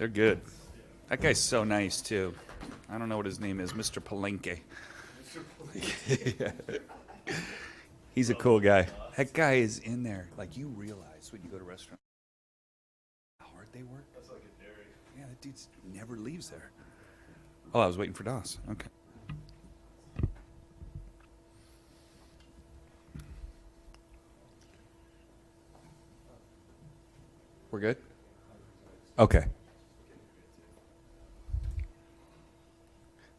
They're good. That guy's so nice, too. I don't know what his name is, Mr. Palenque. Yeah. He's a cool guy. That guy is in there. Like, you realize when you go to restaurants how hard they work? That's like a dairy. Yeah, that dude never leaves there. Oh, I was waiting for Doss. Okay. We're good? Okay.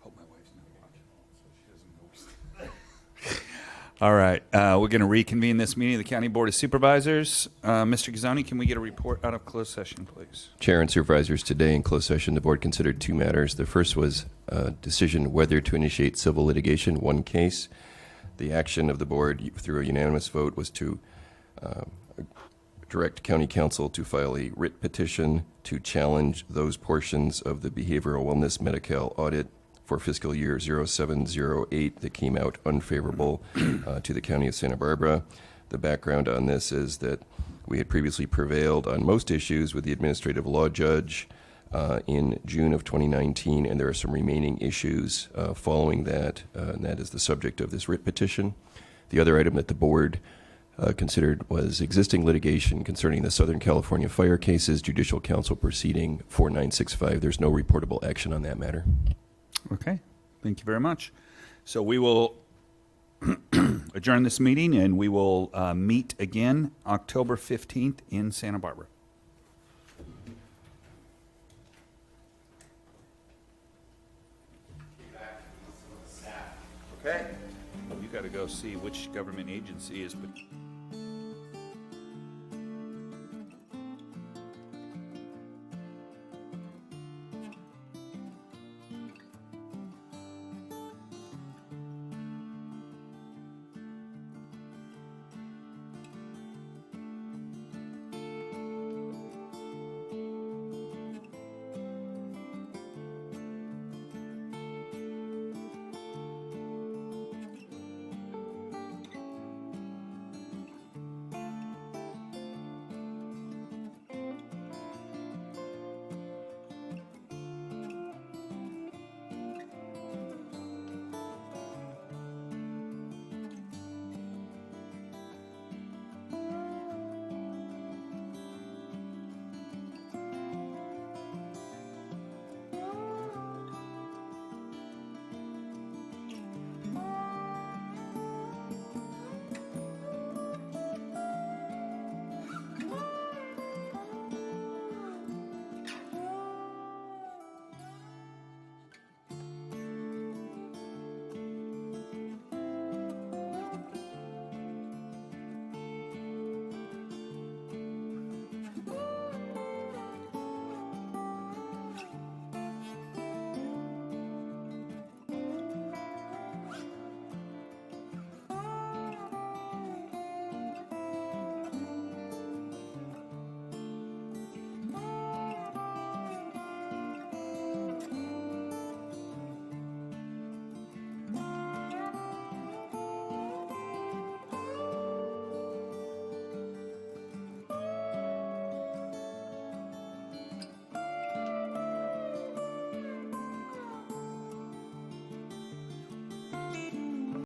Hope my wife's not watching, so she doesn't know. All right. We're going to reconvene this meeting of the County Board of Supervisors. Mr. Gazzoni, can we get a report out of closed session, please? Chair and Supervisors, today in closed session, the board considered two matters. The first was a decision whether to initiate civil litigation, one case. The action of the board through a unanimous vote was to direct County Council to file a writ petition to challenge those portions of the behavioral wellness Medi-Cal audit for fiscal year 0708 that came out unfavorable to the County of Santa Barbara. The background on this is that we had previously prevailed on most issues with the administrative law judge in June of 2019, and there are some remaining issues following that, and that is the subject of this writ petition. The other item that the board considered was existing litigation concerning the Southern California fire cases, judicial council proceeding 4965. There's no reportable action on that matter. Okay. Thank you very much. So we will adjourn this meeting, and we will meet again October 15th in Santa Barbara. Okay. You got to go see which government agency is.